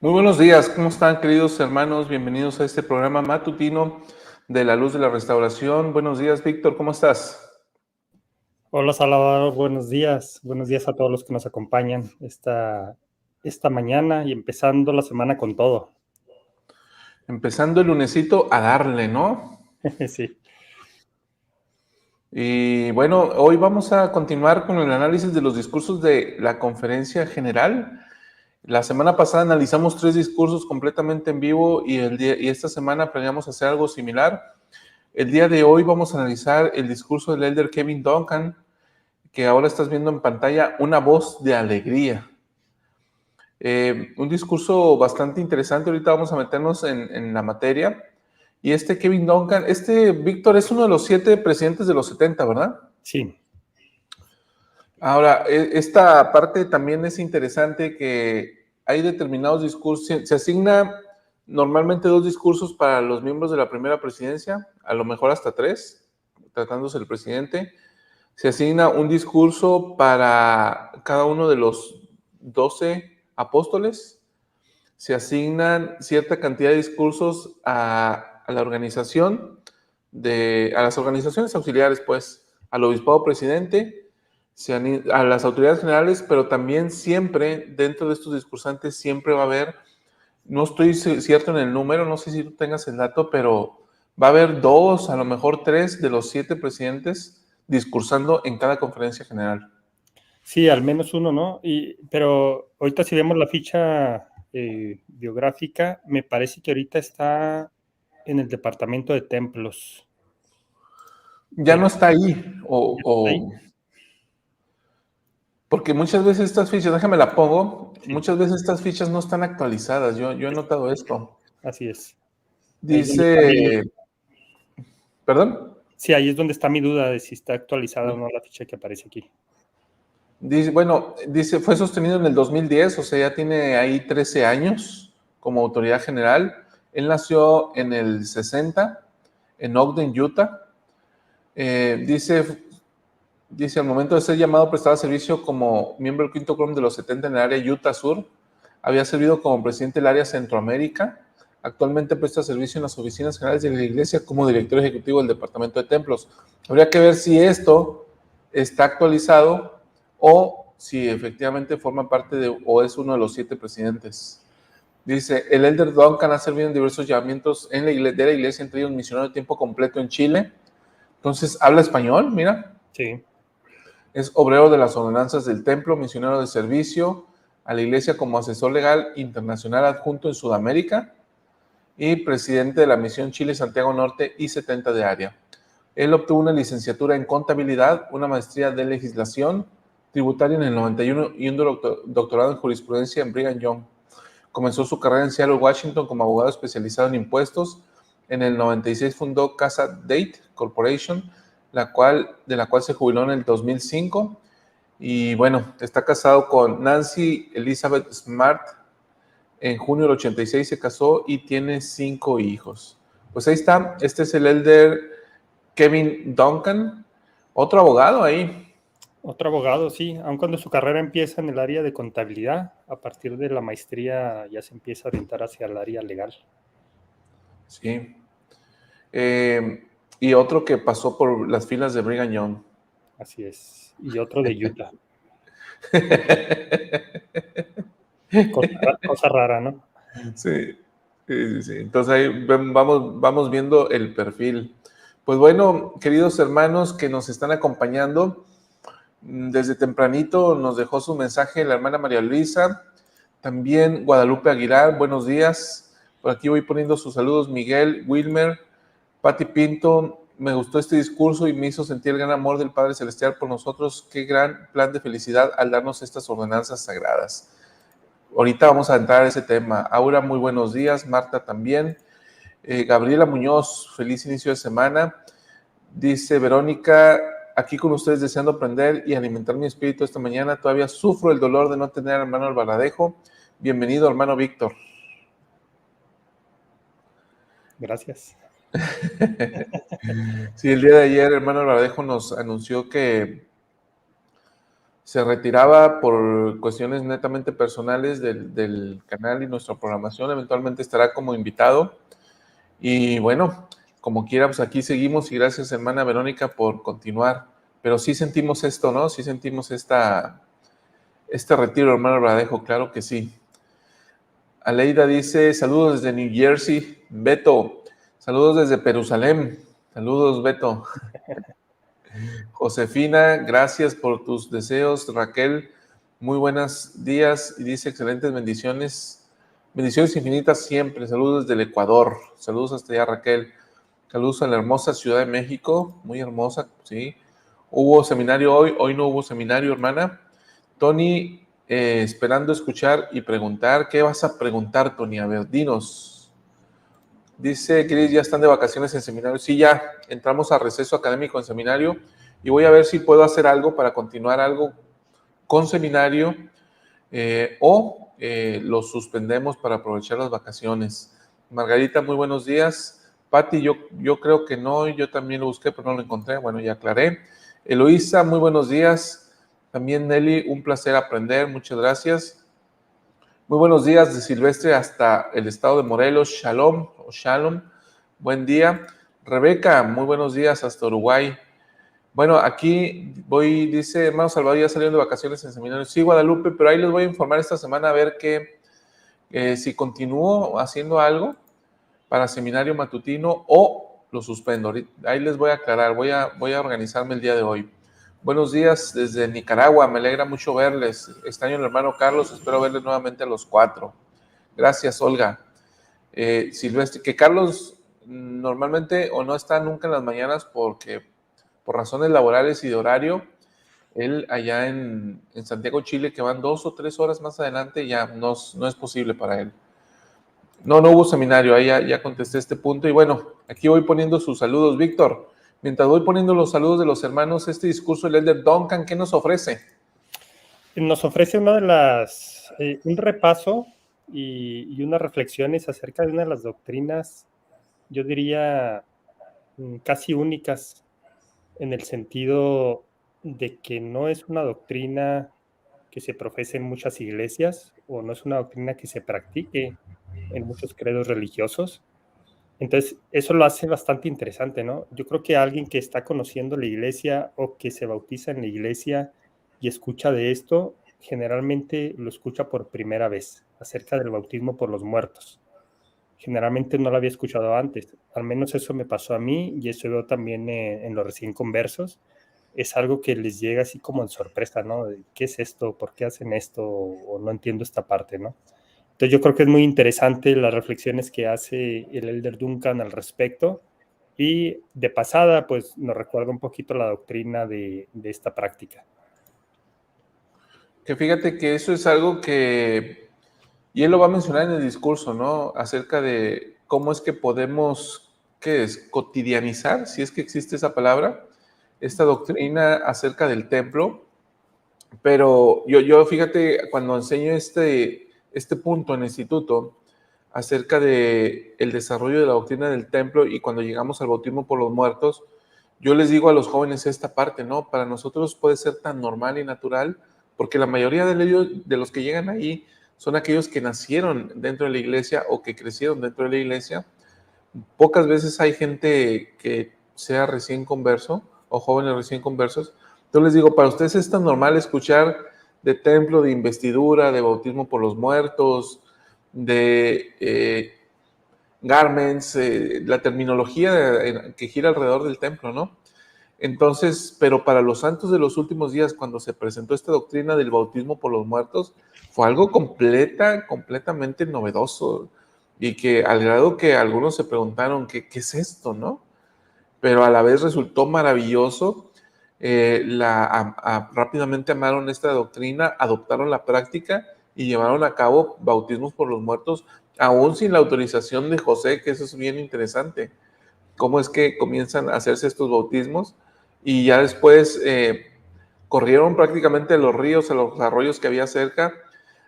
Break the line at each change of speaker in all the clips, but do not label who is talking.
Muy buenos días, ¿cómo están, queridos hermanos? Bienvenidos a este programa matutino de la Luz de la Restauración. Buenos días, Víctor, ¿cómo estás?
Hola Salvador, buenos días. Buenos días a todos los que nos acompañan esta mañana y empezando la semana con todo.
Empezando el lunesito a darle, ¿no?
Sí,
Y bueno, hoy vamos a continuar con el análisis de los discursos de la conferencia general. La semana pasada analizamos 3 discursos completamente en vivo y esta semana planeamos hacer algo similar. El día de hoy vamos a analizar el discurso del elder Kevin Duncan, que ahora estás viendo en pantalla, Una voz de alegría. Un discurso bastante interesante. Ahorita vamos a meternos en la materia. Y Kevin Duncan, Víctor, es uno de los 7 presidentes de los 70, ¿verdad?
sí,
Ahora, esta parte también es interesante, que hay determinados discursos, se asigna normalmente 2 discursos para los miembros de la primera presidencia, a lo mejor hasta 3, tratándose del presidente. Se asigna un discurso para cada uno de los 12 apóstoles. Se asignan cierta cantidad de discursos a la organización, a las organizaciones auxiliares, pues, al obispado presidente, a las autoridades generales, pero también siempre, dentro de estos discursantes, siempre va a haber, no estoy cierto en el número, no sé si tú tengas el dato, pero va a haber 2, a lo mejor 3 de los 7 presidentes discursando en cada conferencia general.
sí, al menos uno, ¿no? Pero ahorita si vemos la ficha biográfica, me parece que ahorita está en el departamento de templos.
Ya
Eh,
no está ahí,
¿Ya está ahí?
porque muchas veces estas fichas, déjame la pongo,
Sí,
muchas veces estas fichas no están actualizadas. Yo he notado esto.
así es. Ahí es donde está
Dice, perdón,
sí, ahí es donde está mi duda de si está actualizada o no la ficha que aparece aquí.
dice, fue sostenido en el 2010, o sea, ya tiene ahí 13 años como autoridad general. Él nació en el 60, en Ogden, Utah. Dice, al momento de ser llamado, prestaba servicio como miembro del quinto quórum de los 70 en el área Utah Sur. Había servido como presidente del área Centroamérica. Actualmente presta servicio en las oficinas generales de la Iglesia como director ejecutivo del Departamento de Templos. Habría que ver si esto está actualizado o si efectivamente forma parte de, o es uno de los 7 presidentes. Dice, el elder Duncan ha servido en diversos llamamientos de la iglesia, entre ellos misionero de tiempo completo en Chile. Entonces, habla español, mira.
Sí,
Es obrero de las ordenanzas del templo, misionero de servicio a la iglesia como asesor legal internacional adjunto en Sudamérica y presidente de la misión Chile-Santiago Norte y 70 de área. Él obtuvo una licenciatura en contabilidad, una maestría de legislación tributaria en el 91 y un doctorado en jurisprudencia en Brigham Young. Comenzó su carrera en Seattle, Washington, como abogado especializado en impuestos. En el 96 fundó Casa Date Corporation, de la cual se jubiló en el 2005. Y bueno, está casado con Nancy Elizabeth Smart. En junio del 86 se casó y tiene 5 hijos. Pues ahí está, este es el elder Kevin Duncan, otro abogado ahí.
otro abogado, sí, aun cuando su carrera empieza en el área de contabilidad, a partir de la maestría ya se empieza a orientar hacia el área legal.
Sí. Y otro que pasó por las filas de Brigham Young.
Así es. Y otro de Utah. Cosa rara, ¿no?
Sí, sí, sí. Entonces ahí vamos viendo el perfil. Pues bueno, queridos hermanos que nos están acompañando, desde tempranito nos dejó su mensaje la hermana María Luisa, también Guadalupe Aguilar, buenos días. Por aquí voy poniendo sus saludos, Miguel, Wilmer, Pati Pinto. Me gustó este discurso y me hizo sentir el gran amor del Padre Celestial por nosotros. Qué gran plan de felicidad al darnos estas ordenanzas sagradas. Ahorita vamos a entrar a ese tema. Aura, muy buenos días. Marta también. Gabriela Muñoz, feliz inicio de semana. Dice Verónica, aquí con ustedes deseando aprender y alimentar mi espíritu esta mañana. Todavía sufro el dolor de no tener al hermano Albaladejo. Bienvenido, hermano Víctor.
Gracias.
Sí, el día de ayer, hermano Albaladejo nos anunció que se retiraba por cuestiones netamente personales del canal y nuestra programación. Eventualmente estará como invitado. Y bueno, como quiera, pues aquí seguimos y gracias, hermana Verónica, por continuar. Pero sí sentimos esto, ¿no? Sí sentimos este retiro, hermano Bradejo, claro que sí. Aleida dice, saludos desde New Jersey. Beto, saludos desde Jerusalén. Saludos, Beto. Josefina, gracias por tus deseos. Raquel, muy buenos días y dice excelentes bendiciones. Bendiciones infinitas siempre. Saludos desde el Ecuador. Saludos hasta allá, Raquel. Saludos a la hermosa Ciudad de México. Muy hermosa, sí. Hubo seminario hoy no hubo seminario, hermana. Tony, esperando escuchar y preguntar. ¿Qué vas a preguntar, Tony? A ver, dinos. Dice Chris, ya están de vacaciones en seminario. Sí, ya entramos a receso académico en seminario y voy a ver si puedo hacer algo para continuar algo con seminario o lo suspendemos para aprovechar las vacaciones. Margarita, muy buenos días. Patti, yo creo que no, yo también lo busqué, pero no lo encontré. Bueno, ya aclaré. Eloísa, muy buenos días. También Nelly, un placer aprender, muchas gracias. Muy buenos días de Silvestre hasta el estado de Morelos. Shalom o Shalom. Buen día. Rebeca, muy buenos días hasta Uruguay. Bueno, aquí voy, dice hermano Salvador, ya salieron de vacaciones en seminario. Sí, Guadalupe, pero ahí les voy a informar esta semana a ver si continúo haciendo algo para seminario matutino o lo suspendo. Ahí les voy a aclarar, voy a organizarme el día de hoy. Buenos días desde Nicaragua, me alegra mucho verles. Extraño al hermano Carlos, espero verles nuevamente a los 4. Gracias, Olga. Silvestre, que Carlos normalmente o no está nunca en las mañanas porque por razones laborales y de horario, él allá en Santiago, Chile, que van 2 o 3 horas más adelante, ya no es posible para él. No hubo seminario, ahí ya contesté este punto. Y bueno, aquí voy poniendo sus saludos. Víctor, mientras voy poniendo los saludos de los hermanos, este discurso del Elder Duncan, ¿qué nos ofrece?
Nos ofrece un repaso y unas reflexiones acerca de una de las doctrinas, yo diría, casi únicas en el sentido de que no es una doctrina que se profese en muchas iglesias o no es una doctrina que se practique en muchos credos religiosos. Entonces, eso lo hace bastante interesante, ¿no? Yo creo que alguien que está conociendo la iglesia o que se bautiza en la iglesia y escucha de esto, generalmente lo escucha por primera vez, acerca del bautismo por los muertos. Generalmente no lo había escuchado antes, al menos eso me pasó a mí y eso veo también en los recién conversos. Es algo que les llega así como en sorpresa, ¿no? ¿Qué es esto? ¿Por qué hacen esto? O no entiendo esta parte, ¿no? Entonces yo creo que es muy interesante las reflexiones que hace el Elder Duncan al respecto y de pasada pues nos recuerda un poquito la doctrina de esta práctica.
Que fíjate que eso es algo que, y él lo va a mencionar en el discurso, ¿no? Acerca de cómo es que podemos, ¿qué es? Cotidianizar, si es que existe esa palabra, esta doctrina acerca del templo. Pero yo fíjate, cuando enseño este punto en el instituto acerca de el desarrollo de la doctrina del templo y cuando llegamos al bautismo por los muertos, yo les digo a los jóvenes esta parte, ¿no? Para nosotros puede ser tan normal y natural, porque la mayoría de ellos, de los que llegan ahí, son aquellos que nacieron dentro de la iglesia o que crecieron dentro de la iglesia. Pocas veces hay gente que sea recién converso o jóvenes recién conversos. Entonces les digo, para ustedes es tan normal escuchar de templo, de investidura, de bautismo por los muertos, de garments, la terminología que gira alrededor del templo, ¿no? Entonces, pero para los santos de los últimos días, cuando se presentó esta doctrina del bautismo por los muertos, fue algo completamente novedoso y que al grado que algunos se preguntaron, ¿qué es esto, no? Pero a la vez resultó maravilloso. Rápidamente amaron esta doctrina, adoptaron la práctica y llevaron a cabo bautismos por los muertos, aún sin la autorización de José, que eso es bien interesante. Cómo es que comienzan a hacerse estos bautismos y ya después corrieron prácticamente a los ríos, a los arroyos que había cerca,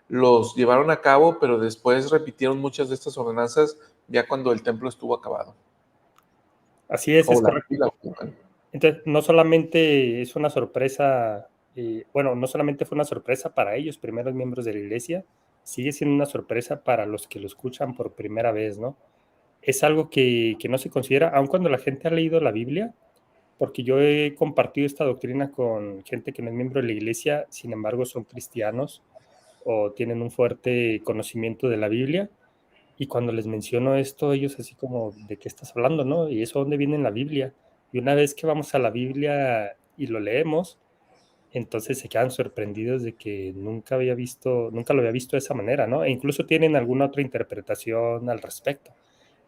los llevaron a cabo, pero después repitieron muchas de estas ordenanzas ya cuando el templo estuvo acabado.
Así es correcto. Entonces, no solamente es una sorpresa bueno, no solamente fue una sorpresa para ellos, primeros miembros de la iglesia, sigue siendo una sorpresa para los que lo escuchan por primera vez, ¿no? Es algo que no se considera, aun cuando la gente ha leído la Biblia, porque yo he compartido esta doctrina con gente que no es miembro de la iglesia, sin embargo son cristianos o tienen un fuerte conocimiento de la Biblia, y cuando les menciono esto, ellos así como, ¿de qué estás hablando, no? ¿Y eso dónde viene en la Biblia? Y una vez que vamos a la Biblia y lo leemos, entonces se quedan sorprendidos de que nunca lo había visto de esa manera, ¿no? E incluso tienen alguna otra interpretación al respecto.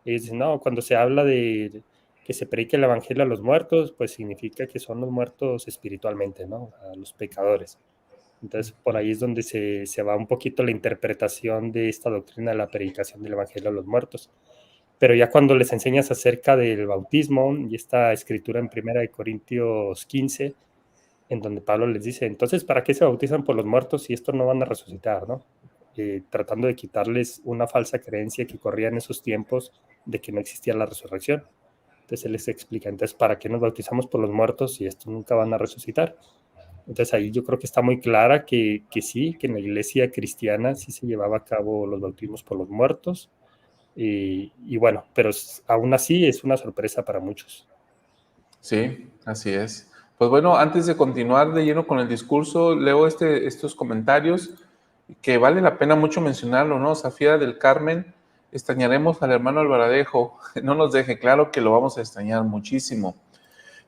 Ellos dicen, no, cuando se habla de que se predique el evangelio a los muertos, pues significa que son los muertos espiritualmente, ¿no? A los pecadores. Entonces, por ahí es donde se va un poquito la interpretación de esta doctrina de la predicación del evangelio a los muertos. Pero ya cuando les enseñas acerca del bautismo y esta escritura en 1 Corintios 15, en donde Pablo les dice, entonces, ¿para qué se bautizan por los muertos si estos no van a resucitar, no? Tratando de quitarles una falsa creencia que corría en esos tiempos de que no existía la resurrección. Entonces él les explica, entonces, ¿para qué nos bautizamos por los muertos si estos nunca van a resucitar? Entonces ahí yo creo que está muy clara que sí, que en la iglesia cristiana sí se llevaba a cabo los bautismos por los muertos. Y bueno, pero aún así es una sorpresa para muchos.
Sí, así es. Pues bueno, antes de continuar de lleno con el discurso, leo estos comentarios que vale la pena mucho mencionarlo, ¿no? Zafira del Carmen, extrañaremos al hermano Alvaradejo, no nos deje, claro que lo vamos a extrañar muchísimo.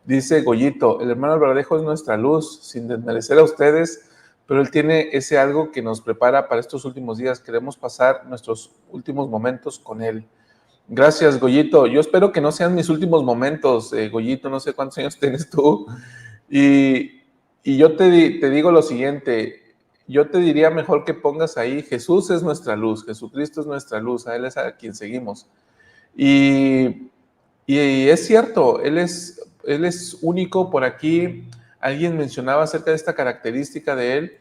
Dice Goyito, el hermano Alvaradejo es nuestra luz, sin desmerecer a ustedes, pero él tiene ese algo que nos prepara para estos últimos días. Queremos pasar nuestros últimos momentos con él. Gracias, Goyito. Yo espero que no sean mis últimos momentos, Goyito. No sé cuántos años tienes tú. Y, y yo te digo lo siguiente. Yo te diría mejor que pongas ahí, Jesús es nuestra luz, Jesucristo es nuestra luz, a Él es a quien seguimos. Y, y es cierto, él es único por aquí. Alguien mencionaba acerca de esta característica de Él.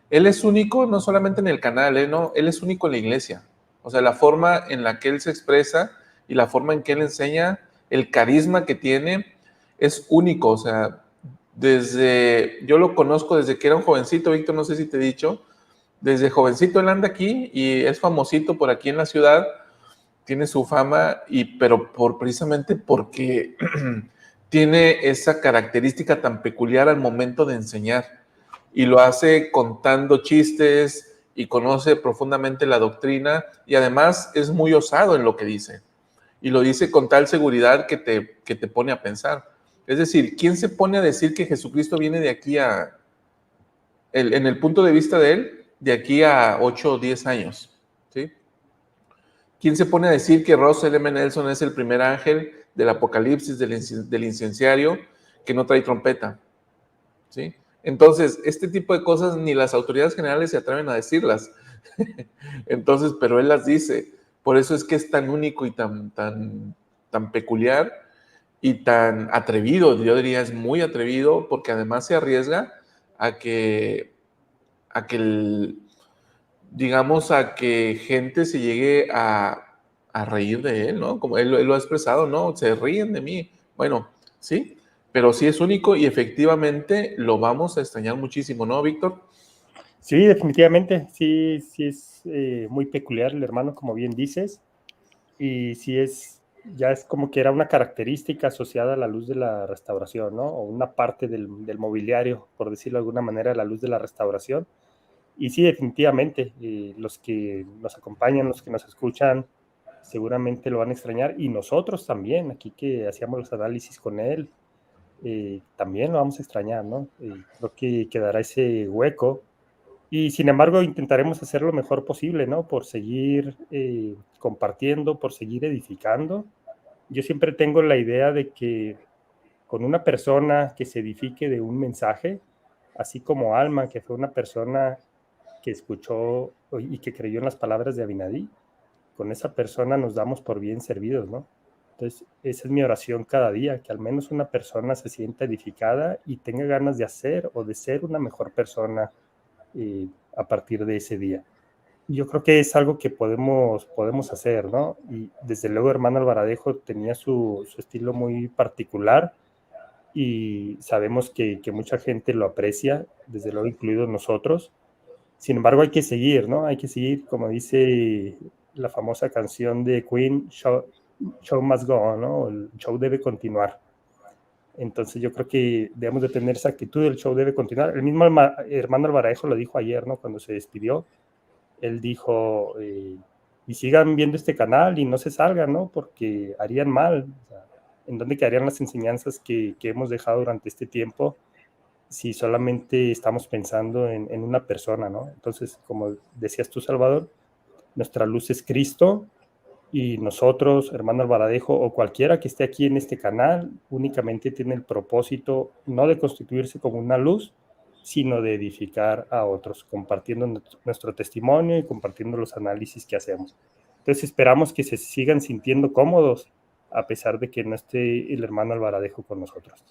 Él es único no solamente en el canal, no, Él es único en la iglesia. O sea, la forma en la que Él se expresa y la forma en que Él enseña, el carisma que tiene, es único. O sea, yo lo conozco desde que era un jovencito, Víctor, no sé si te he dicho, desde jovencito él anda aquí y es famosito por aquí en la ciudad, tiene su fama, pero precisamente porque tiene esa característica tan peculiar al momento de enseñar y lo hace contando chistes y conoce profundamente la doctrina y además es muy osado en lo que dice y lo dice con tal seguridad que te pone a pensar. Es decir, ¿quién se pone a decir que Jesucristo viene de aquí en el punto de vista de él, de aquí a 8 o 10 años? ¿Sí? ¿Quién se pone a decir que Russell M. Nelson es el primer ángel del Apocalipsis, del incenciario, que no trae trompeta? ¿Sí? Entonces, este tipo de cosas ni las autoridades generales se atreven a decirlas. Entonces, pero él las dice. Por eso es que es tan único y tan peculiar y tan atrevido. Yo diría, es muy atrevido porque además se arriesga a que, a que el, digamos, a que gente se llegue a reír de él, ¿no? Como él lo ha expresado, ¿no? Se ríen de mí. Bueno, sí, pero sí es único y efectivamente lo vamos a extrañar muchísimo, ¿no, Víctor?
Sí, definitivamente, sí, sí es muy peculiar el hermano, como bien dices, y sí ya es como que era una característica asociada a la luz de la restauración, ¿no? O una parte del mobiliario, por decirlo de alguna manera, la luz de la restauración. Y sí, definitivamente, los que nos acompañan, los que nos escuchan, seguramente lo van a extrañar, y nosotros también, aquí que hacíamos los análisis con él, también lo vamos a extrañar, ¿no? Creo que quedará ese hueco y sin embargo intentaremos hacer lo mejor posible, ¿no? Por seguir compartiendo, por seguir edificando. Yo siempre tengo la idea de que con una persona que se edifique de un mensaje, así como Alma, que fue una persona que escuchó y que creyó en las palabras de Abinadí, con esa persona nos damos por bien servidos, ¿no? Entonces, esa es mi oración cada día, que al menos una persona se sienta edificada y tenga ganas de hacer o de ser una mejor persona a partir de ese día. Yo creo que es algo que podemos hacer, ¿no? Y desde luego, hermano Alvaradejo tenía su estilo muy particular y sabemos que mucha gente lo aprecia, desde luego incluidos nosotros. Sin embargo, hay que seguir, ¿no? Hay que seguir, como dice la famosa canción de Queen, show must go on, ¿no? El show debe continuar. Entonces yo creo que debemos de tener esa actitud, el show debe continuar. El mismo hermano Alvaradejo lo dijo ayer, ¿no? Cuando se despidió, él dijo, y sigan viendo este canal y no se salgan, ¿no? Porque harían mal. O sea, ¿en dónde quedarían las enseñanzas que hemos dejado durante este tiempo si solamente estamos pensando en una persona, ¿no? Entonces, como decías tú, Salvador, nuestra luz es Cristo y nosotros, hermano Alvaradejo, o cualquiera que esté aquí en este canal, únicamente tiene el propósito no de constituirse como una luz, sino de edificar a otros, compartiendo nuestro testimonio y compartiendo los análisis que hacemos. Entonces esperamos que se sigan sintiendo cómodos a pesar de que no esté el hermano Alvaradejo con nosotros.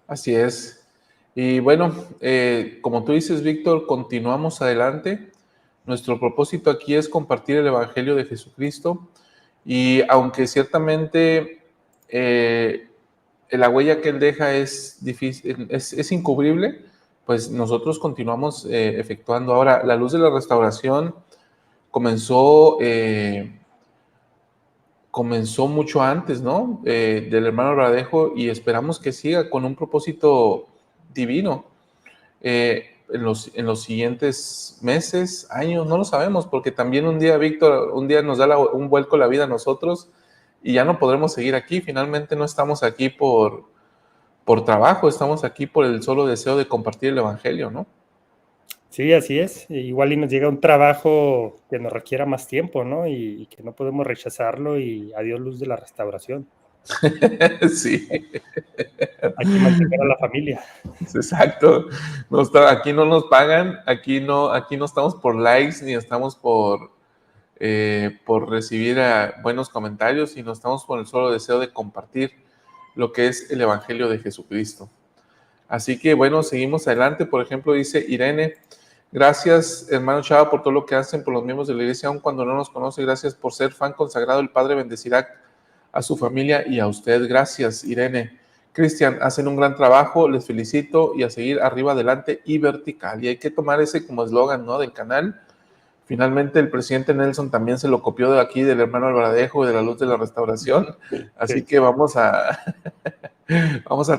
Así es. Y bueno, como tú dices, Víctor, continuamos adelante. Nuestro propósito aquí es compartir el Evangelio de Jesucristo y aunque ciertamente la huella que Él deja es difícil, es incubrible, pues nosotros continuamos efectuando. Ahora, la luz de la restauración comenzó mucho antes, ¿no? Del hermano Radejo y esperamos que siga con un propósito divino en los siguientes meses, años, no lo sabemos, porque también un día, Víctor, un día nos da un vuelco la vida a nosotros y ya no podremos seguir aquí. Finalmente no estamos aquí por trabajo, estamos aquí por el solo deseo de compartir el Evangelio, ¿no?
Sí, así es. Igual y nos llega un trabajo que nos requiera más tiempo, ¿no? Y que no podemos rechazarlo y adiós luz de la restauración.
Sí.
Hay que mantener a la familia.
Exacto. No aquí no nos pagan, aquí no estamos por likes ni estamos por recibir buenos comentarios, sino estamos por el solo deseo de compartir lo que es el Evangelio de Jesucristo. Así que bueno, seguimos adelante. Por ejemplo, dice Irene, gracias hermano Chava por todo lo que hacen por los miembros de la iglesia, aun cuando no nos conoce. Gracias por ser fan consagrado. El Padre bendecirá a su familia y a usted. Gracias, Irene. Cristian, hacen un gran trabajo, les felicito y a seguir arriba, adelante y vertical. Y hay que tomar ese como eslogan, ¿no? Del canal. Finalmente el presidente Nelson también se lo copió de aquí, del hermano Alvaradejo y de la luz de la restauración. Así
Sí.
que vamos a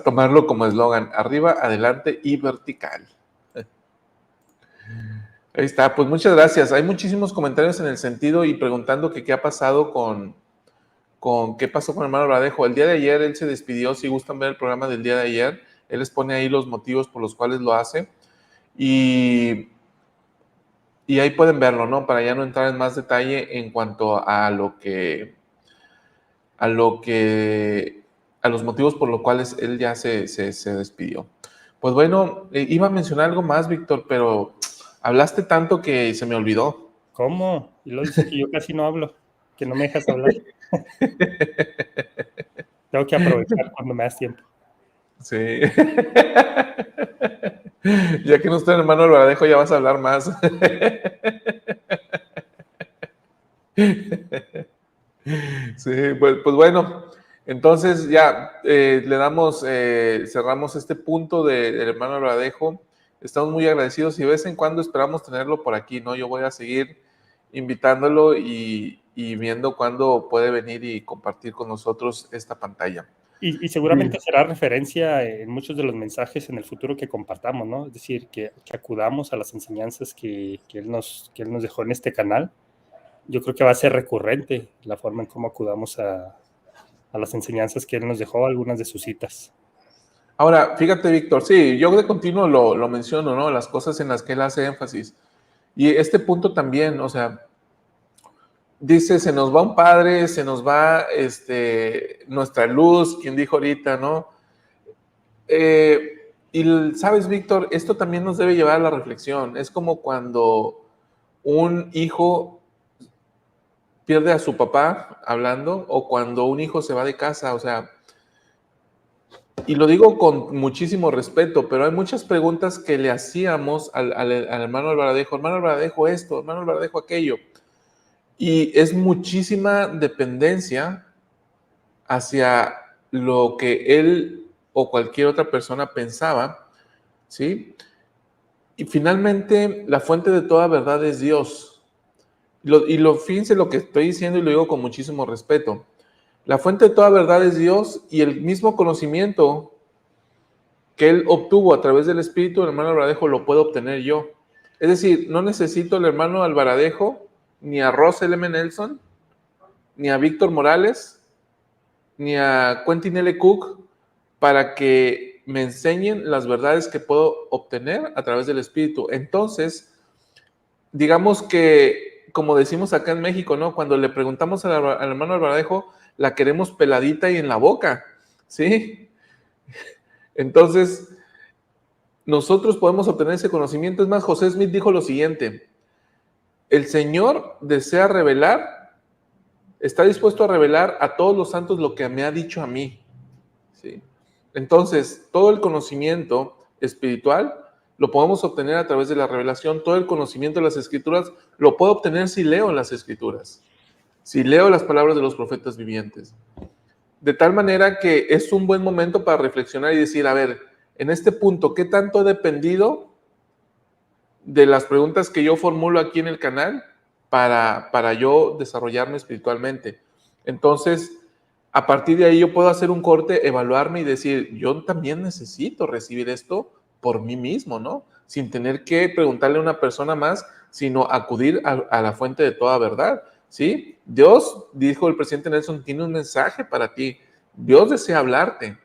tomarlo como eslogan, arriba, adelante y vertical. Ahí está, pues muchas gracias. Hay muchísimos comentarios en el sentido y preguntando que qué ha pasado con qué pasó con el hermano Alvaradejo. El día de ayer él se despidió, si gustan ver el programa del día de ayer, él les pone ahí los motivos por los cuales lo hace y ahí pueden verlo, ¿no? Para ya no entrar en más detalle en cuanto a los motivos por los cuales él ya se despidió. Pues bueno, iba a mencionar algo más, Víctor, pero hablaste tanto que se me olvidó.
¿Cómo? Y lo dices que yo casi no hablo, que no me dejas hablar. Tengo que aprovechar cuando me das tiempo.
Sí. Ya que no está el hermano Alvaradejo, ya vas a hablar más. Sí, pues bueno, entonces ya cerramos este punto del hermano Alvaradejo. Estamos muy agradecidos y de vez en cuando esperamos tenerlo por aquí, ¿no? Yo voy a seguir invitándolo y viendo cuándo puede venir y compartir con nosotros esta pantalla.
Y seguramente será referencia en muchos de los mensajes en el futuro que compartamos, ¿no? Es decir, que acudamos a las enseñanzas que él nos dejó en este canal. Yo creo que va a ser recurrente la forma en cómo acudamos a las enseñanzas que él nos dejó, algunas de sus citas.
Ahora, fíjate, Víctor, sí, yo de continuo lo menciono, ¿no? Las cosas en las que él hace énfasis. Y este punto también, o sea, dice, se nos va un padre, se nos va nuestra luz, quien dijo ahorita, ¿no? Y sabes, Víctor, esto también nos debe llevar a la reflexión. Es como cuando un hijo pierde a su papá hablando o cuando un hijo se va de casa, o sea, y lo digo con muchísimo respeto, pero hay muchas preguntas que le hacíamos al hermano Alvaradejo esto, hermano Alvaradejo aquello. Y es muchísima dependencia hacia lo que él o cualquier otra persona pensaba, ¿sí? Y finalmente, la fuente de toda verdad es Dios. Fíjense lo que estoy diciendo y lo digo con muchísimo respeto. La fuente de toda verdad es Dios y el mismo conocimiento que él obtuvo a través del Espíritu del hermano Albaradejo lo puedo obtener yo. Es decir, no necesito al hermano Albaradejo, ni a Russell M. Nelson, ni a Víctor Morales, ni a Quentin L. Cook para que me enseñen las verdades que puedo obtener a través del Espíritu. Entonces, digamos que, como decimos acá en México, ¿no? Cuando le preguntamos al hermano Albaradejo, la queremos peladita y en la boca, ¿sí? Entonces, nosotros podemos obtener ese conocimiento. Es más, José Smith dijo lo siguiente: el Señor desea revelar, está dispuesto a revelar a todos los santos lo que me ha dicho a mí, ¿sí? Entonces, todo el conocimiento espiritual lo podemos obtener a través de la revelación. Todo el conocimiento de las Escrituras lo puedo obtener si leo las Escrituras, si leo las palabras de los profetas vivientes. De tal manera que es un buen momento para reflexionar y decir, a ver, en este punto, ¿qué tanto he dependido de las preguntas que yo formulo aquí en el canal para yo desarrollarme espiritualmente? Entonces, a partir de ahí yo puedo hacer un corte, evaluarme y decir, yo también necesito recibir esto por mí mismo, ¿no? Sin tener que preguntarle a una persona más, sino acudir a la fuente de toda verdad, ¿sí? Dios, dijo el presidente Nelson, tiene un mensaje para ti. Dios desea hablarte.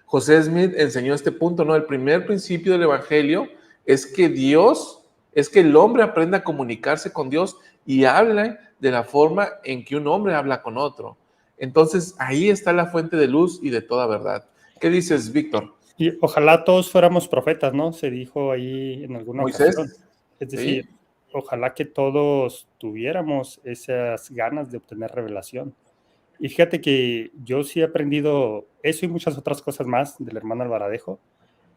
José Smith enseñó este punto, ¿no? El primer principio del Evangelio es que el hombre aprenda a comunicarse con Dios y hable de la forma en que un hombre habla con otro. Entonces, ahí está la fuente de luz y de toda verdad. ¿Qué dices, Víctor?
Y ojalá todos fuéramos profetas, ¿no? Se dijo ahí en alguna ocasión.
Moisés,
Es decir,
¿sí?
ojalá que todos tuviéramos esas ganas de obtener revelación. Y fíjate que yo sí he aprendido eso y muchas otras cosas más del hermano Albaradejo,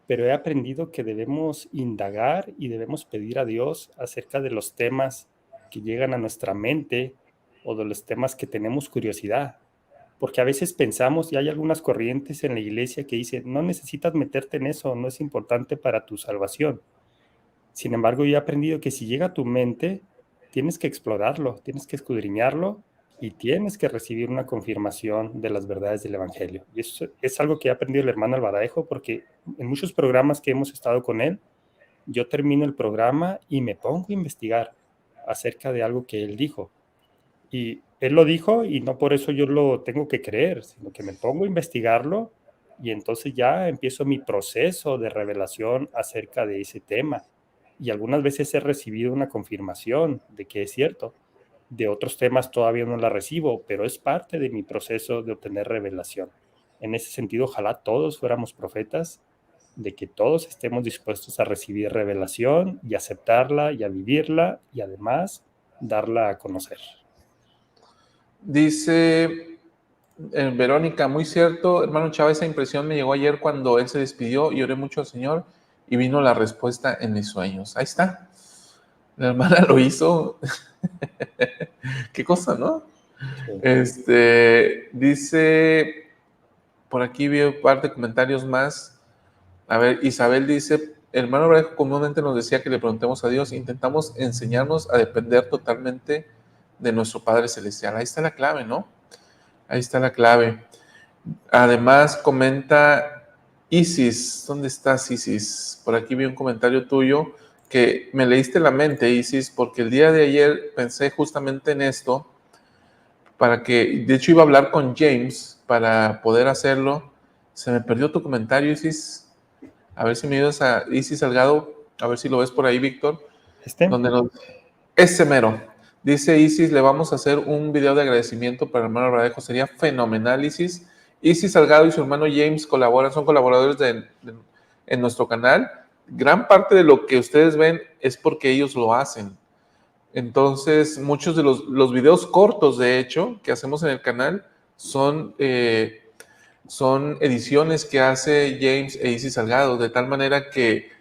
pero he aprendido que debemos indagar y debemos pedir a Dios acerca de los temas que llegan a nuestra mente o de los temas que tenemos curiosidad. Porque a veces pensamos, y hay algunas corrientes en la iglesia que dicen, no necesitas meterte en eso, no es importante para tu salvación. Sin embargo, yo he aprendido que si llega a tu mente, tienes que explorarlo, tienes que escudriñarlo y tienes que recibir una confirmación de las verdades del Evangelio. Y eso es algo que ha aprendido el hermano Albaradejo, porque en muchos programas que hemos estado con él, yo termino el programa y me pongo a investigar acerca de algo que él dijo. Y él lo dijo y no por eso yo lo tengo que creer, sino que me pongo a investigarlo y entonces ya empiezo mi proceso de revelación acerca de ese tema. Y algunas veces he recibido una confirmación de que es cierto. De otros temas todavía no la recibo, pero es parte de mi proceso de obtener revelación. En ese sentido, ojalá todos fuéramos profetas, de que todos estemos dispuestos a recibir revelación y aceptarla y a vivirla y además darla a conocer.
Dice Verónica, muy cierto, hermano Chávez, esa impresión me llegó ayer cuando él se despidió y oré mucho al Señor y vino la respuesta en mis sueños. Ahí está. La hermana lo hizo. Qué cosa, ¿no?
Sí.
Dice, por aquí vi un par de comentarios más. A ver, Isabel dice, el hermano Abraham comúnmente nos decía que le preguntemos a Dios, intentamos enseñarnos a depender totalmente de nuestro Padre Celestial. Ahí está la clave, ¿no? Ahí está la clave. Además, comenta Isis, ¿dónde estás, Isis? Por aquí vi un comentario tuyo que me leíste la mente, Isis, porque el día de ayer pensé justamente en esto, de hecho iba a hablar con James para poder hacerlo. Se me perdió tu comentario, Isis. A ver si me ayudas a Isis Salgado, a ver si lo ves por ahí, Víctor,
¿Este?
donde nos... Ese mero. Dice Isis, le vamos a hacer un video de agradecimiento para el hermano Radejo. Sería fenomenal, Isis. Isis Salgado y su hermano James colaboran, son colaboradores en nuestro canal. Gran parte de lo que ustedes ven es porque ellos lo hacen. Entonces, muchos de los videos cortos, de hecho, que hacemos en el canal son ediciones que hace James e Isis Salgado, de tal manera que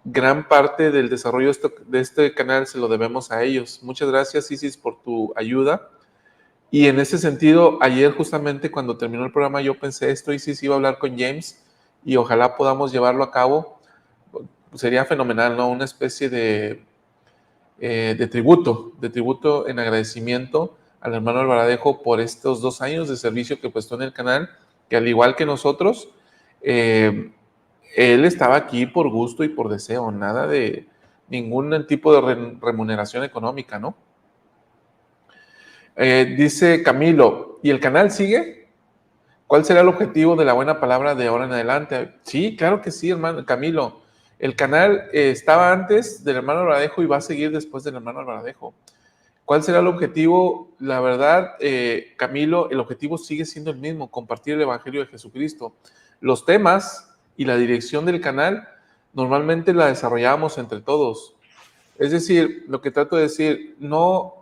gran parte del desarrollo de este canal se lo debemos a ellos. Muchas gracias, Isis, por tu ayuda. Y en ese sentido, ayer justamente cuando terminó el programa yo pensé esto y sí iba a hablar con James y ojalá podamos llevarlo a cabo. Sería fenomenal, ¿no? Una especie de tributo en agradecimiento al hermano Albaradejo por estos 2 años de servicio que prestó en el canal, que al igual que nosotros, él estaba aquí por gusto y por deseo, nada de ningún tipo de remuneración económica, ¿no? Dice Camilo, ¿y el canal sigue? ¿Cuál será el objetivo de la buena palabra de ahora en adelante? Sí, claro que sí, hermano Camilo. El canal estaba antes del hermano Albaradejo y va a seguir después del hermano Albaradejo. ¿Cuál será el objetivo? La verdad, Camilo, el objetivo sigue siendo el mismo, compartir el Evangelio de Jesucristo. Los temas y la dirección del canal normalmente la desarrollábamos entre todos. Es decir, lo que trato de decir, no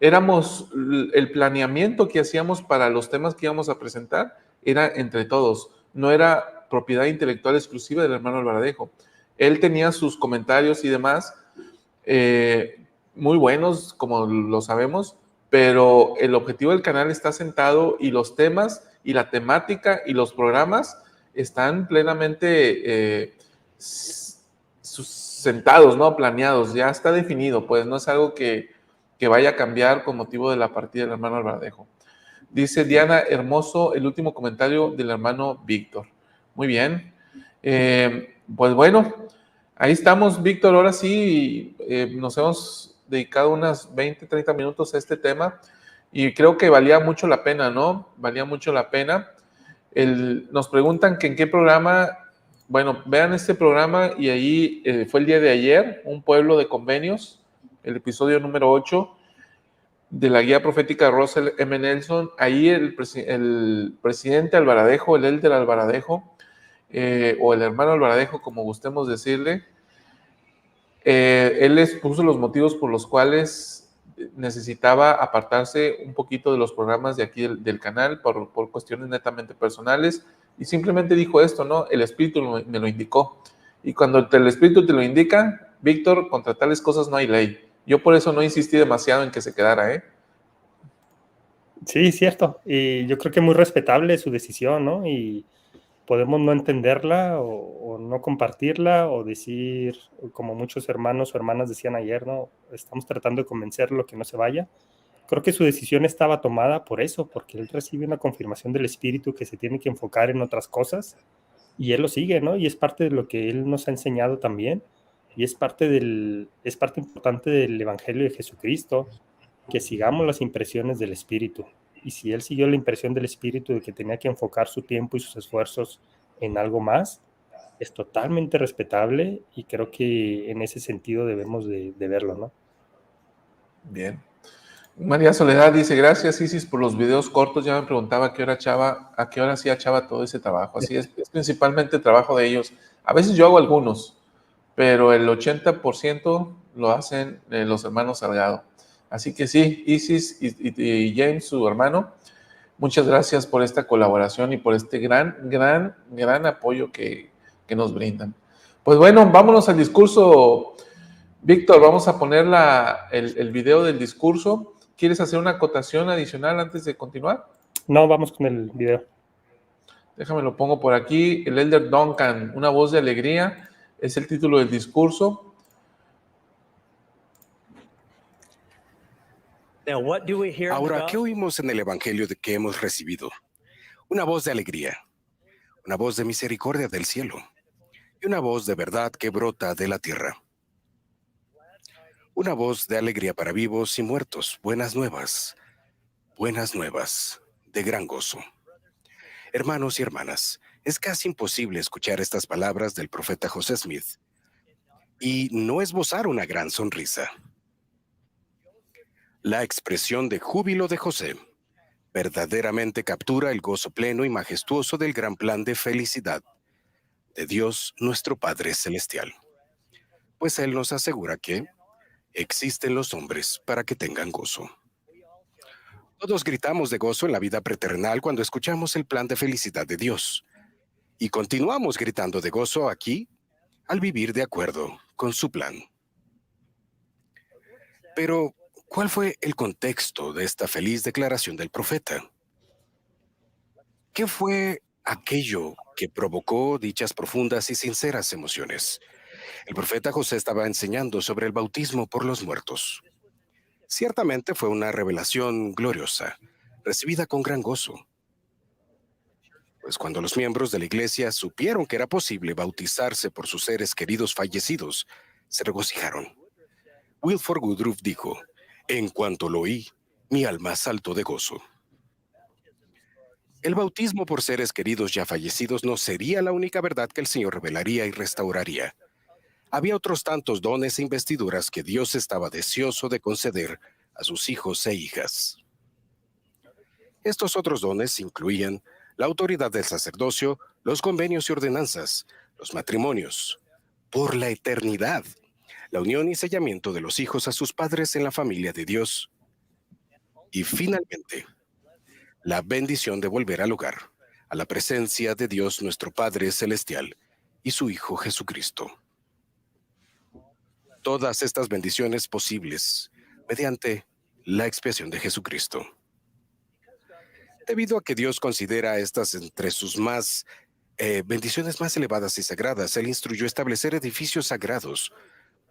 éramos, el planeamiento que hacíamos para los temas que íbamos a presentar era entre todos, no era propiedad intelectual exclusiva del hermano Albaradejo. Él tenía sus comentarios y demás, muy buenos, como lo sabemos, pero el objetivo del canal está sentado y los temas y la temática y los programas están plenamente sentados, ¿no? Planeados, ya está definido, pues no es algo que vaya a cambiar con motivo de la partida del hermano Albaradejo. Dice Diana, hermoso el último comentario del hermano Víctor. Muy bien. Pues bueno, ahí estamos, Víctor. Ahora sí, nos hemos dedicado unas 20, 30 minutos a este tema y creo que valía mucho la pena, ¿no? Valía mucho la pena. Nos preguntan que en qué programa. Bueno, vean este programa y ahí fue el día de ayer, Un Pueblo de Convenios, el episodio número 8 de la guía profética de Russell M. Nelson. Ahí el presidente Albaradejo, el elder Albaradejo, o el hermano Albaradejo, como gustemos decirle, él les puso los motivos por los cuales necesitaba apartarse un poquito de los programas de aquí del canal por cuestiones netamente personales y simplemente dijo esto, ¿no? El Espíritu me lo indicó. Y cuando el Espíritu te lo indica, Víctor, contra tales cosas no hay ley. Yo por eso no insistí demasiado en que se quedara, ¿eh?
Sí, cierto. Y yo creo que muy respetable su decisión, ¿no? Y podemos no entenderla o no compartirla o decir, como muchos hermanos o hermanas decían ayer, ¿no? Estamos tratando de convencerlo que no se vaya. Creo que su decisión estaba tomada por eso, porque él recibe una confirmación del Espíritu que se tiene que enfocar en otras cosas y él lo sigue, ¿no? Y es parte de lo que él nos ha enseñado también y es parte importante del Evangelio de Jesucristo, que sigamos las impresiones del Espíritu. Y si él siguió la impresión del Espíritu de que tenía que enfocar su tiempo y sus esfuerzos en algo más, es totalmente respetable y creo que en ese sentido debemos de verlo, ¿no?
Bien. María Soledad dice, gracias Isis por los videos cortos. Ya me preguntaba a qué hora hacía Chava todo ese trabajo. Así es principalmente el trabajo de ellos. A veces yo hago algunos, pero el 80% lo hacen los hermanos Salgado. Así que sí, Isis y James, su hermano, muchas gracias por esta colaboración y por este gran apoyo que nos brindan. Pues bueno, vámonos al discurso. Víctor, vamos a poner el video del discurso. ¿Quieres hacer una acotación adicional antes de continuar?
No, vamos con el video.
Déjame lo pongo por aquí. El elder Duncan, una voz de alegría, es el título del discurso.
Ahora, ¿qué oímos en el Evangelio de que hemos recibido? Una voz de alegría, una voz de misericordia del cielo y una voz de verdad que brota de la tierra. Una voz de alegría para vivos y muertos, buenas nuevas de gran gozo. Hermanos y hermanas, es casi imposible escuchar estas palabras del profeta José Smith y no esbozar una gran sonrisa. La expresión de júbilo de José verdaderamente captura el gozo pleno y majestuoso del gran plan de felicidad de Dios nuestro Padre Celestial. Pues Él nos asegura que existen los hombres para que tengan gozo. Todos gritamos de gozo en la vida preterrenal cuando escuchamos el plan de felicidad de Dios. Y continuamos gritando de gozo aquí al vivir de acuerdo con su plan. Pero, ¿Cuál fue el contexto de esta feliz declaración del profeta? ¿Qué fue aquello que provocó dichas profundas y sinceras emociones? El profeta José estaba enseñando sobre el bautismo por los muertos. Ciertamente fue una revelación gloriosa, recibida con gran gozo, pues cuando los miembros de la iglesia supieron que era posible bautizarse por sus seres queridos fallecidos, se regocijaron. Wilford Woodruff dijo, en cuanto lo oí, mi alma saltó de gozo. El bautismo por seres queridos ya fallecidos no sería la única verdad que el Señor revelaría y restauraría. Había otros tantos dones e investiduras que Dios estaba deseoso de conceder a sus hijos e hijas. Estos otros dones incluían la autoridad del sacerdocio, los convenios y ordenanzas, los matrimonios, por la eternidad, la unión y sellamiento de los hijos a sus padres en la familia de Dios, y finalmente, la bendición de volver al hogar, a la presencia de Dios nuestro Padre Celestial y su Hijo Jesucristo. Todas estas bendiciones posibles mediante la expiación de Jesucristo. Debido a que Dios considera estas entre sus bendiciones más elevadas y sagradas, Él instruyó establecer edificios sagrados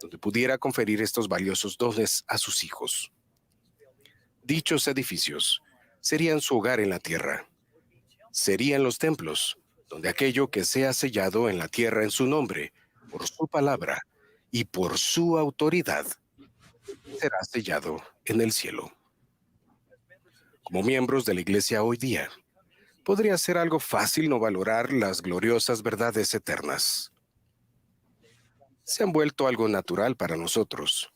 donde pudiera conferir estos valiosos dones a sus hijos. Dichos edificios serían su hogar en la tierra. Serían los templos, donde aquello que sea sellado en la tierra en su nombre, por su palabra y por su autoridad, será sellado en el cielo. Como miembros de la iglesia hoy día, podría ser algo fácil no valorar las gloriosas verdades eternas. Se han vuelto algo natural para nosotros.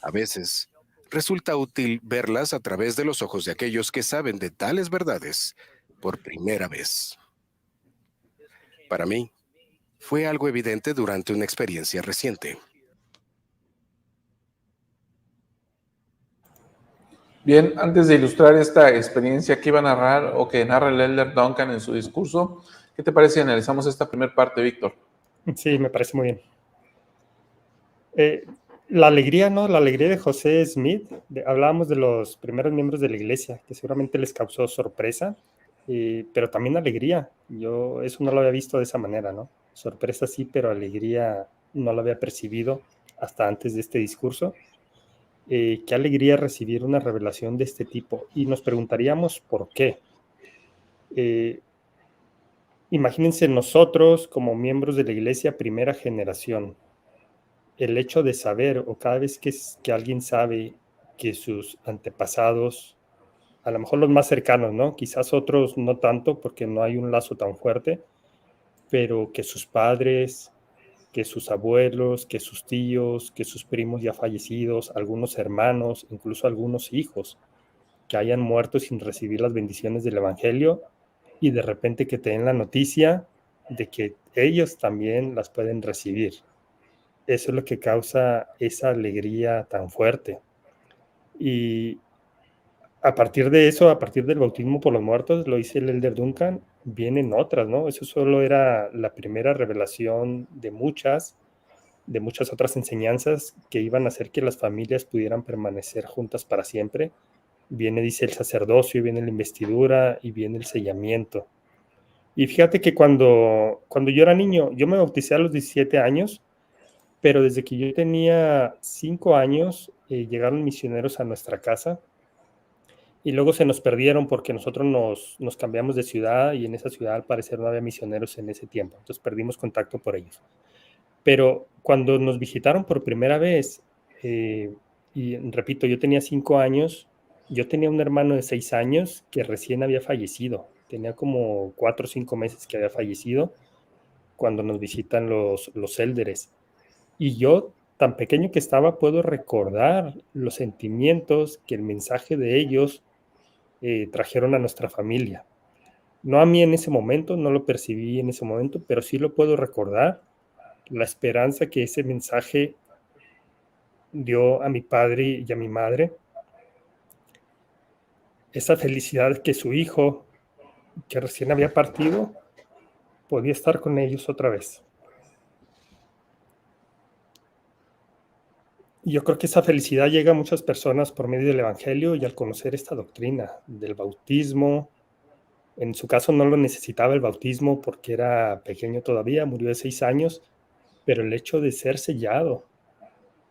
A veces, resulta útil verlas a través de los ojos de aquellos que saben de tales verdades por primera vez. Para mí, fue algo evidente durante una experiencia reciente.
Bien, antes de ilustrar esta experiencia que iba a narrar o que narra el elder Duncan en su discurso, ¿qué te parece si analizamos esta primera parte, Víctor?
Sí, me parece muy bien. La alegría, ¿no? La alegría de José Smith. Hablábamos de los primeros miembros de la iglesia, que seguramente les causó sorpresa, pero también alegría. Yo eso no lo había visto de esa manera, ¿no? Sorpresa sí, pero alegría no lo había percibido hasta antes de este discurso. Qué alegría recibir una revelación de este tipo. Y nos preguntaríamos por qué. Imagínense nosotros como miembros de la iglesia primera generación. El hecho de saber, o cada vez que alguien sabe que sus antepasados, a lo mejor los más cercanos, ¿no? Quizás otros no tanto porque no hay un lazo tan fuerte, pero que sus padres, que sus abuelos, que sus tíos, que sus primos ya fallecidos, algunos hermanos, incluso algunos hijos, que hayan muerto sin recibir las bendiciones del Evangelio y de repente que te den la noticia de que ellos también las pueden recibir. Eso es lo que causa esa alegría tan fuerte. Y a partir de eso, a partir del bautismo por los muertos, lo dice el elder Duncan, vienen otras, ¿no? Eso solo era la primera revelación de muchas otras enseñanzas que iban a hacer que las familias pudieran permanecer juntas para siempre. Viene, dice, el sacerdocio, viene la investidura y viene el sellamiento. Y fíjate que cuando yo era niño, yo me bauticé a los 17 años, pero desde que yo tenía 5 años, llegaron misioneros a nuestra casa y luego se nos perdieron porque nosotros nos cambiamos de ciudad y en esa ciudad al parecer no había misioneros en ese tiempo, entonces perdimos contacto por ellos. Pero cuando nos visitaron por primera vez, y repito, yo tenía 5 años, yo tenía un hermano de 6 años que recién había fallecido, tenía como 4 o 5 meses que había fallecido cuando nos visitan los élderes. Y yo, tan pequeño que estaba, puedo recordar los sentimientos que el mensaje de ellos trajeron a nuestra familia. No a mí en ese momento, no lo percibí en ese momento, pero sí lo puedo recordar, la esperanza que ese mensaje dio a mi padre y a mi madre, esa felicidad que su hijo, que recién había partido, podía estar con ellos otra vez. Y yo creo que esa felicidad llega a muchas personas por medio del Evangelio y al conocer esta doctrina del bautismo. En su caso no lo necesitaba el bautismo porque era pequeño todavía, murió de 6 años, pero el hecho de ser sellado.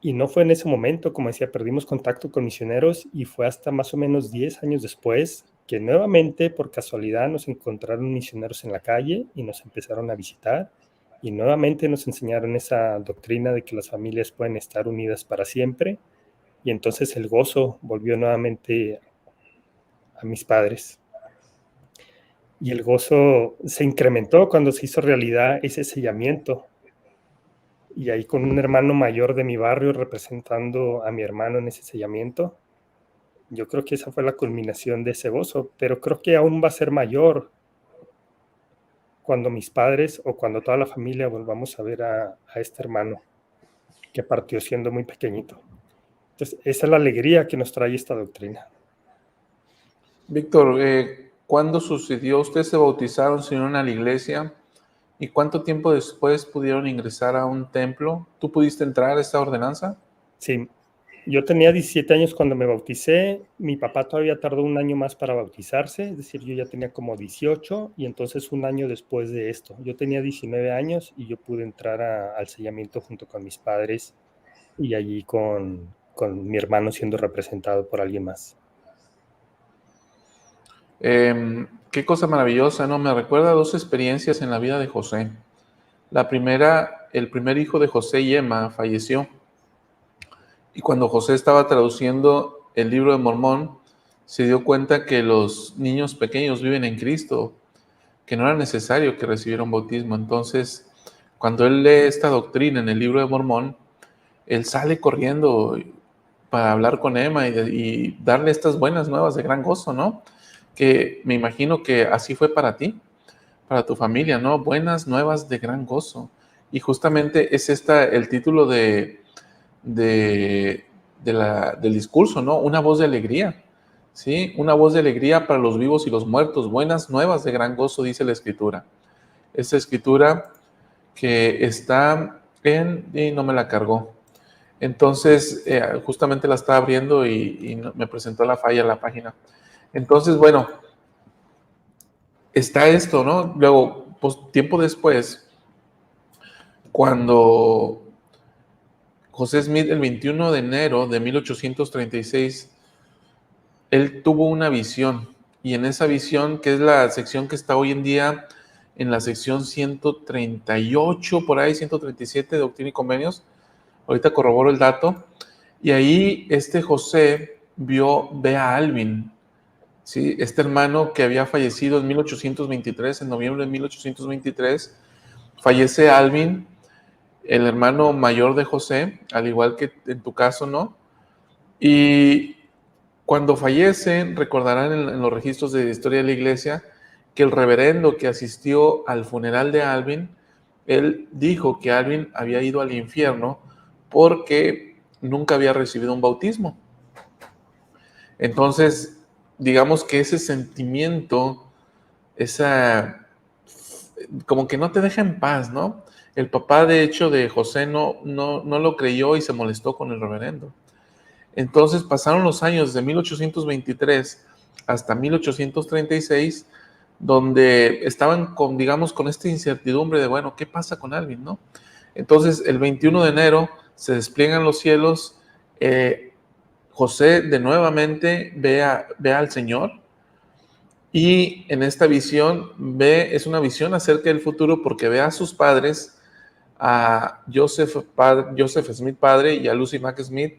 Y no fue en ese momento, como decía, perdimos contacto con misioneros y fue hasta más o menos 10 años después que nuevamente por casualidad nos encontraron misioneros en la calle y nos empezaron a visitar y nuevamente nos enseñaron esa doctrina de que las familias pueden estar unidas para siempre y entonces el gozo volvió nuevamente a mis padres. Y el gozo se incrementó cuando se hizo realidad ese sellamiento. Y ahí con un hermano mayor de mi barrio representando a mi hermano en ese sellamiento, yo creo que esa fue la culminación de ese gozo, pero creo que aún va a ser mayor cuando mis padres o cuando toda la familia volvamos a ver a este hermano que partió siendo muy pequeñito. Entonces, esa es la alegría que nos trae esta doctrina.
Víctor, ¿cuándo sucedió? ¿Ustedes se bautizaron, se unieron a la iglesia? ¿Y cuánto tiempo después pudieron ingresar a un templo? ¿Tú pudiste entrar a esta ordenanza?
Sí, yo tenía 17 años cuando me bauticé, mi papá todavía tardó un año más para bautizarse, es decir, yo ya tenía como 18 y entonces un año después de esto, yo tenía 19 años y yo pude entrar al sellamiento junto con mis padres y allí con mi hermano siendo representado por alguien más.
Qué cosa maravillosa, ¿no? Me recuerda a dos experiencias en la vida de José. La primera, el primer hijo de José y Emma falleció. Y cuando José estaba traduciendo el libro de Mormón, se dio cuenta que los niños pequeños viven en Cristo, que no era necesario que recibiera un bautismo. Entonces, cuando él lee esta doctrina en el libro de Mormón, él sale corriendo para hablar con Emma y darle estas buenas nuevas de gran gozo, ¿no? Que me imagino que así fue para ti, para tu familia, ¿no? Buenas nuevas de gran gozo. Y justamente es el título del discurso, ¿no? Una voz de alegría, ¿sí? Una voz de alegría para los vivos y los muertos. Buenas nuevas de gran gozo, dice la Escritura. Esta Escritura que está y no me la cargó. Entonces, justamente la estaba abriendo y me presentó la falla en la página. Entonces, bueno, está esto, ¿no? Luego, pues, tiempo después, cuando José Smith, el 21 de enero de 1836, él tuvo una visión. Y en esa visión, que es la sección que está hoy en día en la sección 138, por ahí, 137 de Doctrina y Convenios, ahorita corroboro el dato, y ahí José ve a Alvin, ¿sí? Este hermano que había fallecido en 1823, en noviembre de 1823, fallece Alvin, el hermano mayor de José, al igual que en tu caso, ¿no? Y cuando fallece, recordarán en los registros de la historia de la iglesia que el reverendo que asistió al funeral de Alvin, él dijo que Alvin había ido al infierno porque nunca había recibido un bautismo. Entonces, digamos que ese sentimiento, como que no te deja en paz, ¿no? El papá, de hecho, de José no lo creyó y se molestó con el reverendo. Entonces pasaron los años de 1823 hasta 1836, donde estaban digamos, con esta incertidumbre de, bueno, ¿qué pasa con Alvin, no? Entonces, el 21 de enero se despliegan los cielos, José de nuevamente ve al Señor, y en esta visión es una visión acerca del futuro porque ve a sus padres, a Joseph Smith padre y a Lucy Mack Smith,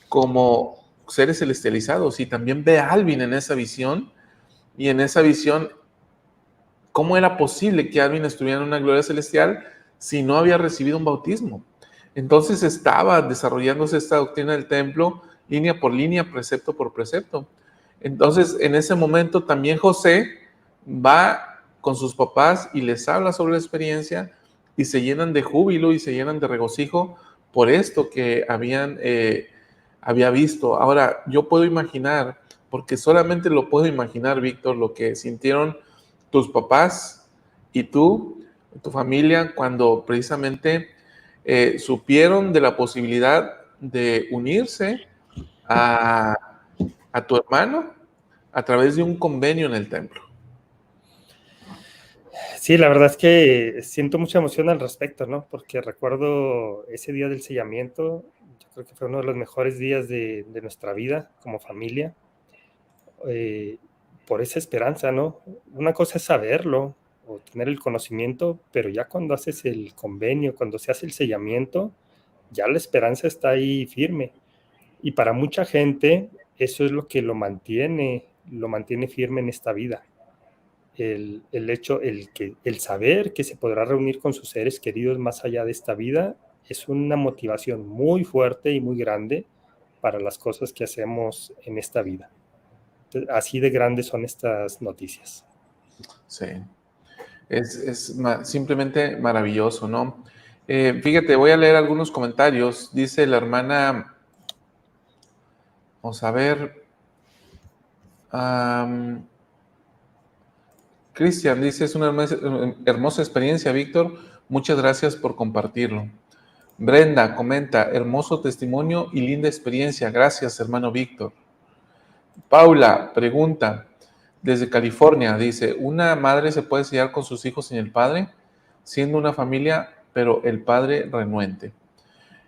como seres celestializados, y también ve a Alvin en esa visión, y en esa visión, ¿cómo era posible que Alvin estuviera en una gloria celestial si no había recibido un bautismo? Entonces estaba desarrollándose esta doctrina del templo, línea por línea, precepto por precepto. Entonces, en ese momento también José va con sus papás y les habla sobre la experiencia, y se llenan de júbilo y se llenan de regocijo por esto que había visto. Ahora, yo puedo imaginar, porque solamente lo puedo imaginar, Víctor, lo que sintieron tus papás y tú, tu familia, cuando precisamente supieron de la posibilidad de unirse a, a tu hermano a través de un convenio en el templo.
Sí, la verdad es que siento mucha emoción al respecto, ¿no? Porque recuerdo ese día del sellamiento, yo creo que fue uno de los mejores días de nuestra vida como familia, eh, por esa esperanza, ¿no? Una cosa es saberlo o tener el conocimiento, pero ya cuando haces el convenio, cuando se hace el sellamiento, ya la esperanza está ahí firme. Y para mucha gente eso es lo que lo mantiene firme en esta vida. El hecho, el saber que se podrá reunir con sus seres queridos más allá de esta vida es una motivación muy fuerte y muy grande para las cosas que hacemos en esta vida. Así de grandes son estas noticias.
Sí, simplemente maravilloso, ¿no? Fíjate, voy a leer algunos comentarios. Dice la hermana, vamos a ver, Cristian dice, es una hermosa experiencia, Víctor. Muchas gracias por compartirlo. Brenda comenta, hermoso testimonio y linda experiencia. Gracias, hermano Víctor. Paula pregunta, desde California, dice, ¿una madre se puede sellar con sus hijos sin el padre, siendo una familia, pero el padre renuente?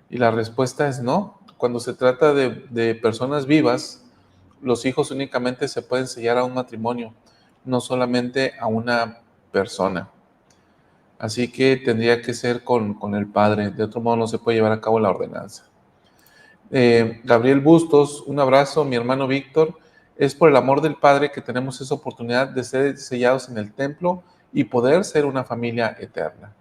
Y la respuesta es no. Cuando se trata de personas vivas, los hijos únicamente se pueden sellar a un matrimonio, no solamente a una persona. Así que tendría que ser con el padre. De otro modo no se puede llevar a cabo la ordenanza. Gabriel Bustos, un abrazo, mi hermano Víctor. Es por el amor del Padre que tenemos esa oportunidad de ser sellados en el templo y poder ser una familia eterna.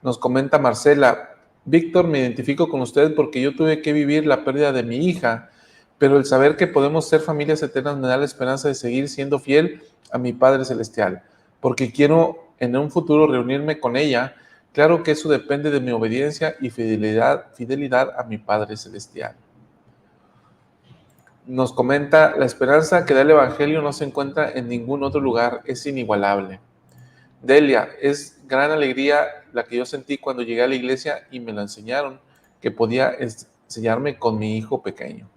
Nos comenta Marcela, Víctor, me identifico con usted porque yo tuve que vivir la pérdida de mi hija, pero el saber que podemos ser familias eternas me da la esperanza de seguir siendo fiel a mi Padre Celestial, porque quiero en un futuro reunirme con ella. Claro que eso depende de mi obediencia y fidelidad a mi Padre Celestial. Nos comenta, la esperanza que da el Evangelio no se encuentra en ningún otro lugar, es inigualable. Delia, es gran alegría la que yo sentí cuando llegué a la iglesia y me lo enseñaron, que podía sellarme con mi hijo pequeño.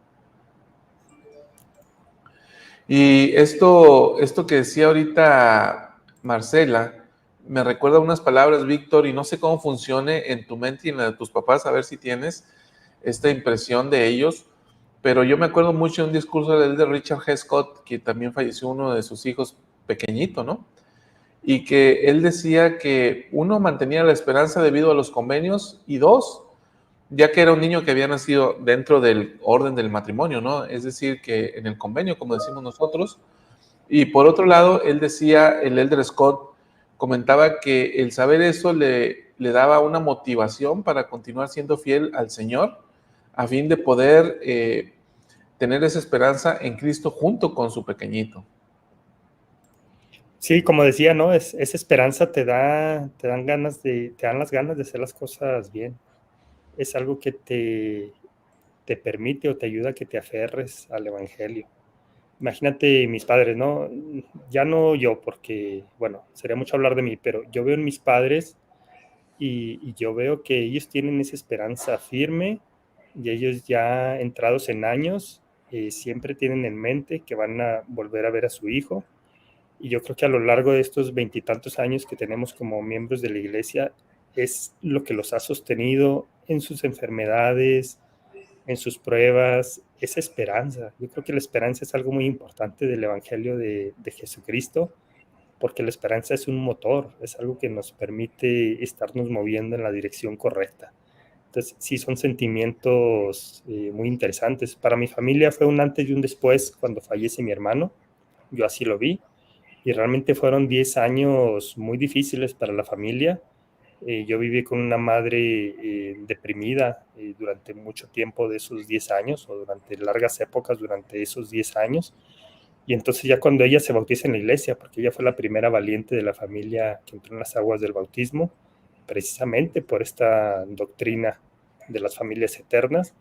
Y esto que decía ahorita Marcela, me recuerda unas palabras, Víctor, y no sé cómo funcione en tu mente y en la de tus papás, a ver si tienes esta impresión de ellos, pero yo me acuerdo mucho de un discurso de Richard G. Scott, que también falleció uno de sus hijos pequeñito, ¿no? Y que él decía que uno mantenía la esperanza debido a los convenios y dos, ya que era un niño que había nacido dentro del orden del matrimonio, ¿no? Es decir, que en el convenio, como decimos nosotros. Y por otro lado, él decía, el elder Scott comentaba que el saber eso le daba una motivación para continuar siendo fiel al Señor, a fin de poder tener esa esperanza en Cristo junto con su pequeñito.
Sí, como decía, ¿no? Esa esperanza te dan las ganas de hacer las cosas bien. Es algo que te permite o te ayuda a que te aferres al Evangelio. Imagínate mis padres, ¿no? Ya no yo, porque, bueno, sería mucho hablar de mí, pero yo veo en mis padres y yo veo que ellos tienen esa esperanza firme y ellos ya entrados en años, siempre tienen en mente que van a volver a ver a su hijo. Y yo creo que a lo largo de estos 20 años que tenemos como miembros de la iglesia, es lo que los ha sostenido en sus enfermedades, en sus pruebas, esa esperanza. Yo creo que la esperanza es algo muy importante del Evangelio de Jesucristo, porque la esperanza es un motor, es algo que nos permite estarnos moviendo en la dirección correcta. Entonces, sí, son sentimientos muy interesantes. Para mi familia fue un antes y un después cuando fallece mi hermano, yo así lo vi, y realmente fueron 10 años muy difíciles para la familia. Yo viví con una madre deprimida durante mucho tiempo de esos 10 años, o durante largas épocas durante esos 10 años. Y entonces ya cuando ella se bautiza en la iglesia, porque ella fue la primera valiente de la familia que entró en las aguas del bautismo, precisamente por esta doctrina de las familias eternas,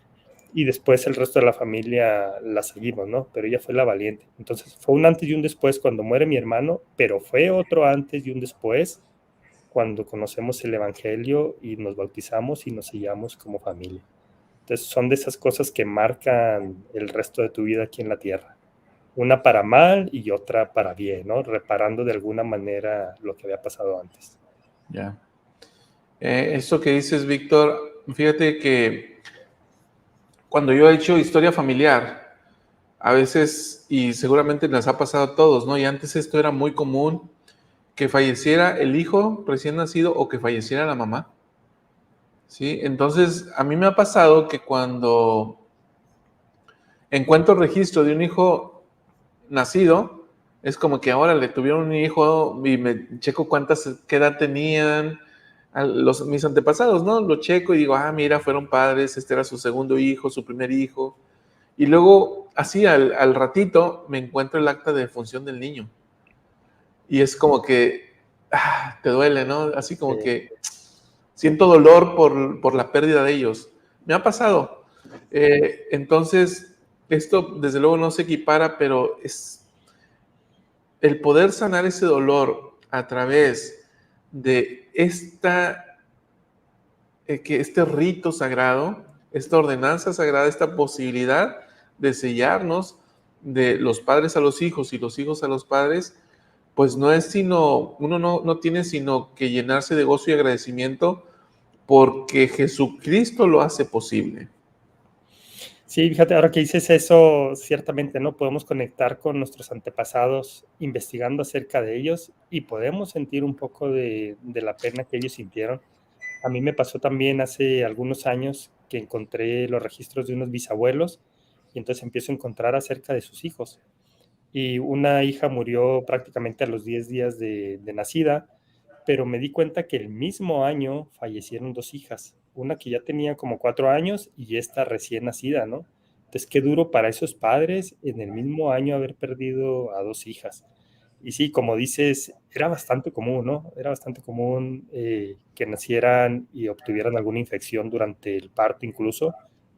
y después el resto de la familia la seguimos, ¿no? Pero ella fue la valiente. Entonces fue un antes y un después cuando muere mi hermano, pero fue otro antes y un después cuando conocemos el Evangelio y nos bautizamos y nos sellamos como familia. Entonces son de esas cosas que marcan el resto de tu vida aquí en la tierra. Una para mal y otra para bien, ¿no? Reparando de alguna manera lo que había pasado antes.
Ya. Eso que dices, Víctor, fíjate que cuando yo he hecho historia familiar, a veces, y seguramente les ha pasado a todos, ¿no? Y antes esto era muy común, que falleciera el hijo recién nacido o que falleciera la mamá, ¿sí? Entonces, a mí me ha pasado que cuando encuentro registro de un hijo nacido, es como que ahora le tuvieron un hijo y me checo qué edad tenían mis antepasados, ¿no? Lo checo y digo, mira, fueron padres, este era su segundo hijo, su primer hijo. Y luego, así al ratito, me encuentro el acta de defunción del niño. Y es como que te duele, ¿no? Así como que siento dolor por la pérdida de ellos. Me ha pasado. Entonces, esto desde luego no se equipara, pero es el poder sanar ese dolor a través de este rito sagrado, esta ordenanza sagrada, esta posibilidad de sellarnos de los padres a los hijos y los hijos a los padres, pues no es sino, uno no tiene sino que llenarse de gozo y agradecimiento porque Jesucristo lo hace posible.
Sí, fíjate, ahora que dices eso, ciertamente, ¿no? Podemos conectar con nuestros antepasados investigando acerca de ellos y podemos sentir un poco de la pena que ellos sintieron. A mí me pasó también hace algunos años que encontré los registros de unos bisabuelos y entonces empiezo a encontrar acerca de sus hijos. Y una hija murió prácticamente a los 10 días de nacida, pero me di cuenta que el mismo año fallecieron 2 hijas, una que ya tenía como 4 años y esta recién nacida, ¿no? Entonces, qué duro para esos padres en el mismo año haber perdido a 2 hijas. Y sí, como dices, era bastante común, ¿no? Era bastante común que nacieran y obtuvieran alguna infección durante el parto incluso,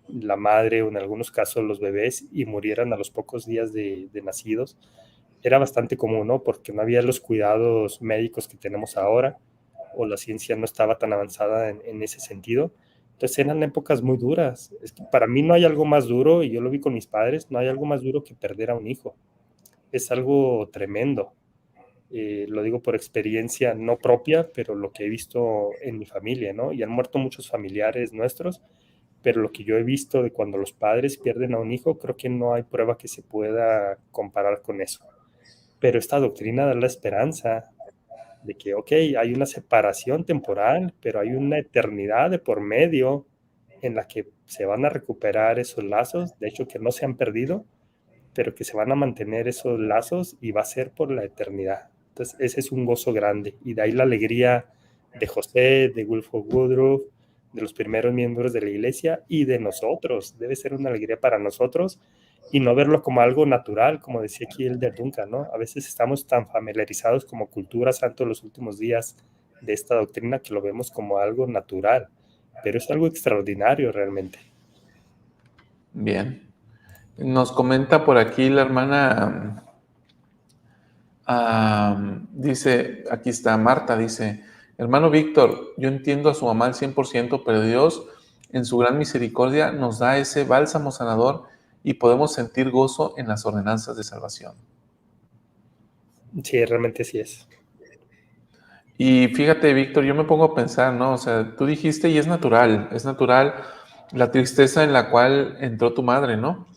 la madre o en algunos casos los bebés, y murieran a los pocos días de nacidos. Era bastante común, ¿no? Porque no había los cuidados médicos que tenemos ahora, o la ciencia no estaba tan avanzada en ese sentido. Entonces eran épocas muy duras. Es que para mí no hay algo más duro, y yo lo vi con mis padres, no hay algo más duro que perder a un hijo. Es algo tremendo. Lo digo por experiencia no propia, pero lo que he visto en mi familia, ¿no? Y han muerto muchos familiares nuestros, pero lo que yo he visto de cuando los padres pierden a un hijo, creo que no hay prueba que se pueda comparar con eso. Pero esta doctrina da la esperanza de que, ok, hay una separación temporal, pero hay una eternidad de por medio en la que se van a recuperar esos lazos, de hecho que no se han perdido, pero que se van a mantener esos lazos y va a ser por la eternidad. Entonces, ese es un gozo grande. Y de ahí la alegría de José, de Wilford Woodruff, de los primeros miembros de la iglesia y de nosotros. Debe ser una alegría para nosotros y no verlo como algo natural, como decía aquí el de Duncan, ¿no? A veces estamos tan familiarizados como cultura santo en los últimos días de esta doctrina que lo vemos como algo natural, pero es algo extraordinario realmente.
Bien. Nos comenta por aquí la hermana, dice, aquí está Marta, dice, hermano Víctor, yo entiendo a su mamá al 100%, pero Dios en su gran misericordia nos da ese bálsamo sanador y podemos sentir gozo en las ordenanzas de salvación.
Sí, realmente sí es.
Y fíjate, Víctor, yo me pongo a pensar, ¿no? O sea, tú dijiste y es natural la tristeza en la cual entró tu madre, ¿no?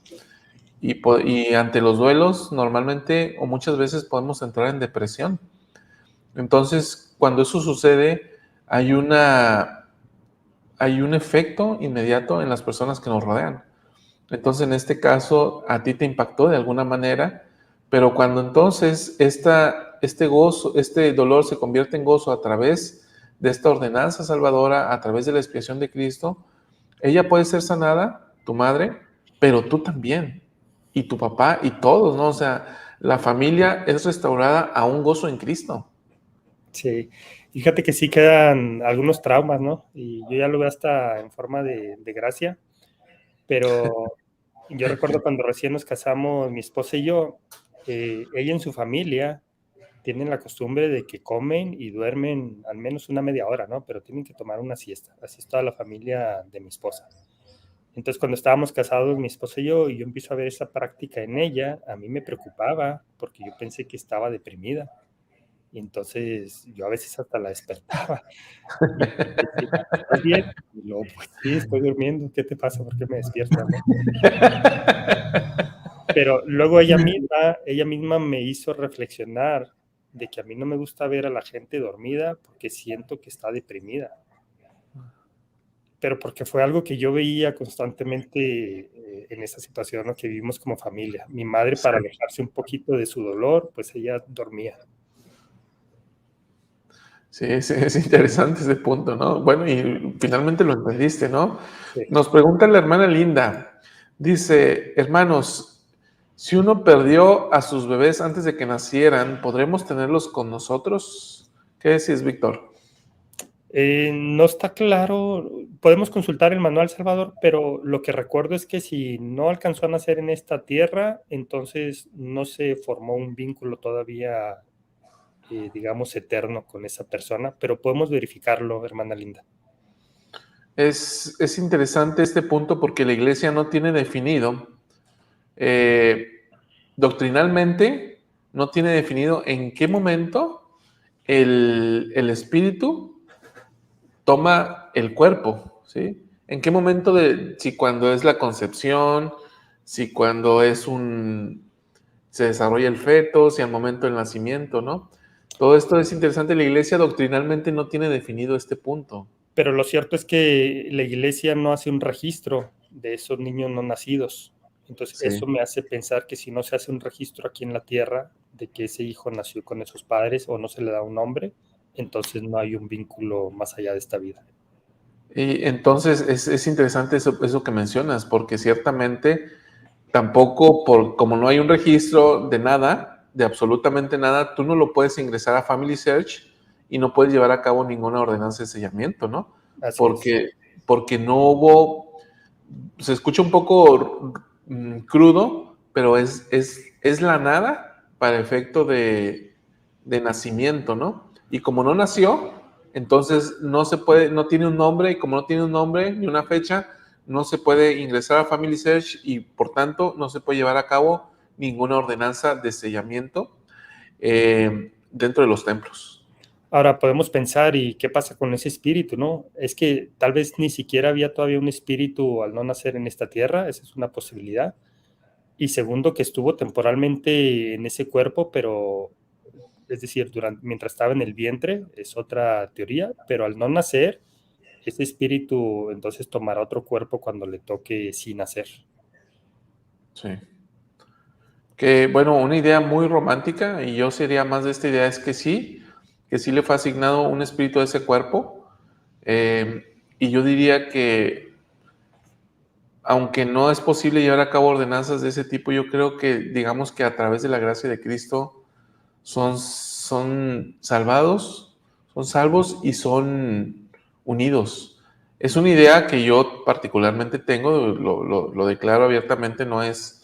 Y ante los duelos, normalmente o muchas veces podemos entrar en depresión. Entonces, cuando eso sucede, hay un efecto inmediato en las personas que nos rodean. Entonces, en este caso, a ti te impactó de alguna manera, pero cuando entonces este gozo, este dolor se convierte en gozo a través de esta ordenanza salvadora, a través de la expiación de Cristo, ella puede ser sanada, tu madre, pero tú también, y tu papá, y todos, ¿no? O sea, la familia es restaurada a un gozo en Cristo.
Sí, fíjate que sí quedan algunos traumas, ¿no? Y yo ya lo veo hasta en forma de gracia, pero yo recuerdo cuando recién nos casamos, mi esposa y yo, ella en su familia tienen la costumbre de que comen y duermen al menos una media hora, ¿no? Pero tienen que tomar una siesta. Así es toda la familia de mi esposa. Entonces, cuando estábamos casados, mi esposa y yo empiezo a ver esa práctica en ella, a mí me preocupaba porque yo pensé que estaba deprimida. Y entonces yo a veces hasta la despertaba y decía, ¿estás bien? Y luego, pues sí, estoy durmiendo, ¿qué te pasa? ¿Por qué me despiertas, no? Pero luego ella misma me hizo reflexionar de que a mí no me gusta ver a la gente dormida porque siento que está deprimida. Pero porque fue algo que yo veía constantemente en esa situación, ¿no? Que vivimos como familia. Mi madre, para alejarse un poquito de su dolor, pues ella dormía.
Sí, sí, es interesante ese punto, ¿no? Bueno, y finalmente lo entendiste, ¿no?
Sí.
Nos pregunta la hermana Linda, dice, hermanos, si uno perdió a sus bebés antes de que nacieran, ¿podremos tenerlos con nosotros? ¿Qué decís, Víctor?
No está claro, podemos consultar el manual, Salvador, pero lo que recuerdo es que si no alcanzó a nacer en esta tierra, entonces no se formó un vínculo todavía, digamos, eterno con esa persona, pero podemos verificarlo, hermana Linda.
Es interesante este punto porque la iglesia no tiene definido, doctrinalmente, no tiene definido en qué momento el espíritu toma el cuerpo, ¿sí? ¿En qué momento si cuando es la concepción, si cuando se desarrolla el feto, si al momento del nacimiento, ¿no? Todo esto es interesante. La iglesia doctrinalmente no tiene definido este punto.
Pero lo cierto es que la iglesia no hace un registro de esos niños no nacidos. Entonces,
Sí.
eso me hace pensar que si no se hace un registro aquí en la tierra de que ese hijo nació con esos padres o no se le da un nombre, entonces no hay un vínculo más allá de esta vida.
Y entonces es interesante eso que mencionas, porque ciertamente tampoco, como no hay un registro de nada, de absolutamente nada, tú no lo puedes ingresar a Family Search y no puedes llevar a cabo ninguna ordenanza de sellamiento, ¿no?
Así es.
Porque no hubo, se escucha un poco crudo, pero es la nada para efecto de nacimiento, ¿no? Y como no nació, entonces no se puede, no tiene un nombre, y como no tiene un nombre ni una fecha, no se puede ingresar a Family Search y por tanto no se puede llevar a cabo ninguna ordenanza de sellamiento dentro de los templos.
Ahora podemos pensar, ¿y qué pasa con ese espíritu, no? Es que tal vez ni siquiera había todavía un espíritu al no nacer en esta tierra, esa es una posibilidad. Y segundo, que estuvo temporalmente en ese cuerpo, pero es decir, mientras estaba en el vientre, es otra teoría, pero al no nacer, ese espíritu entonces tomará otro cuerpo cuando le toque sí nacer.
Sí. Que bueno, una idea muy romántica, y yo sería más de esta idea, es que sí le fue asignado un espíritu a ese cuerpo. Y yo diría que, aunque no es posible llevar a cabo ordenanzas de ese tipo, yo creo que, digamos que a través de la gracia de Cristo, son salvados, son salvos y son unidos. Es una idea que yo particularmente tengo, lo declaro abiertamente, no es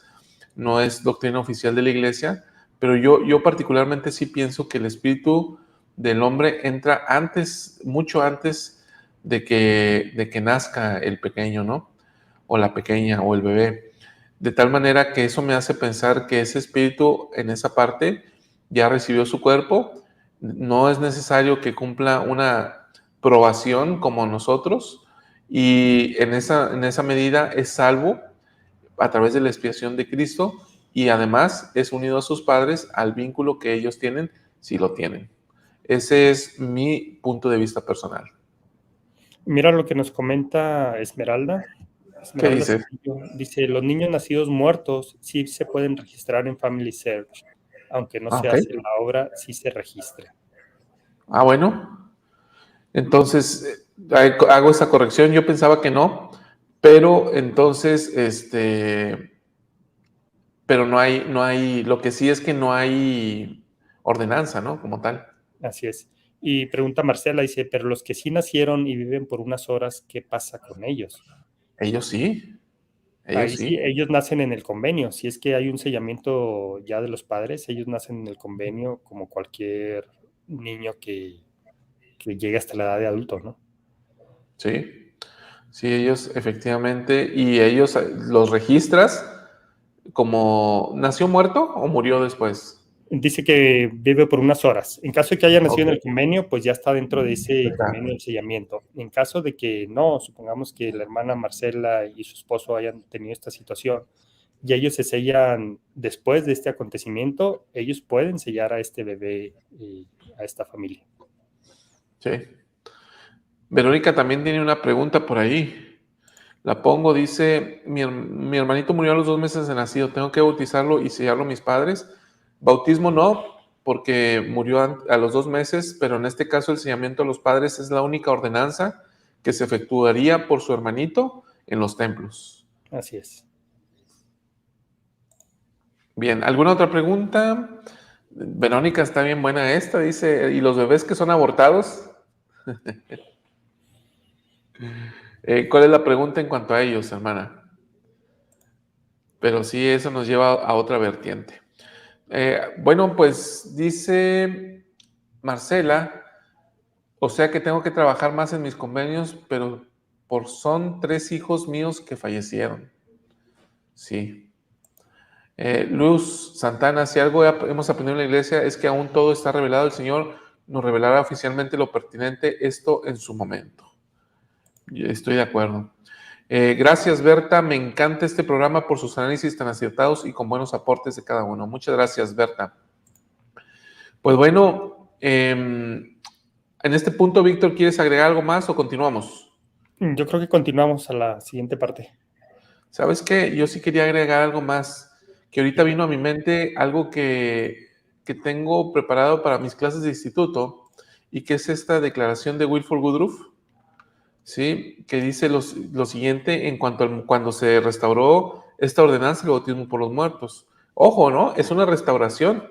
doctrina oficial de la iglesia, pero yo particularmente sí pienso que el espíritu del hombre entra antes, mucho antes de que nazca el pequeño, ¿no? O la pequeña o el bebé. De tal manera que eso me hace pensar que ese espíritu en esa parte ya recibió su cuerpo, no es necesario que cumpla una probación como nosotros, y en esa medida es salvo a través de la expiación de Cristo, y además es unido a sus padres al vínculo que ellos tienen, si lo tienen. Ese es mi punto de vista personal.
Mira lo que nos comenta Esmeralda.
¿Qué
Esmeralda
dices?
Cedillo dice, los niños nacidos muertos sí se pueden registrar en Family Search, aunque no
Ah,
se
ok.
hace la obra, sí se registra.
Ah, bueno. Entonces, hago esa corrección. Yo pensaba que no, pero entonces, pero lo que sí es que no hay ordenanza, ¿no? Como tal.
Así es. Y pregunta Marcela, dice, pero los que sí nacieron y viven por unas horas, ¿qué pasa con ellos?
Ellos sí, ellos
Ahí sí,
sí.
ellos nacen en el convenio. Si es que hay un sellamiento ya de los padres, ellos nacen en el convenio como cualquier niño que llegue hasta la edad de adulto, ¿no?
Sí, Sí, ellos efectivamente, y ellos los registras como nació muerto o murió después.
Dice que vive por unas horas. En caso de que haya nacido
Ok,
en el convenio, pues ya está dentro de ese
perfecto.
convenio del sellamiento. En caso de que no, supongamos que la hermana Marcela y su esposo hayan tenido esta situación y ellos se sellan después de este acontecimiento, ellos pueden sellar a este bebé y a esta familia.
Sí. Verónica también tiene una pregunta por ahí. La pongo, dice, mi hermanito murió a los 2 meses de nacido, ¿tengo que bautizarlo y sellarlo mis padres? Bautismo no, porque murió a los 2 meses, pero en este caso el sellamiento a los padres es la única ordenanza que se efectuaría por su hermanito en los templos.
Así es.
Bien, ¿alguna otra pregunta? Verónica está bien buena esta, dice, ¿y los bebés que son abortados? ¿Cuál es la pregunta en cuanto a ellos, hermana? Pero sí, eso nos lleva a otra vertiente. Bueno, pues dice Marcela, o sea que tengo que trabajar más en mis convenios, pero son 3 hijos míos que fallecieron. Sí. Luz Santana, si algo hemos aprendido en la iglesia es que aún todo está revelado, el Señor nos revelará oficialmente lo pertinente, esto en su momento. Yo estoy de acuerdo. Gracias, Berta. Me encanta este programa por sus análisis tan acertados y con buenos aportes de cada uno. Muchas gracias, Berta. Pues bueno, en este punto, Víctor, ¿quieres agregar algo más o continuamos?
Yo creo que continuamos a la siguiente parte.
¿Sabes qué? Yo sí quería agregar algo más, que ahorita vino a mi mente algo que tengo preparado para mis clases de instituto y que es esta declaración de Wilford Woodruff. Sí, que dice lo siguiente en cuanto a cuando se restauró esta ordenanza del bautismo por los muertos. Ojo, ¿no? Es una restauración.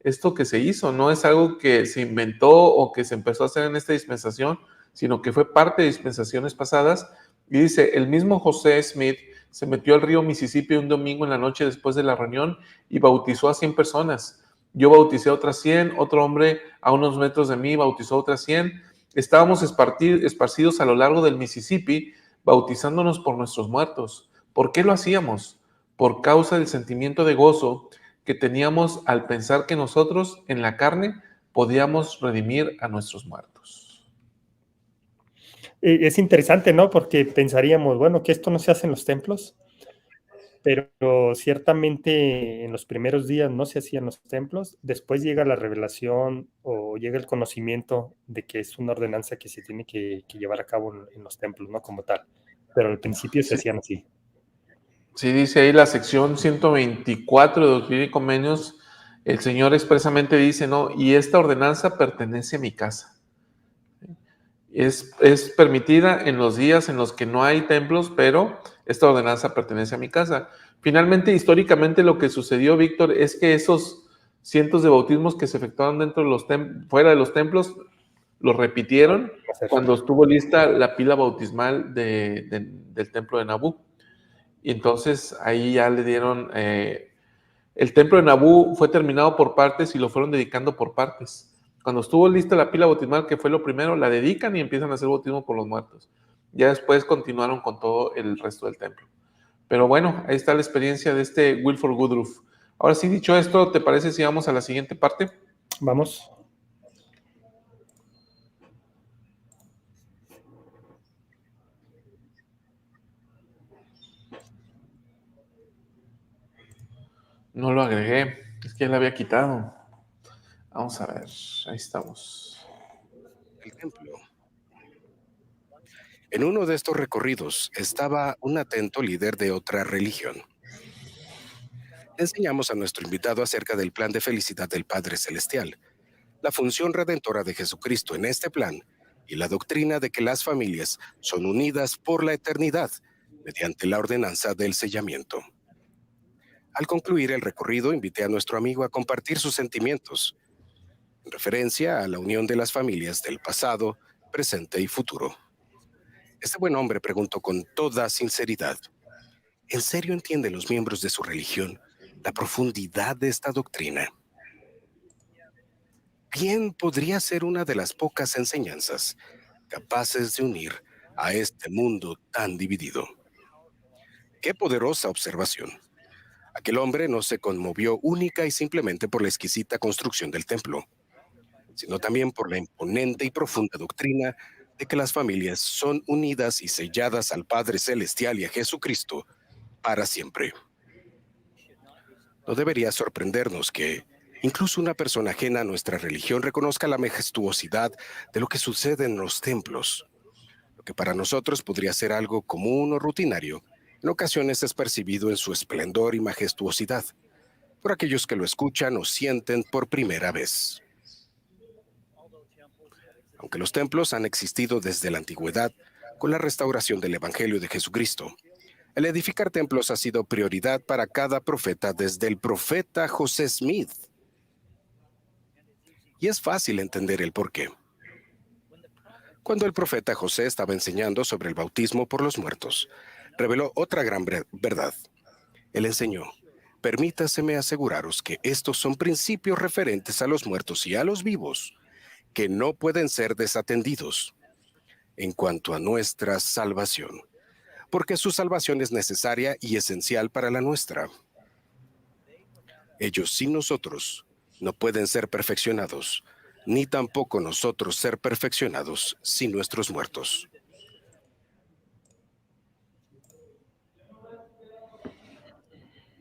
Esto que se hizo no es algo que se inventó o que se empezó a hacer en esta dispensación, sino que fue parte de dispensaciones pasadas. Y dice, el mismo José Smith se metió al río Mississippi un domingo en la noche después de la reunión y bautizó a 100 personas. Yo bauticé a otras 100, otro hombre a unos metros de mí bautizó a otras 100. Estábamos esparcidos a lo largo del Mississippi, bautizándonos por nuestros muertos. ¿Por qué lo hacíamos? Por causa del sentimiento de gozo que teníamos al pensar que nosotros, en la carne, podíamos redimir a nuestros muertos.
Es interesante, ¿no? Porque pensaríamos, bueno, que esto no se hace en los templos, pero ciertamente en los primeros días no se hacía en los templos, después llega la revelación o llega el conocimiento de que es una ordenanza que se tiene que llevar a cabo en los templos, ¿no? Como tal, pero al principio se
Sí,
hacían así.
sí, dice ahí la sección 124 de Doctrina y Convenios, el Señor expresamente dice, ¿no? Y esta ordenanza pertenece a mi casa. Es permitida en los días en los que no hay templos, pero esta ordenanza pertenece a mi casa. Finalmente, históricamente, lo que sucedió, Víctor, es que esos cientos de bautismos que se efectuaron dentro de los fuera de los templos, los repitieron cuando estuvo lista la pila bautismal del templo de Nabú. Y entonces ahí ya le dieron, el templo de Nabú fue terminado por partes y lo fueron dedicando por partes. Cuando estuvo lista la pila bautismal, que fue lo primero, la dedican y empiezan a hacer bautismo por los muertos. Ya después continuaron con todo el resto del templo. Pero bueno, ahí está la experiencia de este Wilford Woodruff. Ahora sí, dicho esto, ¿te parece si vamos a la siguiente parte?
Vamos.
No lo agregué, es que ya la había quitado. Vamos a ver, ahí estamos.
El templo. En uno de estos recorridos estaba un atento líder de otra religión. Enseñamos a nuestro invitado acerca del plan de felicidad del Padre Celestial, la función redentora de Jesucristo en este plan y la doctrina de que las familias son unidas por la eternidad mediante la ordenanza del sellamiento. Al concluir el recorrido, invité a nuestro amigo a compartir sus sentimientos, en referencia a la unión de las familias del pasado, presente y futuro. Este buen hombre preguntó con toda sinceridad, ¿en serio entienden los miembros de su religión la profundidad de esta doctrina? Bien, podría ser una de las pocas enseñanzas capaces de unir a este mundo tan dividido. ¡Qué poderosa observación! Aquel hombre no se conmovió única y simplemente por la exquisita construcción del templo, sino también por la imponente y profunda doctrina de que las familias son unidas y selladas al Padre Celestial y a Jesucristo para siempre. No debería sorprendernos que incluso una persona ajena a nuestra religión reconozca la majestuosidad de lo que sucede en los templos. Lo que para nosotros podría ser algo común o rutinario, en ocasiones es percibido en su esplendor y majestuosidad por aquellos que lo escuchan o sienten por primera vez. Aunque los templos han existido desde la antigüedad, con la restauración del Evangelio de Jesucristo, el edificar templos ha sido prioridad para cada profeta desde el profeta José Smith. Y es fácil entender el porqué. Cuando el profeta José estaba enseñando sobre el bautismo por los muertos, reveló otra gran verdad. Él enseñó: permítaseme aseguraros que estos son principios referentes a los muertos y a los vivos, que no pueden ser desatendidos en cuanto a nuestra salvación, porque su salvación es necesaria y esencial para la nuestra. Ellos sin nosotros no pueden ser perfeccionados, ni tampoco nosotros ser perfeccionados sin nuestros muertos.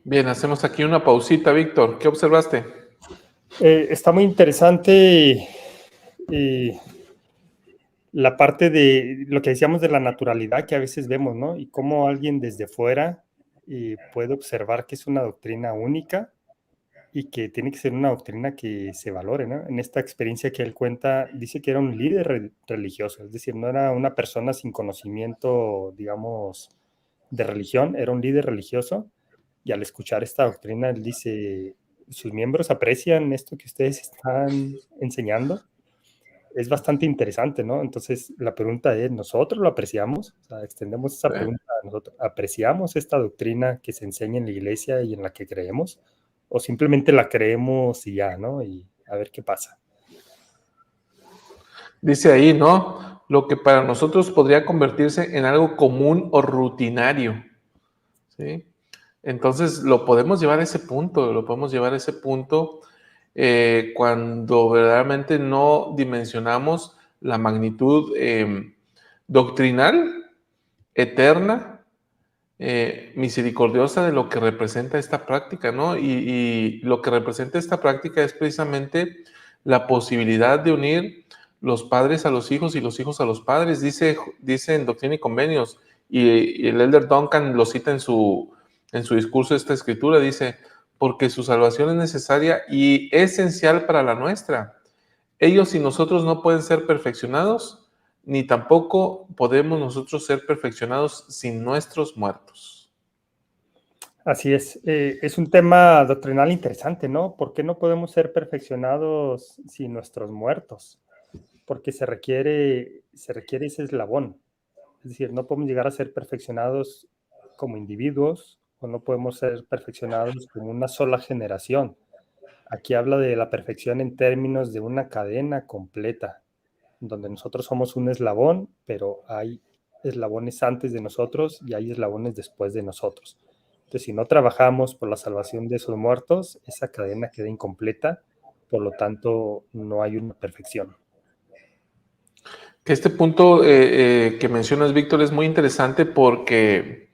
Bien, hacemos aquí una pausita, Víctor. ¿Qué observaste?
Está muy interesante la parte de lo que decíamos de la naturalidad que a veces vemos, ¿no? Y cómo alguien desde fuera puede observar que es una doctrina única y que tiene que ser una doctrina que se valore, ¿no? En esta experiencia que él cuenta, dice que era un líder religioso, es decir, no era una persona sin conocimiento, digamos, de religión, era un líder religioso, y al escuchar esta doctrina, él dice: sus miembros aprecian esto que ustedes están enseñando. Es bastante interesante, ¿no? Entonces, la pregunta es: ¿nosotros lo apreciamos? O sea, extendemos esa pregunta a nosotros. ¿Apreciamos esta doctrina que se enseña en la iglesia y en la que creemos? ¿O simplemente la creemos y ya, ¿no? Y a ver qué pasa.
Dice ahí, ¿no? Lo que para nosotros podría convertirse en algo común o rutinario, ¿sí? Entonces, lo podemos llevar a ese punto, cuando verdaderamente no dimensionamos la magnitud doctrinal, eterna, misericordiosa de lo que representa esta práctica, ¿no? Y lo que representa esta práctica es precisamente la posibilidad de unir los padres a los hijos y los hijos a los padres. Dice en Doctrina y Convenios, y el Elder Duncan lo cita en su discurso esta escritura, dice: porque su salvación es necesaria y esencial para la nuestra. Ellos y nosotros no pueden ser perfeccionados, ni tampoco podemos nosotros ser perfeccionados sin nuestros muertos.
Así es un tema doctrinal interesante, ¿no? ¿Por qué no podemos ser perfeccionados sin nuestros muertos? Porque se requiere ese eslabón. Es decir, no podemos llegar a ser perfeccionados como individuos, o no podemos ser perfeccionados como una sola generación. Aquí habla de la perfección en términos de una cadena completa, donde nosotros somos un eslabón, pero hay eslabones antes de nosotros y hay eslabones después de nosotros. Entonces, si no trabajamos por la salvación de esos muertos, esa cadena queda incompleta, por lo tanto, no hay una perfección.
Este punto que mencionas, Víctor, es muy interesante porque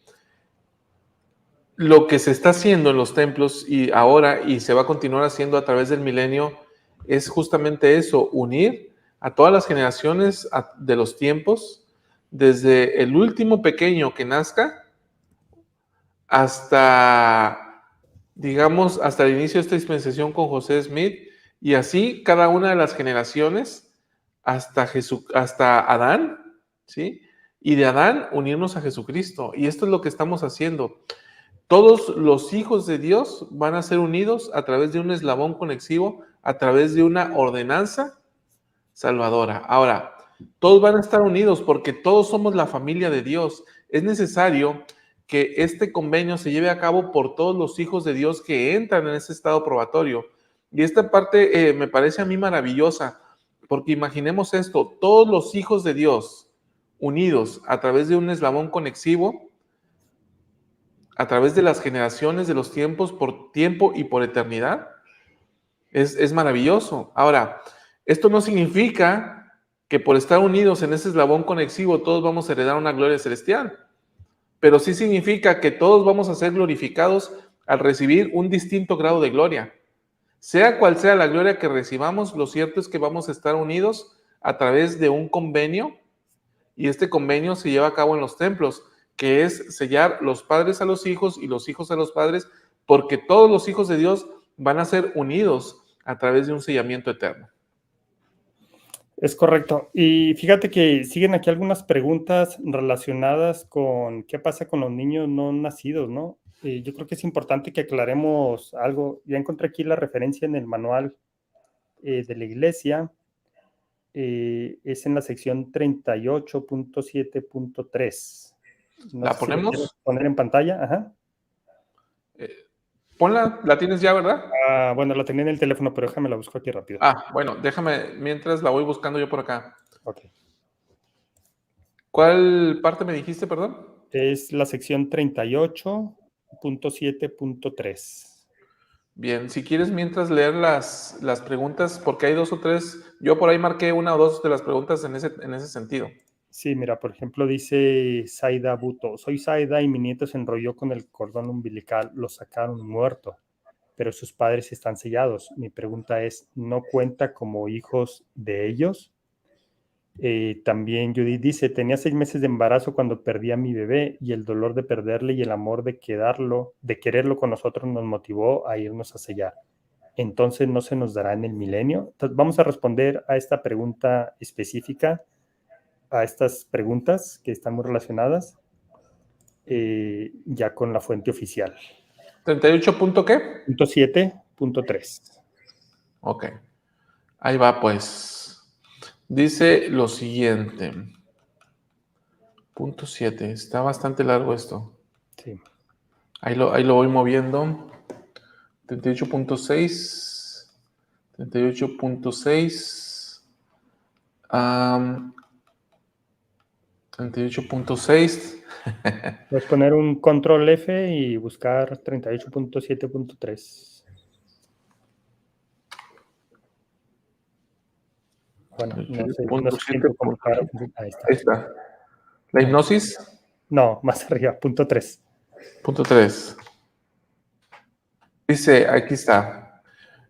lo que se está haciendo en los templos y ahora y se va a continuar haciendo a través del milenio es justamente eso: unir a todas las generaciones de los tiempos, desde el último pequeño que nazca hasta, digamos, hasta el inicio de esta dispensación con José Smith, y así cada una de las generaciones hasta Adán, ¿sí? Y de Adán unirnos a Jesucristo. Y esto es lo que estamos haciendo. Todos los hijos de Dios van a ser unidos a través de un eslabón conexivo, a través de una ordenanza salvadora. Ahora, todos van a estar unidos porque todos somos la familia de Dios. Es necesario que este convenio se lleve a cabo por todos los hijos de Dios que entran en ese estado probatorio. Y esta parte me parece a mí maravillosa, porque imaginemos esto: todos los hijos de Dios unidos a través de un eslabón conexivo, a través de las generaciones, de los tiempos, por tiempo y por eternidad, es maravilloso. Ahora, esto no significa que por estar unidos en ese eslabón conexivo todos vamos a heredar una gloria celestial, pero sí significa que todos vamos a ser glorificados al recibir un distinto grado de gloria. Sea cual sea la gloria que recibamos, lo cierto es que vamos a estar unidos a través de un convenio, y este convenio se lleva a cabo en los templos, que es sellar los padres a los hijos y los hijos a los padres, porque todos los hijos de Dios van a ser unidos a través de un sellamiento eterno.
Es correcto. Y fíjate que siguen aquí algunas preguntas relacionadas con qué pasa con los niños no nacidos, ¿no? Yo creo que es importante que aclaremos algo. Ya encontré aquí la referencia en el manual de la iglesia. Es en la sección 38.7.3. No
¿La
sé si la
ponemos?
quieres poner en pantalla. Ajá.
Ponla, la tienes ya, ¿verdad?
Bueno, la tenía en el teléfono, pero déjame la busco aquí rápido.
Bueno, déjame, mientras la voy buscando yo por acá.
Ok.
¿Cuál parte me dijiste, perdón?
Es la sección 38.7.3.
Bien, si quieres mientras leer las preguntas, porque hay 2 o 3, yo por ahí marqué 1 o 2 de las preguntas en ese sentido.
Sí, mira, por ejemplo, dice Saida Buto, soy Saida y mi nieto se enrolló con el cordón umbilical, lo sacaron muerto, pero sus padres están sellados. Mi pregunta es, ¿no cuenta como hijos de ellos? También Judith dice, tenía 6 meses de embarazo cuando perdí a mi bebé y el dolor de perderle y el amor de quererlo con nosotros nos motivó a irnos a sellar. Entonces, ¿no se nos dará en el milenio? Entonces, vamos a responder a esta pregunta específica, a estas preguntas que están muy relacionadas, ya con la fuente oficial.
¿38 punto qué?
Punto 7.3.
Ok, ahí va pues. Dice lo siguiente. Punto 7, está bastante largo esto.
Sí.
Ahí lo voy moviendo. 38.6. 38.6. 38.6.
Puedes poner un control F y buscar 38.7.3. Bueno, no sé tiempo como para... Ahí está.
Ahí está. La hipnosis.
No, más arriba, punto 3.
Punto 3. Dice, aquí está.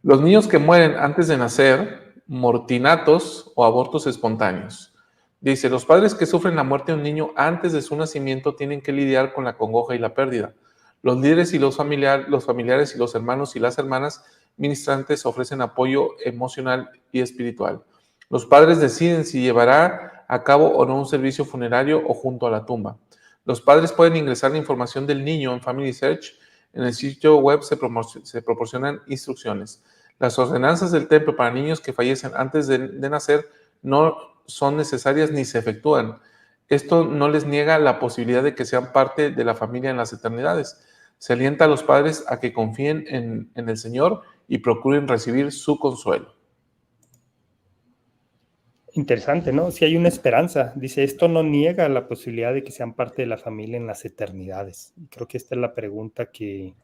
Los niños que mueren antes de nacer, mortinatos o abortos espontáneos. Dice, los padres que sufren la muerte de un niño antes de su nacimiento tienen que lidiar con la congoja y la pérdida. Los líderes y los familiares y los hermanos y las hermanas ministrantes ofrecen apoyo emocional y espiritual. Los padres deciden si llevará a cabo o no un servicio funerario o junto a la tumba. Los padres pueden ingresar la información del niño en Family Search. En el sitio web se proporcionan instrucciones. Las ordenanzas del templo para niños que fallecen antes de nacer no son necesarias ni se efectúan. Esto no les niega la posibilidad de que sean parte de la familia en las eternidades. Se alienta a los padres a que confíen en el Señor y procuren recibir su consuelo.
Interesante, ¿no? Si hay una esperanza. Dice, esto no niega la posibilidad de que sean parte de la familia en las eternidades. Y creo que esta es la pregunta que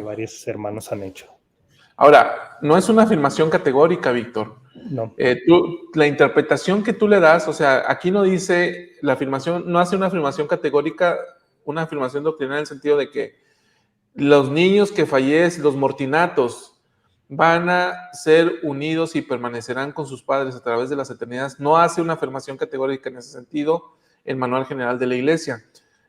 varios hermanos han hecho.
Ahora, no es una afirmación categórica, Víctor.
No.
La interpretación que tú le das, o sea, aquí no dice la afirmación, no hace una afirmación categórica, una afirmación doctrinal en el sentido de que los niños que fallecen, los mortinatos, van a ser unidos y permanecerán con sus padres a través de las eternidades. No hace una afirmación categórica en ese sentido el Manual General de la Iglesia.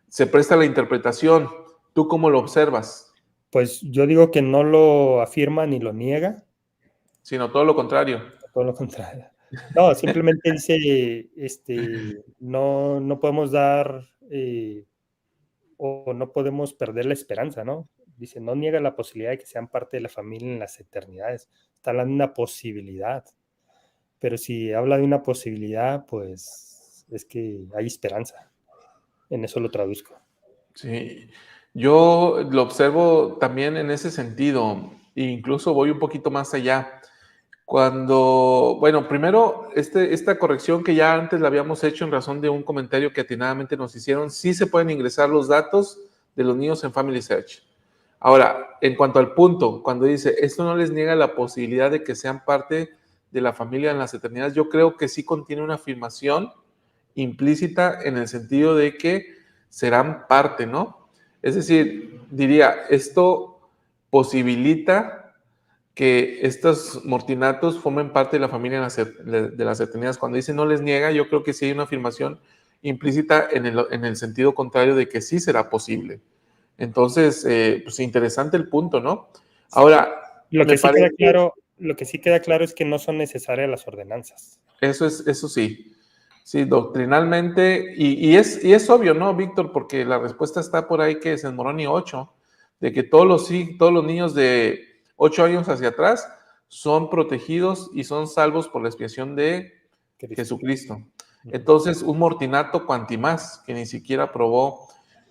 Se presta la interpretación. ¿Tú cómo lo observas?
Pues yo digo que no lo afirma ni lo niega.
Sino todo lo contrario.
Todo lo contrario. No, simplemente dice, no podemos dar o no podemos perder la esperanza, ¿no? Dice, no niega la posibilidad de que sean parte de la familia en las eternidades. Está hablando de una posibilidad. Pero si habla de una posibilidad, pues es que hay esperanza. En eso lo traduzco.
Sí, yo lo observo también en ese sentido, e incluso voy un poquito más allá. Bueno, primero, esta corrección que ya antes la habíamos hecho en razón de un comentario que atinadamente nos hicieron, sí se pueden ingresar los datos de los niños en Family Search. Ahora, en cuanto al punto, cuando dice, esto no les niega la posibilidad de que sean parte de la familia en las eternidades, yo creo que sí contiene una afirmación implícita en el sentido de que serán parte, ¿no? Es decir, diría, esto posibilita que estos mortinatos formen parte de la familia de las eternidades. Cuando dice no les niega, yo creo que sí hay una afirmación implícita en el sentido contrario de que sí será posible. Entonces, pues interesante el punto, ¿no? Ahora,
Lo
me
que sí
parece,
lo que sí queda claro es que no son necesarias las ordenanzas.
eso sí. Sí, doctrinalmente, y es obvio, ¿no, Víctor? Porque la respuesta está por ahí que es en Moroni 8, de que todos los niños de 8 años hacia atrás son protegidos y son salvos por la expiación de
Cristo.
Jesucristo. Entonces, un mortinato cuantimás, que ni siquiera aprobó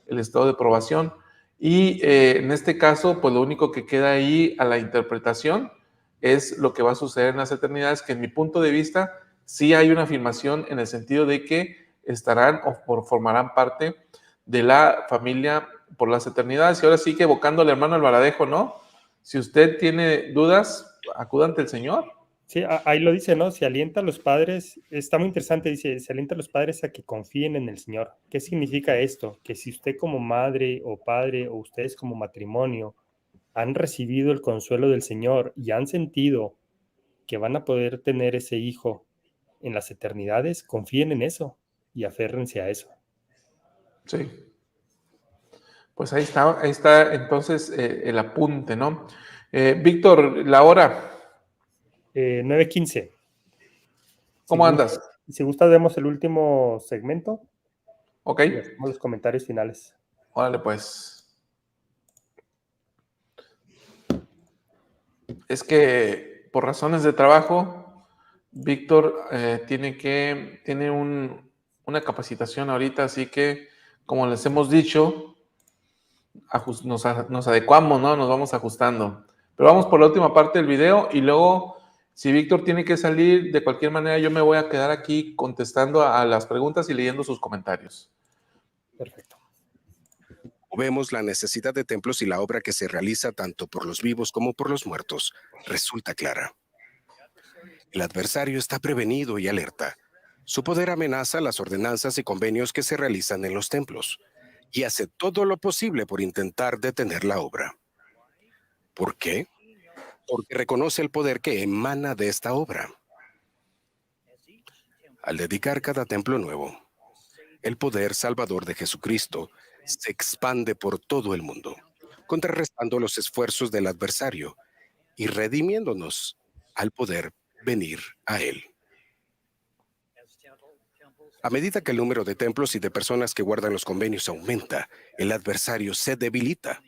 el estado de probación. Y en este caso, pues lo único que queda ahí a la interpretación es lo que va a suceder en las eternidades, que en mi punto de vista sí hay una afirmación en el sentido de que estarán o formarán parte de la familia por las eternidades. Y ahora sí que evocando al hermano Alvaradejo, ¿no? Si usted tiene dudas, acuda ante el Señor.
Sí, ahí lo dice, ¿no? Se alienta a los padres, está muy interesante, dice, se alienta a los padres a que confíen en el Señor. ¿Qué significa esto? Que si usted como madre o padre o ustedes como matrimonio han recibido el consuelo del Señor y han sentido que van a poder tener ese hijo en las eternidades, confíen en eso y aférrense a eso.
Sí. Pues ahí está entonces el apunte, ¿no? Víctor, la hora,
9:15.
¿cómo andas?
Si gusta, vemos el último segmento
Ok,
y hacemos los comentarios finales.
órale pues. Es que por razones de trabajo, Víctor tiene una capacitación ahorita, así que como les hemos dicho, nos adecuamos, ¿no? Nos vamos ajustando. Pero vamos por la última parte del video y luego, si Víctor tiene que salir, de cualquier manera yo me voy a quedar aquí contestando a las preguntas y leyendo sus comentarios.
Perfecto.
Vemos la necesidad de templos y la obra que se realiza tanto por los vivos como por los muertos resulta clara. El adversario está prevenido y alerta. Su poder amenaza las ordenanzas y convenios que se realizan en los templos y hace todo lo posible por intentar detener la obra. ¿Por qué? Porque reconoce el poder que emana de esta obra. Al dedicar cada templo nuevo, el poder salvador de Jesucristo se expande por todo el mundo, contrarrestando los esfuerzos del adversario y redimiéndonos al poder venir a Él. A medida que el número de templos y de personas que guardan los convenios aumenta, el adversario se debilita.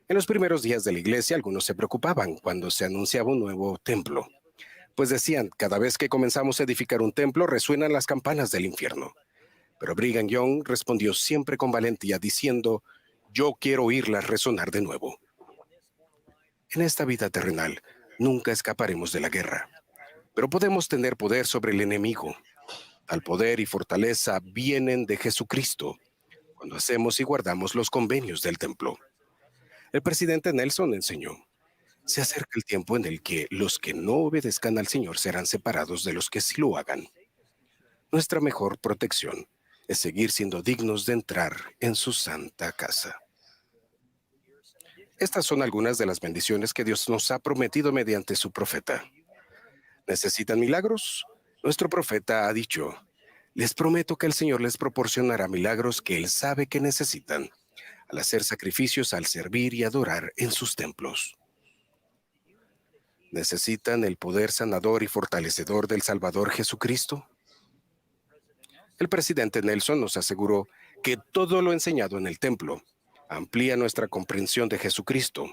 En los primeros días de la iglesia, algunos se preocupaban cuando se anunciaba un nuevo templo, pues decían, cada vez que comenzamos a edificar un templo, resuenan las campanas del infierno. Pero Brigham Young respondió siempre con valentía diciendo, yo quiero oírlas resonar de nuevo. En esta vida terrenal, nunca escaparemos de la guerra, pero podemos tener poder sobre el enemigo. Tal poder y fortaleza vienen de Jesucristo, cuando hacemos y guardamos los convenios del templo. El presidente Nelson enseñó, se acerca el tiempo en el que los que no obedezcan al Señor serán separados de los que sí lo hagan. Nuestra mejor protección es seguir siendo dignos de entrar en su santa casa. Estas son algunas de las bendiciones que Dios nos ha prometido mediante su profeta. ¿Necesitan milagros? Nuestro profeta ha dicho, les prometo que el Señor les proporcionará milagros que Él sabe que necesitan, al hacer sacrificios, al servir y adorar en sus templos. ¿Necesitan el poder sanador y fortalecedor del Salvador Jesucristo? El presidente Nelson nos aseguró que todo lo enseñado en el templo amplía nuestra comprensión de Jesucristo,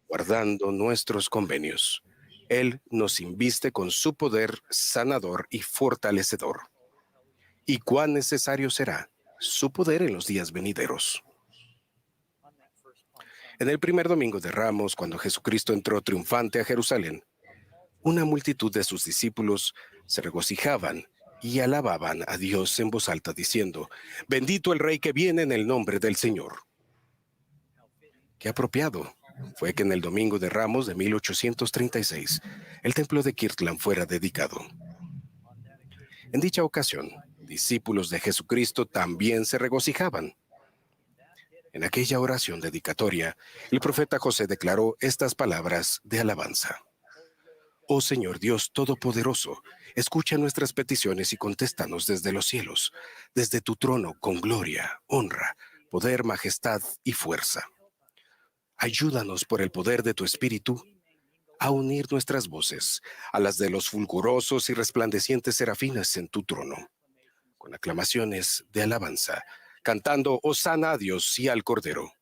guardando nuestros convenios. Él nos inviste con su poder sanador y fortalecedor. ¿Y cuán necesario será su poder en los días venideros? En el primer domingo de Ramos, cuando Jesucristo entró triunfante a Jerusalén, Una multitud de sus discípulos se regocijaban y alababan a Dios en voz alta, diciendo: Bendito el Rey que viene en el nombre del Señor. Qué apropiado fue que en el Domingo de Ramos de 1836 el templo de Kirtland fuera dedicado. En dicha ocasión, discípulos de Jesucristo también se regocijaban. En aquella oración dedicatoria, el profeta José declaró estas palabras de alabanza: Oh Señor Dios Todopoderoso, escucha nuestras peticiones y contéstanos desde los cielos, desde tu trono con gloria, honra, poder, majestad y fuerza. Ayúdanos por el poder de tu Espíritu a unir nuestras voces a las de los fulgurosos y resplandecientes serafines en tu trono, con aclamaciones de alabanza, cantando Hosana a Dios y al Cordero.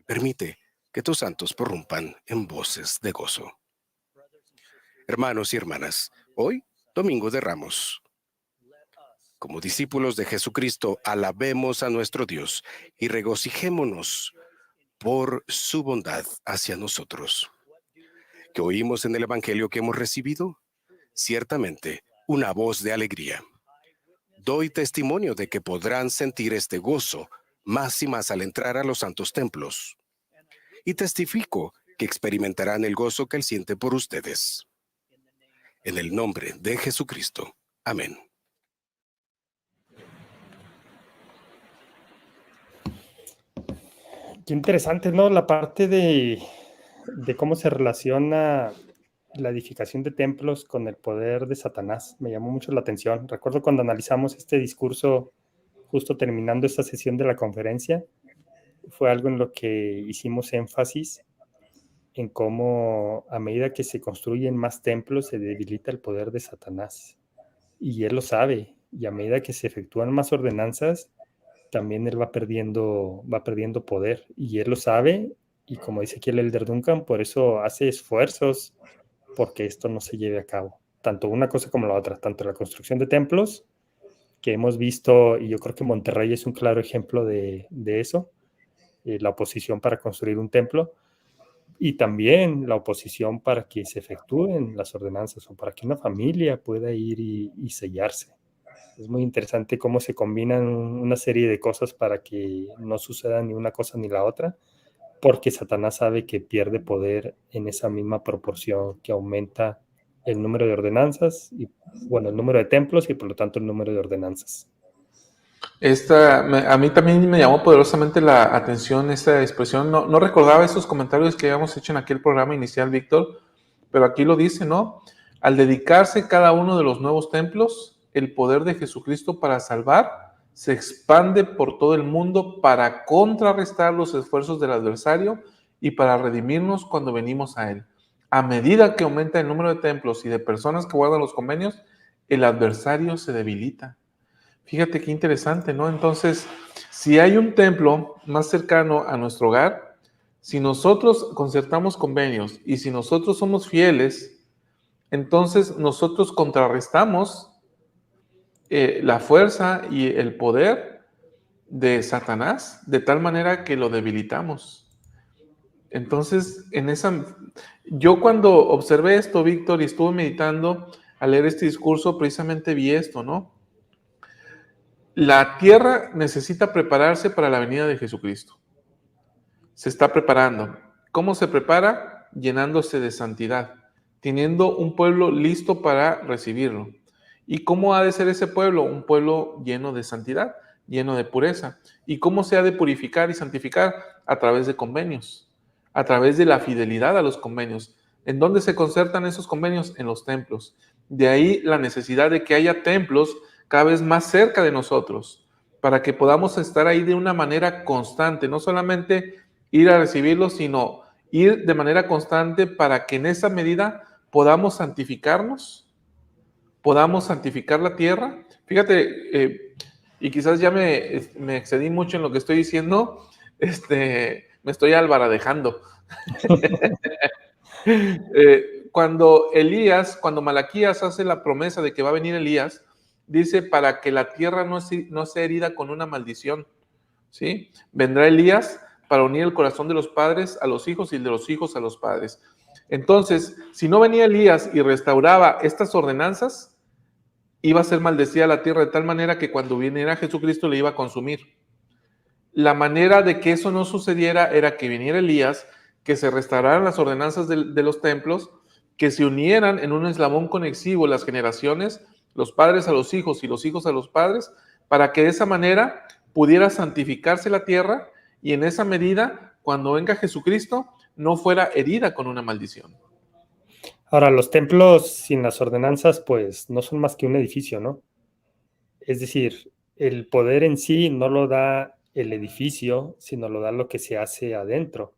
Permite que tus santos prorrumpan en voces de gozo. Hermanos y hermanas, hoy, Domingo de Ramos. Como discípulos de Jesucristo, alabemos a nuestro Dios y regocijémonos por su bondad hacia nosotros. ¿Qué oímos en el Evangelio que hemos recibido? Ciertamente, una voz de alegría. Doy testimonio de que podrán sentir este gozo más y más al entrar a los santos templos. Y testifico que experimentarán el gozo que Él siente por ustedes. En el nombre de Jesucristo. Amén.
Qué interesante, ¿no? La parte de cómo se relaciona la edificación de templos con el poder de Satanás. Me llamó mucho la atención. Recuerdo cuando analizamos este discurso, justo terminando esta sesión de la conferencia, fue algo en lo que hicimos énfasis en cómo a medida que se construyen más templos se debilita el poder de Satanás. Y él lo sabe. Y a medida que se efectúan más ordenanzas, también él va perdiendo poder. Y él lo sabe. Y como dice aquí el Elder Duncan, por eso hace esfuerzos porque esto no se lleve a cabo. Tanto una cosa como la otra. Tanto la construcción de templos, que hemos visto, y yo creo que Monterrey es un claro ejemplo de eso, la oposición para construir un templo, y también la oposición para que se efectúen las ordenanzas o para que una familia pueda ir y sellarse. Es muy interesante cómo se combinan una serie de cosas para que no suceda ni una cosa ni la otra, porque Satanás sabe que pierde poder en esa misma proporción que aumenta el número de ordenanzas, y bueno, el número de templos y por lo tanto el número de ordenanzas.
A mí también me llamó poderosamente la atención esta expresión. No recordaba esos comentarios que habíamos hecho en aquel programa inicial, Víctor, pero aquí lo dice, ¿no? Al dedicarse cada uno de los nuevos templos, el poder de Jesucristo para salvar se expande por todo el mundo para contrarrestar los esfuerzos del adversario y para redimirnos cuando venimos a Él. A medida que aumenta el número de templos y de personas que guardan los convenios, el adversario se debilita. Fíjate qué interesante, ¿no? Entonces, si hay un templo más cercano a nuestro hogar, si nosotros concertamos convenios y si nosotros somos fieles, entonces nosotros contrarrestamos la fuerza y el poder de Satanás de tal manera que lo debilitamos. Entonces, yo cuando observé esto, Víctor, y estuve meditando al leer este discurso, precisamente vi esto, ¿no? La tierra necesita prepararse para la venida de Jesucristo. Se está preparando. ¿Cómo se prepara? Llenándose de santidad, teniendo un pueblo listo para recibirlo. ¿Y cómo ha de ser ese pueblo? Un pueblo lleno de santidad, lleno de pureza. ¿Y cómo se ha de purificar y santificar? A través de convenios, a través de la fidelidad a los convenios. ¿En dónde se concertan esos convenios? En los templos. De ahí la necesidad de que haya templos cada vez más cerca de nosotros, para que podamos estar ahí de una manera constante, no solamente ir a recibirlos, sino ir de manera constante para que en esa medida podamos santificarnos, podamos santificar la tierra. Fíjate, y quizás ya me excedí mucho en lo que estoy diciendo, me estoy albaradejando. Cuando Malaquías hace la promesa de que va a venir Elías, dice para que la tierra no sea herida con una maldición, ¿sí? Vendrá Elías para unir el corazón de los padres a los hijos y de los hijos a los padres. Entonces, si no venía Elías y restauraba estas ordenanzas, iba a ser maldecida la tierra de tal manera que cuando viniera Jesucristo le iba a consumir. La manera de que eso no sucediera era que viniera Elías, que se restauraran las ordenanzas de los templos, que se unieran en un eslabón conexivo las generaciones, los padres a los hijos y los hijos a los padres, para que de esa manera pudiera santificarse la tierra y en esa medida, cuando venga Jesucristo, no fuera herida con una maldición.
Ahora, los templos sin las ordenanzas, pues no son más que un edificio, ¿no? Es decir, el poder en sí no lo da el edificio, sino lo da lo que se hace adentro.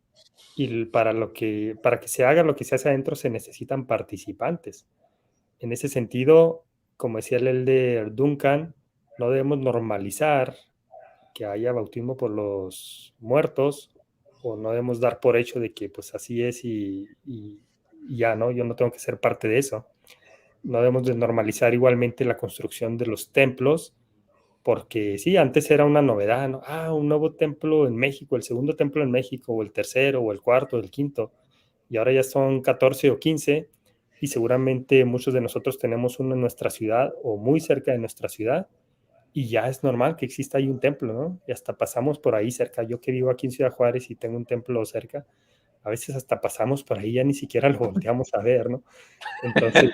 Y para que se haga lo que se hace adentro se necesitan participantes. En ese sentido, como decía el elder Duncan, no debemos normalizar que haya bautismo por los muertos, o no debemos dar por hecho de que pues así es y ya, ¿no? Yo no tengo que ser parte de eso. No debemos de normalizar igualmente la construcción de los templos, porque sí, antes era una novedad, ¿no? Ah, un nuevo templo en México, el segundo templo en México, o el tercero, o el cuarto, o el quinto, y ahora ya son 14 o 15, y seguramente muchos de nosotros tenemos uno en nuestra ciudad o muy cerca de nuestra ciudad, y ya es normal que exista ahí un templo, ¿no? Y hasta pasamos por ahí cerca. Yo que vivo aquí en Ciudad Juárez y tengo un templo cerca, a veces hasta pasamos por ahí, ya ni siquiera lo volteamos a ver, ¿no? Entonces,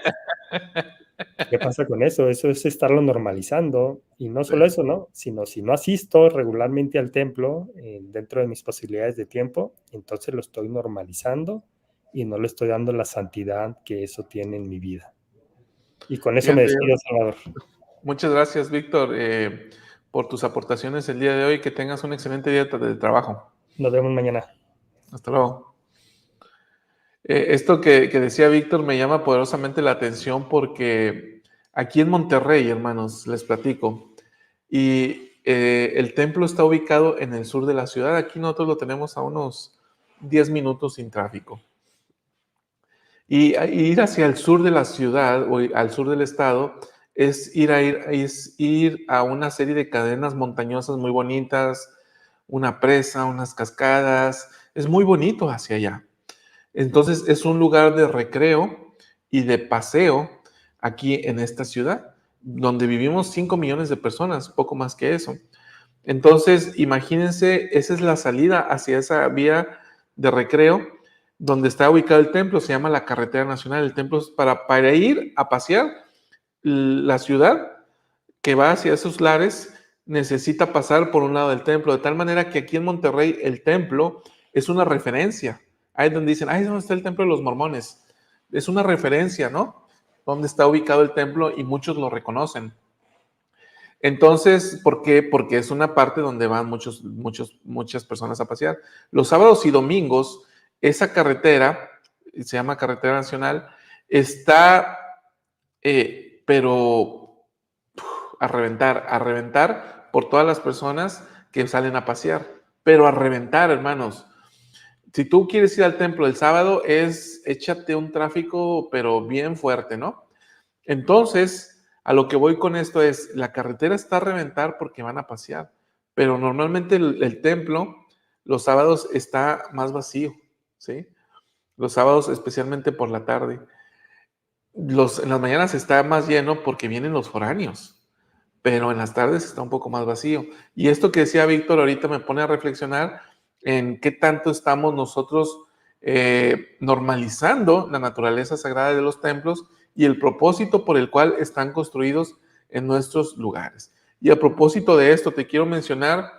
¿qué pasa con eso? Eso es estarlo normalizando. Y no solo eso, ¿no? Sino si no asisto regularmente al templo dentro de mis posibilidades de tiempo, entonces lo estoy normalizando y no le estoy dando la santidad que eso tiene en mi vida. Y con eso me
Fíjate,
despido, Salvador.
muchas gracias, Víctor, por tus aportaciones el día de hoy. Que tengas un excelente día de trabajo.
Nos vemos mañana.
Hasta luego. Esto que decía Víctor me llama poderosamente la atención porque aquí en Monterrey, hermanos, les platico, y el templo está ubicado en el sur de la ciudad. Aquí nosotros lo tenemos a unos 10 minutos sin tráfico. Y ir hacia el sur de la ciudad o al sur del estado es ir a una serie de cadenas montañosas muy bonitas, una presa, unas cascadas. Es muy bonito hacia allá. Entonces es un lugar de recreo y de paseo aquí en esta ciudad, donde vivimos 5 millones de personas, poco más que eso. Entonces, imagínense, esa es la salida hacia esa vía de recreo donde está ubicado el templo, se llama la Carretera Nacional. El templo es para ir a pasear. La ciudad que va hacia esos lares necesita pasar por un lado del templo, de tal manera que aquí en Monterrey el templo es una referencia. Ahí donde dicen, ahí es donde está el templo de los mormones. Es una referencia, ¿no? Donde está ubicado el templo y muchos lo reconocen. Entonces, ¿por qué? Porque es una parte donde van muchas personas a pasear. Los sábados y domingos, esa carretera, se llama Carretera Nacional, está, pero a reventar por todas las personas que salen a pasear, pero a reventar, hermanos. Si tú quieres ir al templo el sábado, échate un tráfico, pero bien fuerte, ¿no? Entonces, a lo que voy con esto es, la carretera está a reventar porque van a pasear, pero normalmente el templo los sábados está más vacío, ¿sí? Los sábados, especialmente por la tarde. En las mañanas está más lleno porque vienen los foráneos, pero en las tardes está un poco más vacío. Y esto que decía Víctor ahorita me pone a reflexionar en qué tanto estamos nosotros normalizando la naturaleza sagrada de los templos y el propósito por el cual están construidos en nuestros lugares. Y a propósito de esto, te quiero mencionar,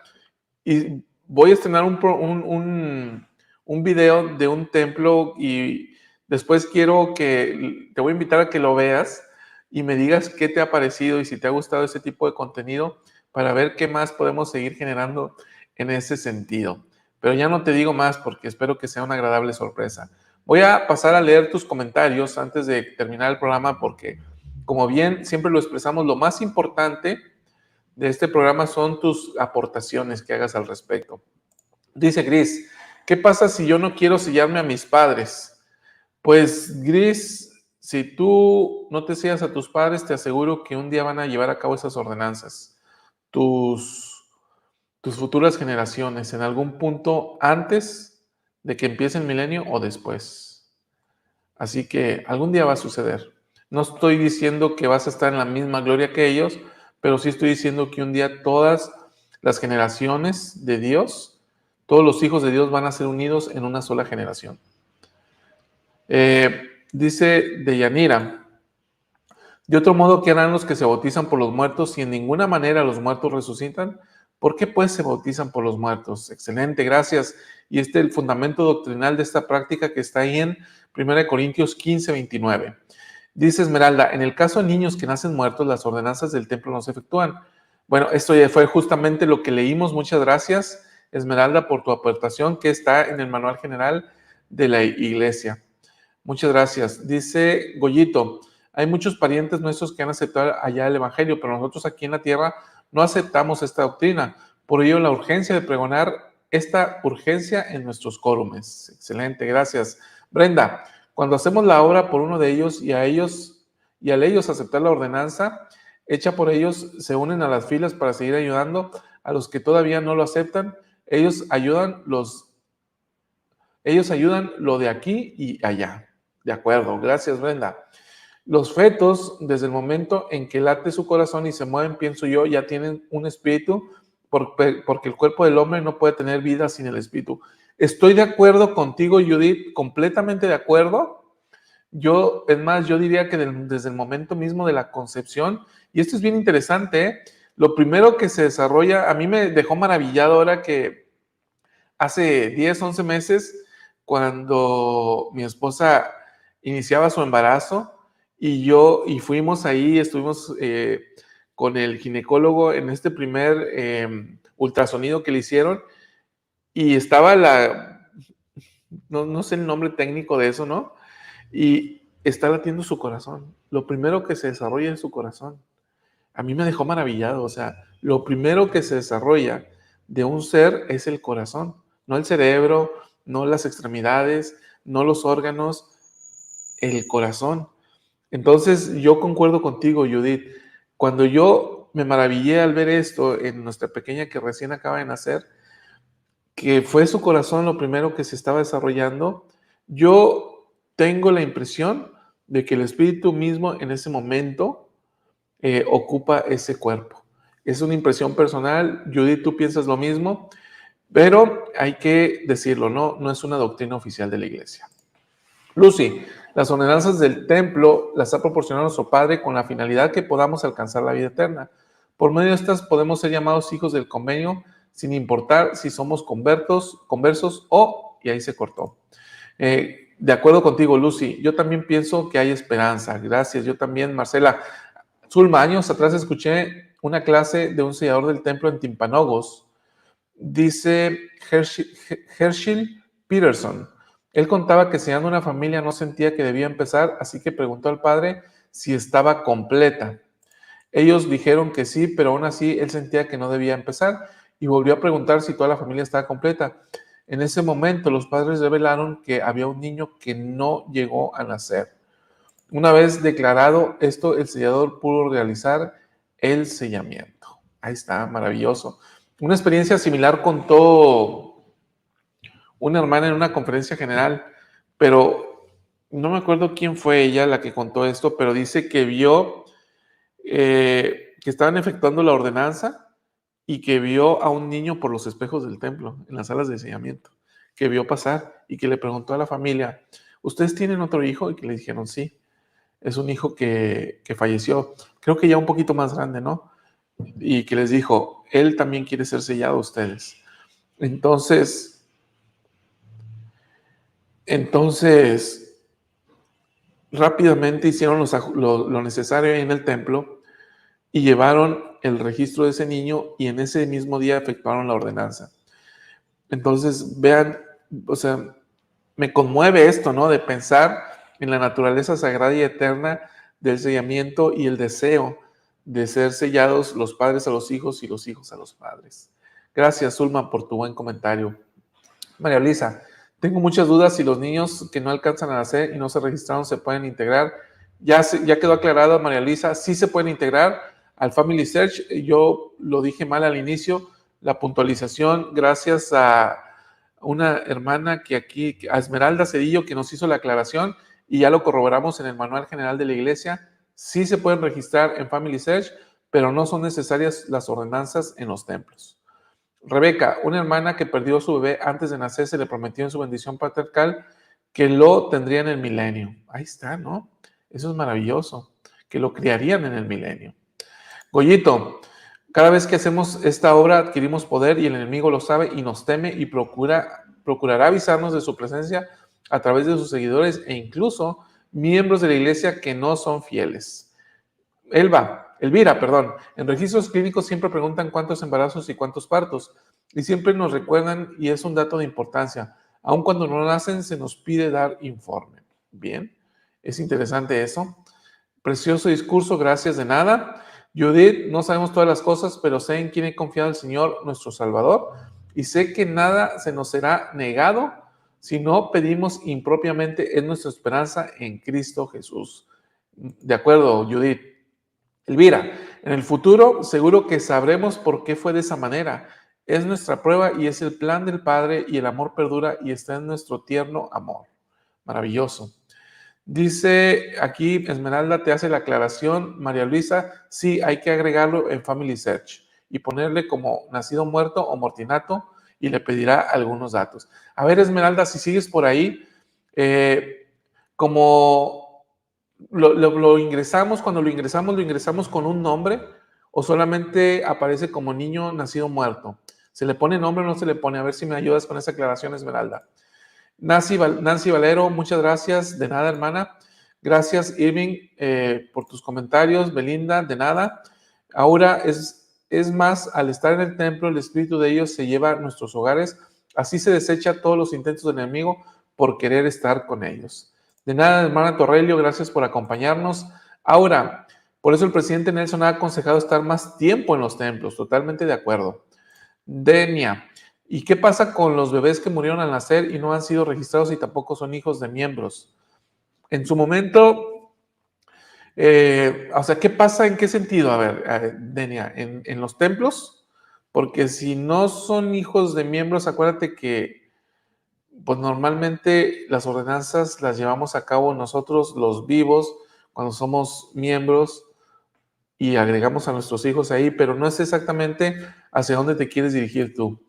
y voy a estrenar un video de un templo y después te voy a invitar a que lo veas y me digas qué te ha parecido y si te ha gustado ese tipo de contenido para ver qué más podemos seguir generando en ese sentido. Pero ya no te digo más porque espero que sea una agradable sorpresa. Voy a pasar a leer tus comentarios antes de terminar el programa porque, como bien siempre lo expresamos, lo más importante de este programa son tus aportaciones que hagas al respecto. Dice Gris, ¿qué pasa si yo no quiero sellarme a mis padres? Pues Gris, si tú no te sellas a tus padres, te aseguro que un día van a llevar a cabo esas ordenanzas. Tus futuras generaciones, en algún punto antes de que empiece el milenio o después. Así que algún día va a suceder. No estoy diciendo que vas a estar en la misma gloria que ellos, pero sí estoy diciendo que un día todas las generaciones de Dios, todos los hijos de Dios van a ser unidos en una sola generación. Dice Deyanira, de otro modo, ¿qué harán los que se bautizan por los muertos si en ninguna manera los muertos resucitan? ¿Por qué pues se bautizan por los muertos? Excelente, gracias. Y este es el fundamento doctrinal de esta práctica que está ahí en 1 Corintios 15, 29. Dice Esmeralda, en el caso de niños que nacen muertos, las ordenanzas del templo no se efectúan. Bueno, esto ya fue justamente lo que leímos. Muchas gracias, Esmeralda, por tu aportación que está en el manual general de la iglesia. Muchas gracias. Dice Goyito, hay muchos parientes nuestros que han aceptado allá el evangelio, pero nosotros aquí en la tierra no aceptamos esta doctrina. Por ello, la urgencia de pregonar esta urgencia en nuestros córumes. Excelente, gracias. Brenda, cuando hacemos la obra por uno de ellos y al ellos aceptar la ordenanza hecha por ellos, se unen a las filas para seguir ayudando a los que todavía no lo aceptan. Ellos ayudan lo de aquí y allá. De acuerdo, gracias, Brenda. Los fetos, desde el momento en que late su corazón y se mueven, pienso yo, ya tienen un espíritu, porque el cuerpo del hombre no puede tener vida sin el espíritu. Estoy de acuerdo contigo, Judith, completamente de acuerdo. Es más, yo diría que desde el momento mismo de la concepción, y esto es bien interesante, ¿eh? Lo primero que se desarrolla, a mí me dejó maravillado ahora que hace 10, 11 meses, cuando mi esposa iniciaba su embarazo, y fuimos ahí, estuvimos con el ginecólogo en este primer ultrasonido que le hicieron, y estaba no sé el nombre técnico de eso, ¿no? Y está latiendo su corazón. Lo primero que se desarrolla es su corazón. A mí me dejó maravillado, o sea, lo primero que se desarrolla de un ser es el corazón, no el cerebro, no las extremidades, no los órganos, el corazón. Entonces, yo concuerdo contigo, Judith. Cuando yo me maravillé al ver esto en nuestra pequeña que recién acaba de nacer, que fue su corazón lo primero que se estaba desarrollando, yo tengo la impresión de que el espíritu mismo en ese momento ocupa ese cuerpo. Es una impresión personal. Judith, tú piensas lo mismo, pero hay que decirlo, no es una doctrina oficial de la iglesia. Lucy, las ordenanzas del templo las ha proporcionado nuestro Padre con la finalidad que podamos alcanzar la vida eterna. Por medio de estas podemos ser llamados hijos del convenio, sin importar si somos conversos o, y ahí se cortó. De acuerdo contigo, Lucy, yo también pienso que hay esperanza. Gracias, yo también, Marcela. Zulma, años atrás escuché una clase de un sellador del templo en Timpanogos. Dice Herschel Peterson. Él contaba que sellando una familia no sentía que debía empezar, así que preguntó al padre si estaba completa. Ellos dijeron que sí, pero aún así él sentía que no debía empezar y volvió a preguntar si toda la familia estaba completa. En ese momento los padres revelaron que había un niño que no llegó a nacer. Una vez declarado esto, el sellador pudo realizar el sellamiento. Ahí está, maravilloso. Una experiencia similar contó una hermana en una conferencia general, pero no me acuerdo quién fue ella la que contó esto, pero dice que vio que estaban efectuando la ordenanza y que vio a un niño por los espejos del templo, en las salas de enseñamiento, que vio pasar y que le preguntó a la familia, ¿ustedes tienen otro hijo? Y que le dijeron, sí, es un hijo que falleció, creo que ya un poquito más grande, ¿no? Y que les dijo, él también quiere ser sellado, ustedes. Entonces, rápidamente hicieron lo necesario ahí en el templo y llevaron el registro de ese niño y en ese mismo día efectuaron la ordenanza. Entonces, vean, o sea, me conmueve esto, ¿no? De pensar en la naturaleza sagrada y eterna del sellamiento y el deseo de ser sellados los padres a los hijos y los hijos a los padres. Gracias, Zulma, por tu buen comentario. María Luisa, tengo muchas dudas si los niños que no alcanzan a nacer y no se registraron se pueden integrar. Ya quedó aclarado, María Luisa, sí se pueden integrar al Family Search. Yo lo dije mal al inicio, la puntualización, gracias a una hermana a Esmeralda Cedillo, que nos hizo la aclaración. y ya lo corroboramos en el Manual General de la Iglesia. Sí se pueden registrar en Family Search, pero no son necesarias las ordenanzas en los templos. Rebeca, una hermana que perdió a su bebé antes de nacer, se le prometió en su bendición patriarcal que lo tendría en el milenio. Ahí está, ¿no? Eso es maravilloso, que lo criarían en el milenio. Goyito, cada vez que hacemos esta obra adquirimos poder y el enemigo lo sabe y nos teme y procurará avisarnos de su presencia a través de sus seguidores e incluso miembros de la iglesia que no son fieles. Elvira, en registros clínicos siempre preguntan cuántos embarazos y cuántos partos y siempre nos recuerdan y es un dato de importancia. Aun cuando no nacen se nos pide dar informe. Bien, es interesante eso. Precioso discurso, gracias de nada. Judith, no sabemos todas las cosas, pero sé en quién he confiado el Señor, nuestro Salvador, y sé que nada se nos será negado si no pedimos impropiamente. Es nuestra esperanza en Cristo Jesús. De acuerdo, Judith. Elvira, en el futuro seguro que sabremos por qué fue de esa manera. Es nuestra prueba y es el plan del Padre y el amor perdura y está en nuestro tierno amor. Maravilloso. Dice aquí, Esmeralda te hace la aclaración, María Luisa, sí, hay que agregarlo en Family Search y ponerle como nacido muerto o mortinato y le pedirá algunos datos. A ver, Esmeralda, si sigues por ahí, como lo ingresamos, cuando lo ingresamos con un nombre o solamente aparece como niño nacido muerto. ¿Se le pone nombre o no se le pone? A ver si me ayudas con esa aclaración, Esmeralda. Nancy Valero, muchas gracias. De nada, hermana. Gracias, Irving, por tus comentarios. Belinda, de nada. Ahora es más, al estar en el templo, el espíritu de ellos se lleva a nuestros hogares. Así se desecha todos los intentos del enemigo por querer estar con ellos. De nada, hermana Torrelio, gracias por acompañarnos. Ahora, por eso el presidente Nelson ha aconsejado estar más tiempo en los templos. Totalmente de acuerdo. Denia, ¿y qué pasa con los bebés que murieron al nacer y no han sido registrados y tampoco son hijos de miembros? En su momento, o sea, ¿qué pasa? ¿En qué sentido? A ver, Denia, ¿en los templos? Porque si no son hijos de miembros, acuérdate que pues normalmente las ordenanzas las llevamos a cabo nosotros, los vivos, cuando somos miembros y agregamos a nuestros hijos ahí, pero no es exactamente hacia dónde te quieres dirigir tú.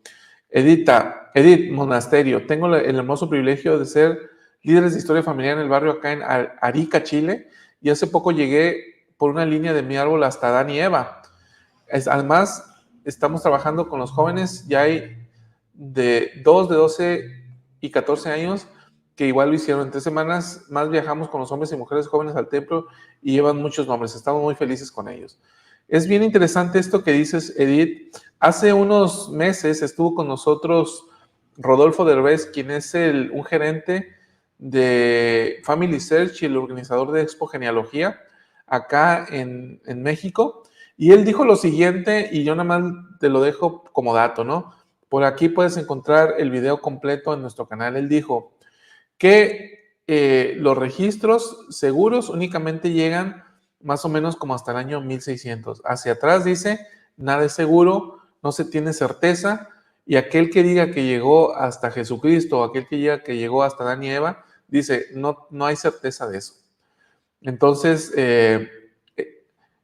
Edith Monasterio, tengo el hermoso privilegio de ser líderes de historia familiar en el barrio acá en Arica, Chile, y hace poco llegué por una línea de mi árbol hasta Adán y Eva. Además, estamos trabajando con los jóvenes, ya hay de 12 y 14 años que igual lo hicieron. En 3 semanas más viajamos con los hombres y mujeres jóvenes al templo y llevan muchos nombres. Estamos muy felices con ellos. Es bien interesante esto que dices, Edith. Hace unos meses estuvo con nosotros Rodolfo Derbez, quien es un gerente de Family Search y el organizador de Expo Genealogía acá en México. Y él dijo lo siguiente, y yo nada más te lo dejo como dato, ¿no? Por aquí puedes encontrar el video completo en nuestro canal. Él dijo que los registros seguros únicamente llegan más o menos como hasta el año 1600. Hacia atrás dice, nada es seguro, no se tiene certeza, y aquel que diga que llegó hasta Jesucristo, o aquel que diga que llegó hasta Adán y Eva, dice, no hay certeza de eso. Entonces,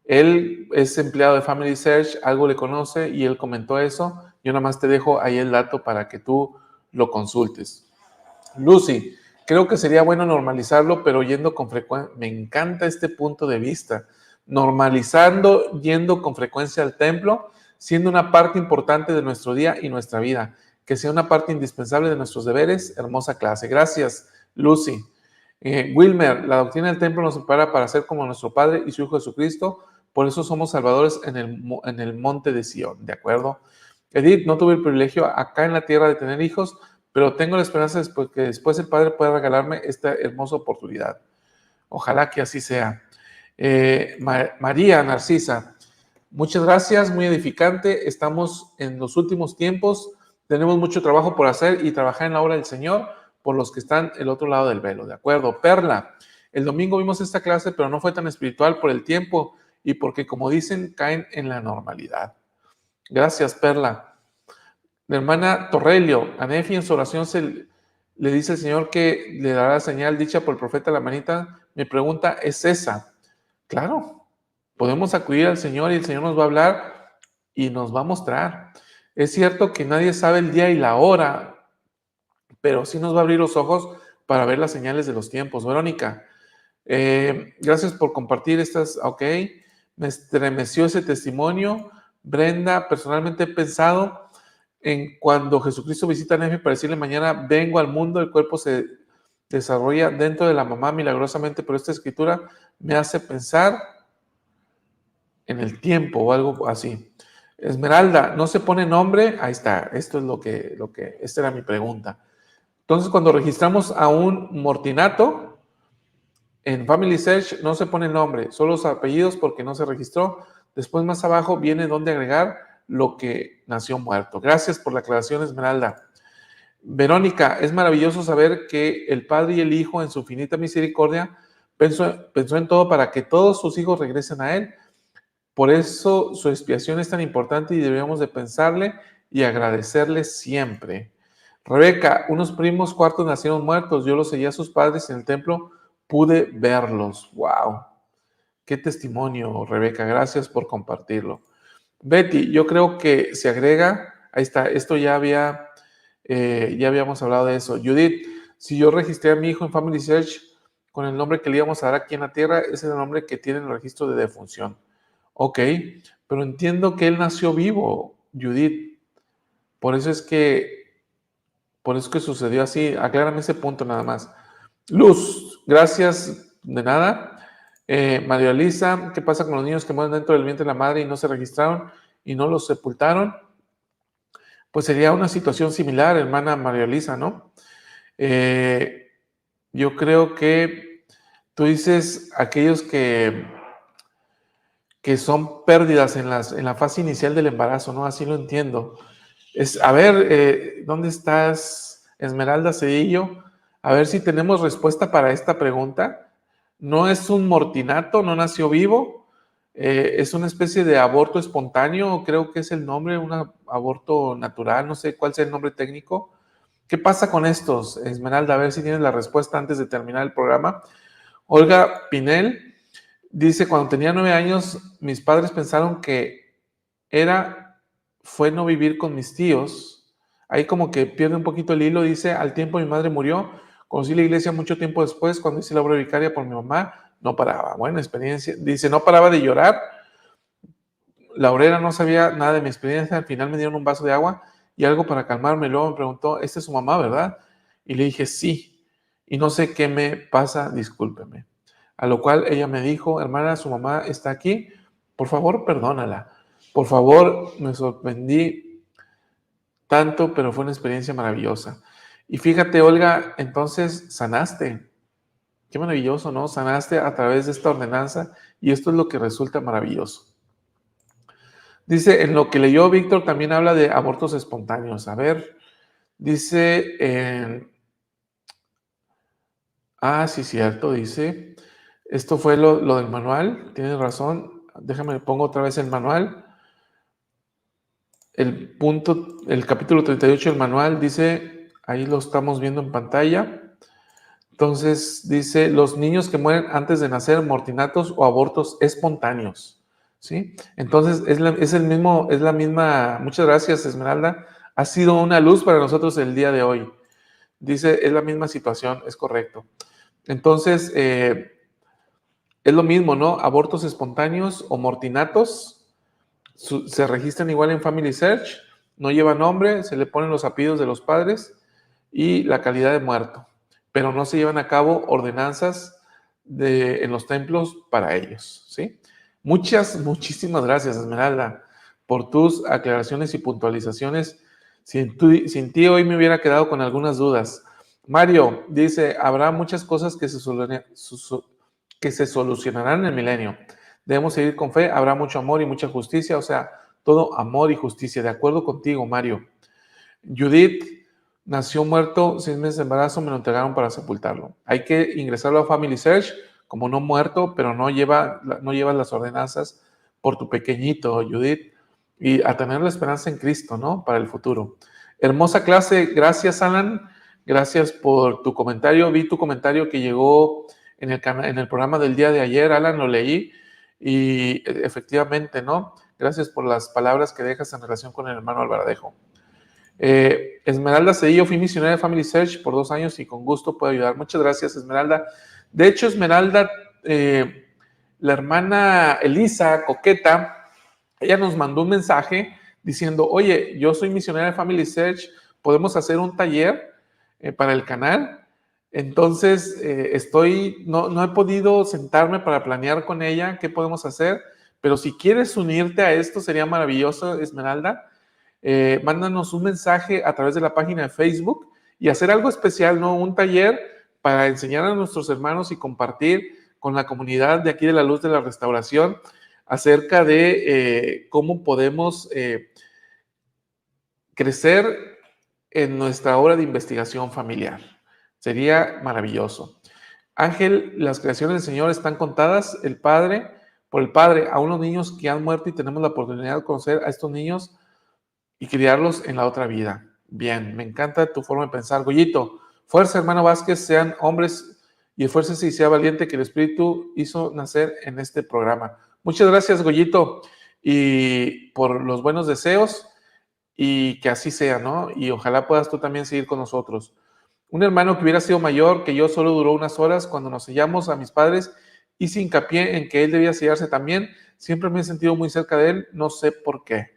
él es empleado de Family Search, algo le conoce y él comentó eso. Yo nada más te dejo ahí el dato para que tú lo consultes. Lucy, creo que sería bueno normalizarlo, pero yendo con frecuencia. Me encanta este punto de vista. Normalizando, yendo con frecuencia al templo, siendo una parte importante de nuestro día y nuestra vida. Que sea una parte indispensable de nuestros deberes. Hermosa clase. Gracias, Lucy. Wilmer, la doctrina del templo nos prepara para ser como nuestro Padre y su Hijo Jesucristo. Por eso somos salvadores en el monte de Sion. ¿De acuerdo? Edith, no tuve el privilegio acá en la tierra de tener hijos, pero tengo la esperanza que después el Padre pueda regalarme esta hermosa oportunidad. Ojalá que así sea. María Narcisa, muchas gracias, muy edificante. Estamos en los últimos tiempos, tenemos mucho trabajo por hacer y trabajar en la obra del Señor por los que están el otro lado del velo. ¿De acuerdo? Perla, el domingo vimos esta clase, pero no fue tan espiritual por el tiempo y porque, como dicen, caen en la normalidad. Gracias, Perla. Mi hermana Torrelio, a Nefi en su oración le dice el Señor que le dará la señal dicha por el profeta la manita. Mi pregunta es esa. Claro, podemos acudir al Señor y el Señor nos va a hablar y nos va a mostrar. Es cierto que nadie sabe el día y la hora, pero sí nos va a abrir los ojos para ver las señales de los tiempos. Verónica, gracias por compartir estas, ok, me estremeció ese testimonio. Brenda, personalmente he pensado en cuando Jesucristo visita a Nefi para decirle mañana vengo al mundo, el cuerpo se desarrolla dentro de la mamá milagrosamente, pero esta escritura me hace pensar en el tiempo o algo así. Esmeralda, no se pone nombre, ahí está, esto es esta era mi pregunta. Entonces, cuando registramos a un mortinato, en Family Search no se pone nombre, solo los apellidos porque no se registró. Después, más abajo, viene donde agregar lo que nació muerto. Gracias por la aclaración, Esmeralda. Verónica, es maravilloso saber que el Padre y el Hijo, en su infinita misericordia, pensó en todo para que todos sus hijos regresen a Él. Por eso su expiación es tan importante y debemos de pensarle y agradecerle siempre. Rebeca, unos primos cuartos nacieron muertos. Yo los seguí a sus padres en el templo, pude verlos. ¡Wow! ¡Qué testimonio, Rebeca! Gracias por compartirlo. Betty, yo creo que se agrega, ahí está, esto ya habíamos hablado de eso. Judith, si yo registré a mi hijo en Family Search con el nombre que le íbamos a dar aquí en la tierra, ese es el nombre que tiene en el registro de defunción. Ok, pero entiendo que él nació vivo, Judith. Por eso es que sucedió así. Aclárame ese punto nada más. Luz, gracias de nada. María Elisa, ¿qué pasa con los niños que mueren dentro del vientre de la madre y no se registraron y no los sepultaron? Pues sería una situación similar, hermana María Elisa, ¿no? Yo creo que tú dices aquellos que son pérdidas en la fase inicial del embarazo, ¿no? Así lo entiendo. A ver, ¿dónde estás, Esmeralda Cedillo? A ver si tenemos respuesta para esta pregunta. No es un mortinato, no nació vivo, es una especie de aborto espontáneo, creo que es el nombre, un aborto natural, no sé cuál sea el nombre técnico. ¿Qué pasa con estos, Esmeralda? A ver si tienes la respuesta antes de terminar el programa. Olga Pinel dice, cuando tenía 9 años, mis padres pensaron que fue no vivir con mis tíos. Ahí como que pierde un poquito el hilo, dice, al tiempo mi madre murió, conocí la iglesia mucho tiempo después, cuando hice la obra vicaria por mi mamá, no paraba, buena experiencia. Dice, no paraba de llorar, la obrera no sabía nada de mi experiencia, al final me dieron un vaso de agua y algo para calmarme, luego me preguntó, ¿esta es su mamá, verdad? Y le dije, sí, y no sé qué me pasa, discúlpeme. A lo cual ella me dijo, hermana, su mamá está aquí, por favor, perdónala. Por favor, me sorprendí tanto, pero fue una experiencia maravillosa. Y fíjate, Olga, entonces sanaste. Qué maravilloso, ¿no? Sanaste a través de esta ordenanza y esto es lo que resulta maravilloso. Dice, en lo que leyó Víctor también habla de abortos espontáneos. A ver, dice, sí, cierto, dice, esto fue lo del manual, tienes razón, déjame pongo otra vez el manual. El capítulo 38 del manual dice, ahí lo estamos viendo en pantalla. Entonces dice, los niños que mueren antes de nacer, mortinatos o abortos espontáneos, ¿sí? Entonces es la misma, muchas gracias Esmeralda, ha sido una luz para nosotros el día de hoy. Dice, es la misma situación, es correcto. Entonces, es lo mismo, ¿no? Abortos espontáneos o mortinatos, se registran igual en Family Search, no lleva nombre, se le ponen los apellidos de los padres y la calidad de muerto, pero no se llevan a cabo ordenanzas en los templos para ellos, ¿sí? Muchísimas gracias, Esmeralda, por tus aclaraciones y puntualizaciones. Sin ti hoy me hubiera quedado con algunas dudas. Mario dice, habrá muchas cosas que se solucionarán en el milenio. Debemos seguir con fe, habrá mucho amor y mucha justicia, o sea, todo amor y justicia. De acuerdo contigo, Mario. Judith nació muerto, 6 meses de embarazo, me lo entregaron para sepultarlo. Hay que ingresarlo a Family Search como no muerto, pero no llevas las ordenanzas por tu pequeñito, Judith, y a tener la esperanza en Cristo, ¿no? Para el futuro. Hermosa clase, gracias, Alan. Gracias por tu comentario. Vi tu comentario que llegó en el programa del día de ayer, Alan, lo leí y efectivamente, ¿no? Gracias por las palabras que dejas en relación con el hermano Alvaradejo. Esmeralda Cedillo, fui misionera de Family Search por 2 años y con gusto puedo ayudar. Muchas gracias, Esmeralda. De hecho, Esmeralda, la hermana Elisa Coqueta, ella nos mandó un mensaje diciendo, oye, yo soy misionera de Family Search, podemos hacer un taller para el canal. Entonces, no he podido sentarme para planear con ella qué podemos hacer, pero si quieres unirte a esto, sería maravilloso, Esmeralda. Mándanos un mensaje a través de la página de Facebook y hacer algo especial, ¿no? Un taller para enseñar a nuestros hermanos y compartir con la comunidad de aquí de la Luz de la Restauración acerca de cómo podemos crecer en nuestra obra de investigación familiar. Sería maravilloso. Ángel, las creaciones del Señor están contadas por el Padre a unos niños que han muerto y tenemos la oportunidad de conocer a estos niños y criarlos en la otra vida. Bien, me encanta tu forma de pensar. Goyito, fuerza, hermano Vázquez, sean hombres y esfuércese y sea valiente que el Espíritu hizo nacer en este programa. Muchas gracias, Goyito, y por los buenos deseos y que así sea, ¿no? Y ojalá puedas tú también seguir con nosotros. Un hermano que hubiera sido mayor que yo solo duró unas horas cuando nos sellamos a mis padres, hice hincapié en que él debía sellarse también. Siempre me he sentido muy cerca de él, no sé por qué.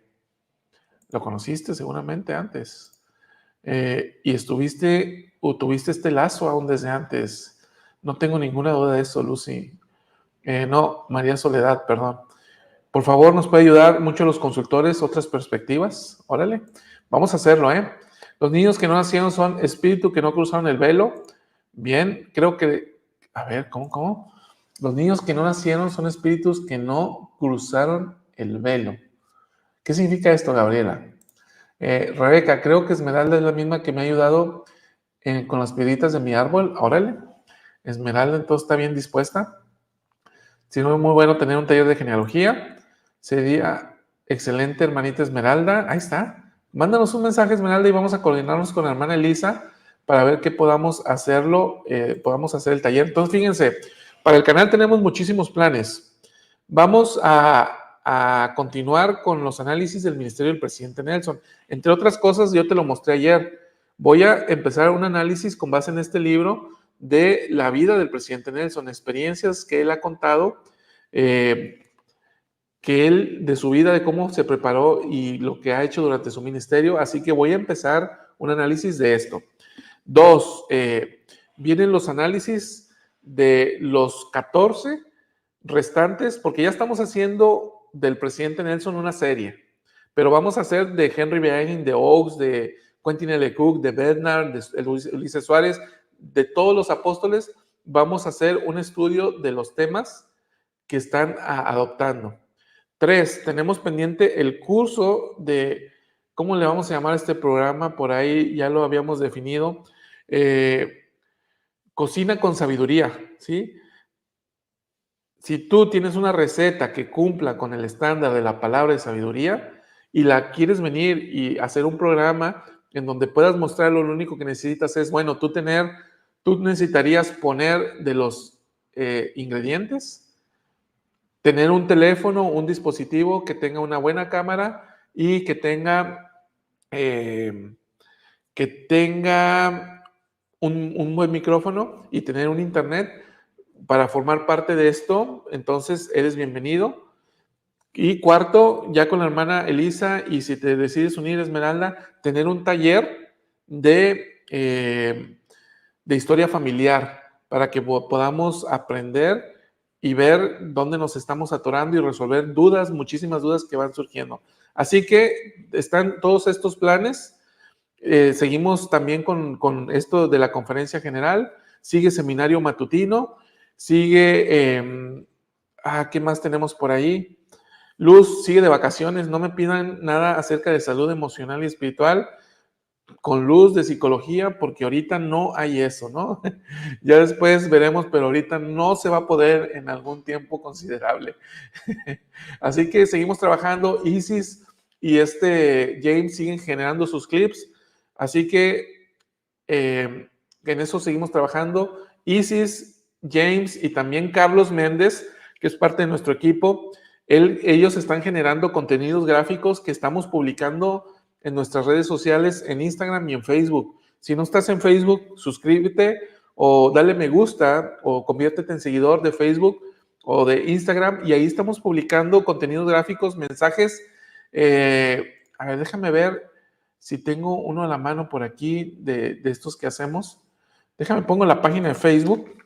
Lo conociste seguramente antes. Y tuviste este lazo aún desde antes. No tengo ninguna duda de eso, Lucy. No, María Soledad, perdón. Por favor, nos puede ayudar mucho los consultores, otras perspectivas. Órale, vamos a hacerlo, ¿eh? Los niños que no nacieron son espíritus que no cruzaron el velo. Bien, creo que... A ver, ¿cómo? Los niños que no nacieron son espíritus que no cruzaron el velo. ¿Qué significa esto, Gabriela? Rebeca, creo que Esmeralda es la misma que me ha ayudado con las piedritas de mi árbol. Órale, Esmeralda entonces está bien dispuesta. Si no, es muy bueno tener un taller de genealogía. Sería excelente, hermanita Esmeralda. Ahí está. Mándanos un mensaje, Esmeralda, y vamos a coordinarnos con la hermana Elisa para ver qué podamos hacerlo, podamos hacer el taller. Entonces, fíjense, para el canal tenemos muchísimos planes. Vamos a continuar con los análisis del ministerio del presidente Nelson. Entre otras cosas, yo te lo mostré ayer. Voy a empezar un análisis con base en este libro de la vida del presidente Nelson, experiencias que él ha contado, de su vida, de cómo se preparó y lo que ha hecho durante su ministerio. Así que voy a empezar un análisis de esto. 2, vienen los análisis de los 14 restantes, porque ya estamos haciendo del presidente Nelson una serie, pero vamos a hacer de Henry Beanin, de Oakes, de Quentin L. Cook, de Bernard, de Ulises Suárez, de todos los apóstoles. Vamos a hacer un estudio de los temas que están adoptando. 3, tenemos pendiente el curso de, ¿cómo le vamos a llamar a este programa? Por ahí ya lo habíamos definido. Cocina con sabiduría, ¿sí? Si tú tienes una receta que cumpla con el estándar de la palabra de sabiduría y la quieres venir y hacer un programa en donde puedas mostrarlo, lo único que necesitas es, bueno, tú necesitarías poner de los ingredientes, tener un teléfono, un dispositivo que tenga una buena cámara y que tenga un buen micrófono y tener un internet para formar parte de esto. Entonces eres bienvenido. Y 4, ya con la hermana Elisa, y si te decides unir, Esmeralda, tener un taller de historia familiar para que podamos aprender y ver dónde nos estamos atorando y resolver dudas, muchísimas dudas que van surgiendo. Así que están todos estos planes. Seguimos también con esto de la conferencia general, sigue seminario matutino, sigue, ¿qué más tenemos por ahí? Luz sigue de vacaciones, no me pidan nada acerca de salud emocional y espiritual con Luz de psicología, porque ahorita no hay eso, ¿no? Ya después veremos, pero ahorita no se va a poder en algún tiempo considerable. Así que seguimos trabajando. Isis y James siguen generando sus clips. Así que en eso seguimos trabajando. Isis, James y también Carlos Méndez, que es parte de nuestro equipo, ellos están generando contenidos gráficos que estamos publicando en nuestras redes sociales, en Instagram y en Facebook. Si no estás en Facebook, suscríbete o dale me gusta o conviértete en seguidor de Facebook o de Instagram, y ahí estamos publicando contenidos gráficos, mensajes. A ver, déjame ver si tengo uno a la mano por aquí de estos que hacemos. Déjame, pongo la página de Facebook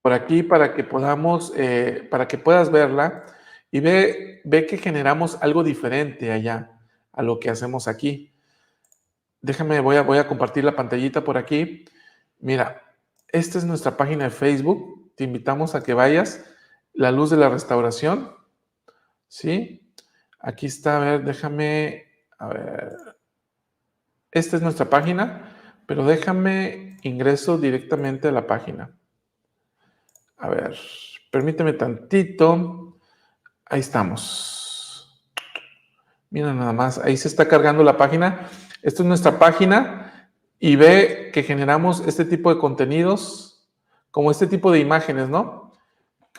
por aquí para que podamos, para que puedas verla y ve que generamos algo diferente allá a lo que hacemos aquí. Déjame, voy a compartir la pantallita por aquí. Mira, esta es nuestra página de Facebook. Te invitamos a que vayas. La Luz de la Restauración. ¿Sí? Aquí está, a ver, déjame, a ver. Esta es nuestra página, pero déjame ingreso directamente a la página. A ver, permíteme tantito. Ahí estamos. Mira nada más, ahí se está cargando la página. Esta es nuestra página y ve que generamos este tipo de contenidos, como este tipo de imágenes, ¿no?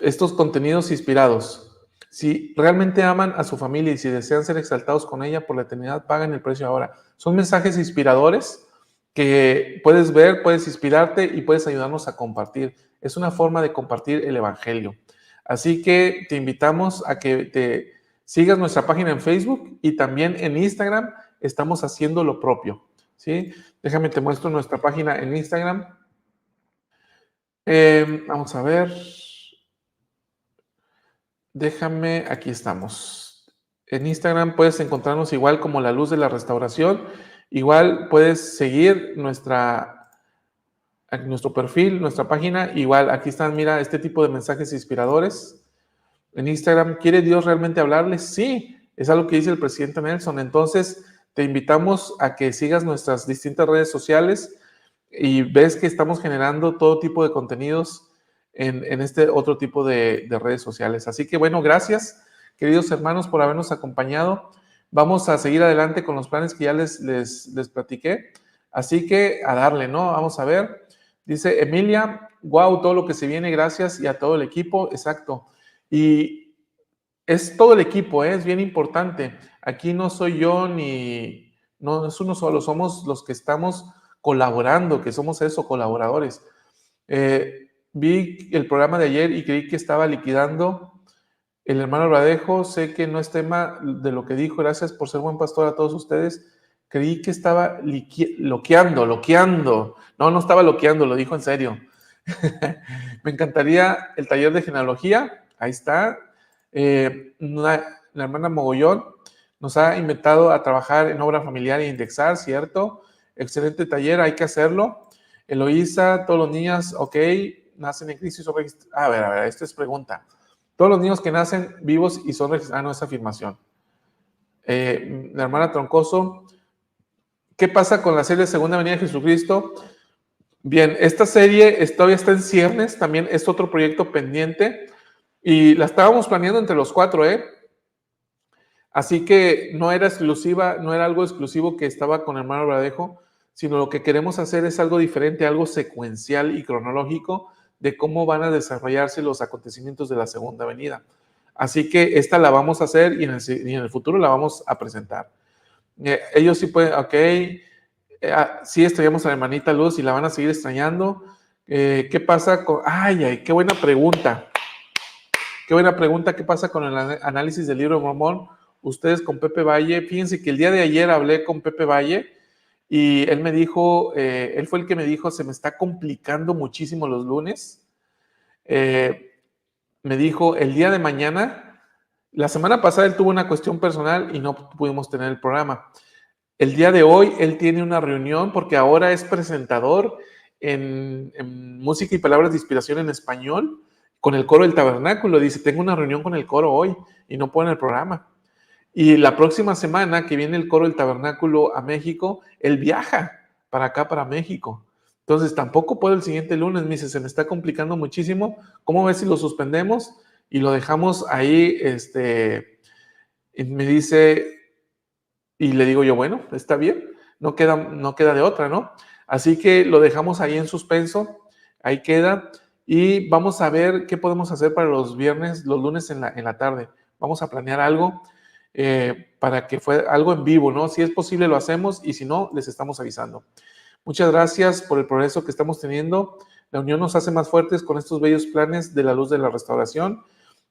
Estos contenidos inspirados. Si realmente aman a su familia y si desean ser exaltados con ella por la eternidad, paguen el precio ahora. Son mensajes inspiradores que puedes ver, puedes inspirarte y puedes ayudarnos a compartir. Es una forma de compartir el evangelio. Así que te invitamos a que te sigas nuestra página en Facebook y también en Instagram estamos haciendo lo propio, ¿sí? Déjame te muestro nuestra página en Instagram. Vamos a ver. Déjame, aquí estamos. En Instagram puedes encontrarnos igual como La Luz de la Restauración. Igual puedes seguir nuestro perfil, nuestra página. Igual aquí están, mira, este tipo de mensajes inspiradores. En Instagram, ¿quiere Dios realmente hablarles? Sí, es algo que dice el presidente Nelson. Entonces, te invitamos a que sigas nuestras distintas redes sociales y ves que estamos generando todo tipo de contenidos en este otro tipo de redes sociales. Así que bueno, gracias, queridos hermanos, por habernos acompañado. Vamos a seguir adelante con los planes que ya les platiqué. Así que a darle, ¿no? Vamos a ver. Dice Emilia, wow, todo lo que se viene, gracias, y a todo el equipo, exacto. Y es todo el equipo, es bien importante. Aquí no soy yo ni, no es uno solo, somos los que estamos colaborando, que somos eso, colaboradores. Vi el programa de ayer y creí que estaba liquidando el hermano Radejo. Sé que no es tema de lo que dijo. Gracias por ser buen pastor a todos ustedes. Creí que estaba loqueando. No estaba loqueando, lo dijo en serio. Me encantaría el taller de genealogía. Ahí está. La hermana Mogollón nos ha invitado a trabajar en obra familiar e indexar, ¿cierto? Excelente taller, hay que hacerlo. Eloísa, todos los niños, ok, nacen en Cristo y son registrados. A ver, esta es pregunta. Todos los niños que nacen vivos y son registrados, no es afirmación. La hermana Troncoso, ¿qué pasa con la serie Segunda Venida de Jesucristo? Bien, esta serie todavía está en ciernes, también es otro proyecto pendiente y la estábamos planeando entre los 4, Así que no era exclusiva, no era algo exclusivo que estaba con el hermano Bradejo, sino lo que queremos hacer es algo diferente, algo secuencial y cronológico de cómo van a desarrollarse los acontecimientos de la Segunda Venida. Así que esta la vamos a hacer y en el futuro la vamos a presentar. Ellos sí pueden, ok, sí extrañamos a la hermanita Luz y la van a seguir extrañando. ¿Qué pasa con...? Ay, qué buena pregunta. Qué buena pregunta, ¿qué pasa con el análisis del libro de Mormón? Ustedes con Pepe Valle, fíjense que el día de ayer hablé con Pepe Valle y él me dijo, él fue el que me dijo, se me está complicando muchísimo los lunes. Me dijo, el día de mañana, la semana pasada él tuvo una cuestión personal y no pudimos tener el programa. El día de hoy él tiene una reunión porque ahora es presentador en música y palabras de inspiración en español con el coro del tabernáculo. Dice, tengo una reunión con el coro hoy y no puedo en el programa. Y la próxima semana que viene el coro del tabernáculo a México, él viaja para acá, para México. Entonces tampoco puedo el siguiente lunes. Me dice, se me está complicando muchísimo. ¿Cómo ves si lo suspendemos y lo dejamos ahí? Y me dice, y le digo yo, bueno, está bien. no queda de otra, ¿no? Así que lo dejamos ahí en suspenso, ahí queda, y vamos a ver qué podemos hacer para los lunes en la tarde. Vamos a planear algo para que fue algo en vivo, ¿no? Si es posible lo hacemos y si no, les estamos avisando. Muchas gracias por el progreso que estamos teniendo. La unión nos hace más fuertes con estos bellos planes de la luz de la restauración.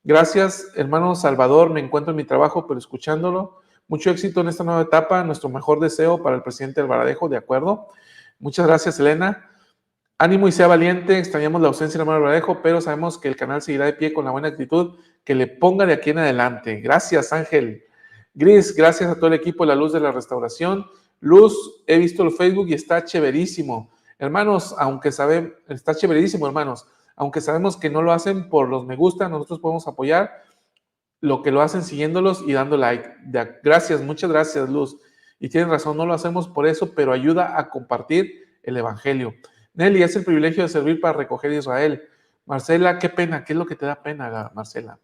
Gracias, hermano Salvador. Me encuentro en mi trabajo, pero escuchándolo. Mucho éxito en esta nueva etapa. Nuestro mejor deseo para el presidente Albaradejo, ¿de acuerdo? Muchas gracias, Elena. Ánimo y sea valiente. Extrañamos la ausencia del hermano Albaradejo, pero sabemos que el canal seguirá de pie con la buena actitud que le ponga de aquí en adelante. Gracias, Ángel. Gris, gracias a todo el equipo de la luz de la restauración. Luz, he visto el Facebook y está chéverísimo. Hermanos, está chéverísimo, hermanos. Aunque sabemos que no lo hacen por los me gusta, nosotros podemos apoyar lo que lo hacen siguiéndolos y dando like. Gracias, muchas gracias, Luz. Y tienen razón, no lo hacemos por eso, pero ayuda a compartir el evangelio. Nelly, es el privilegio de servir para recoger a Israel. Marcela, qué es lo que te da pena, Marcela?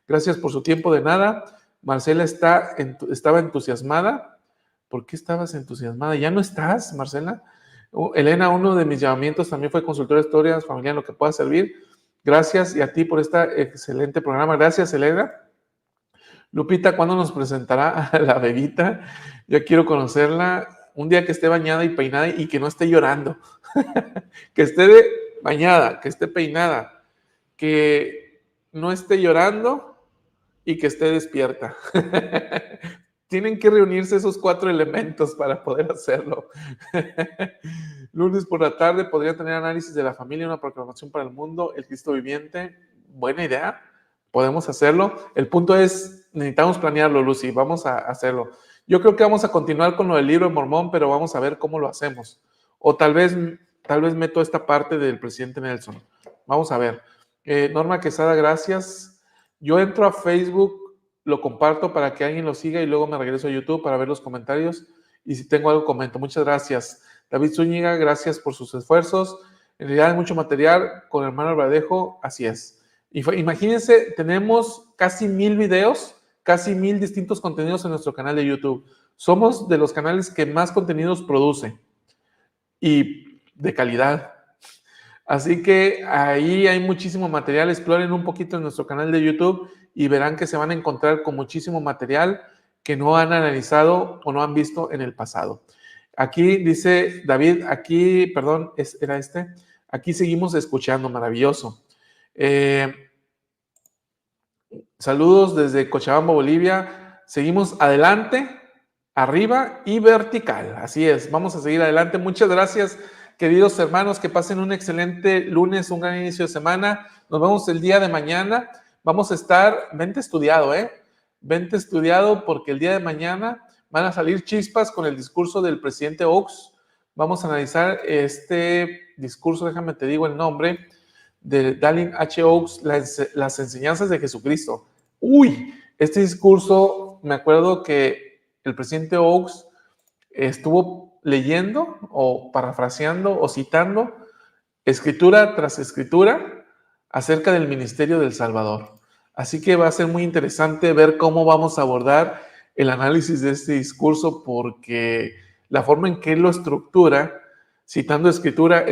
Gracias por su tiempo, de nada. Marcela estaba entusiasmada. ¿Por qué estabas entusiasmada? ¿Ya no estás, Marcela? Elena, uno de mis llamamientos también fue consultor de historias familiares, lo que pueda servir. Gracias, y a ti por este excelente programa. Gracias, Elena. Lupita, ¿cuándo nos presentará a la bebita? Yo quiero conocerla un día que esté bañada y peinada y que no esté llorando. Que esté bañada, que esté peinada, que no esté llorando y que esté despierta. Tienen que reunirse esos 4 elementos para poder hacerlo. Lunes por la tarde podría tener análisis de la familia, una proclamación para el mundo, el Cristo viviente. Buena idea, podemos hacerlo. El punto es, necesitamos planearlo, Lucy, vamos a hacerlo. Yo creo que vamos a continuar con lo del libro de Mormón, pero vamos a ver cómo lo hacemos. O tal vez meto esta parte del presidente Nelson. Vamos a ver. Norma Quesada, gracias. Yo entro a Facebook, lo comparto para que alguien lo siga y luego me regreso a YouTube para ver los comentarios y si tengo algo comento. Muchas gracias. David Zúñiga, gracias por sus esfuerzos. En realidad hay mucho material con el hermano Albaradejo, así es. Imagínense, tenemos casi 1000 videos, casi 1000 distintos contenidos en nuestro canal de YouTube. Somos de los canales que más contenidos produce y de calidad. Así que ahí hay muchísimo material. Exploren un poquito en nuestro canal de YouTube y verán que se van a encontrar con muchísimo material que no han analizado o no han visto en el pasado. Aquí dice David, aquí seguimos escuchando, maravilloso. Saludos desde Cochabamba, Bolivia. Seguimos adelante, arriba y vertical. Así es, vamos a seguir adelante. Muchas gracias, queridos hermanos, que pasen un excelente lunes, un gran inicio de semana. Nos vemos el día de mañana. Vamos a estar, vente estudiado porque el día de mañana van a salir chispas con el discurso del presidente Oaks. Vamos a analizar este discurso, déjame te digo el nombre, de Dallin H. Oaks, las enseñanzas de Jesucristo. Este discurso, me acuerdo que el presidente Oaks estuvo leyendo o parafraseando o citando escritura tras escritura acerca del ministerio del Salvador. Así que va a ser muy interesante ver cómo vamos a abordar el análisis de este discurso, porque la forma en que él lo estructura, citando escritura,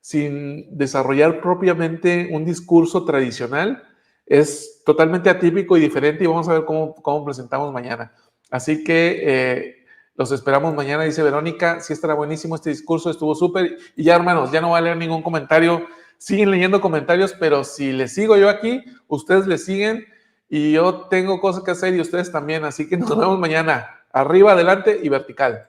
sin desarrollar propiamente un discurso tradicional, es totalmente atípico y diferente, y vamos a ver cómo presentamos mañana. Así que los esperamos mañana, dice Verónica. Sí, estará buenísimo este discurso, estuvo súper. Y ya, hermanos, ya no voy a leer ningún comentario. Siguen leyendo comentarios, pero si les sigo yo aquí, ustedes les siguen y yo tengo cosas que hacer y ustedes también. Así que nos vemos mañana. Arriba, adelante y vertical.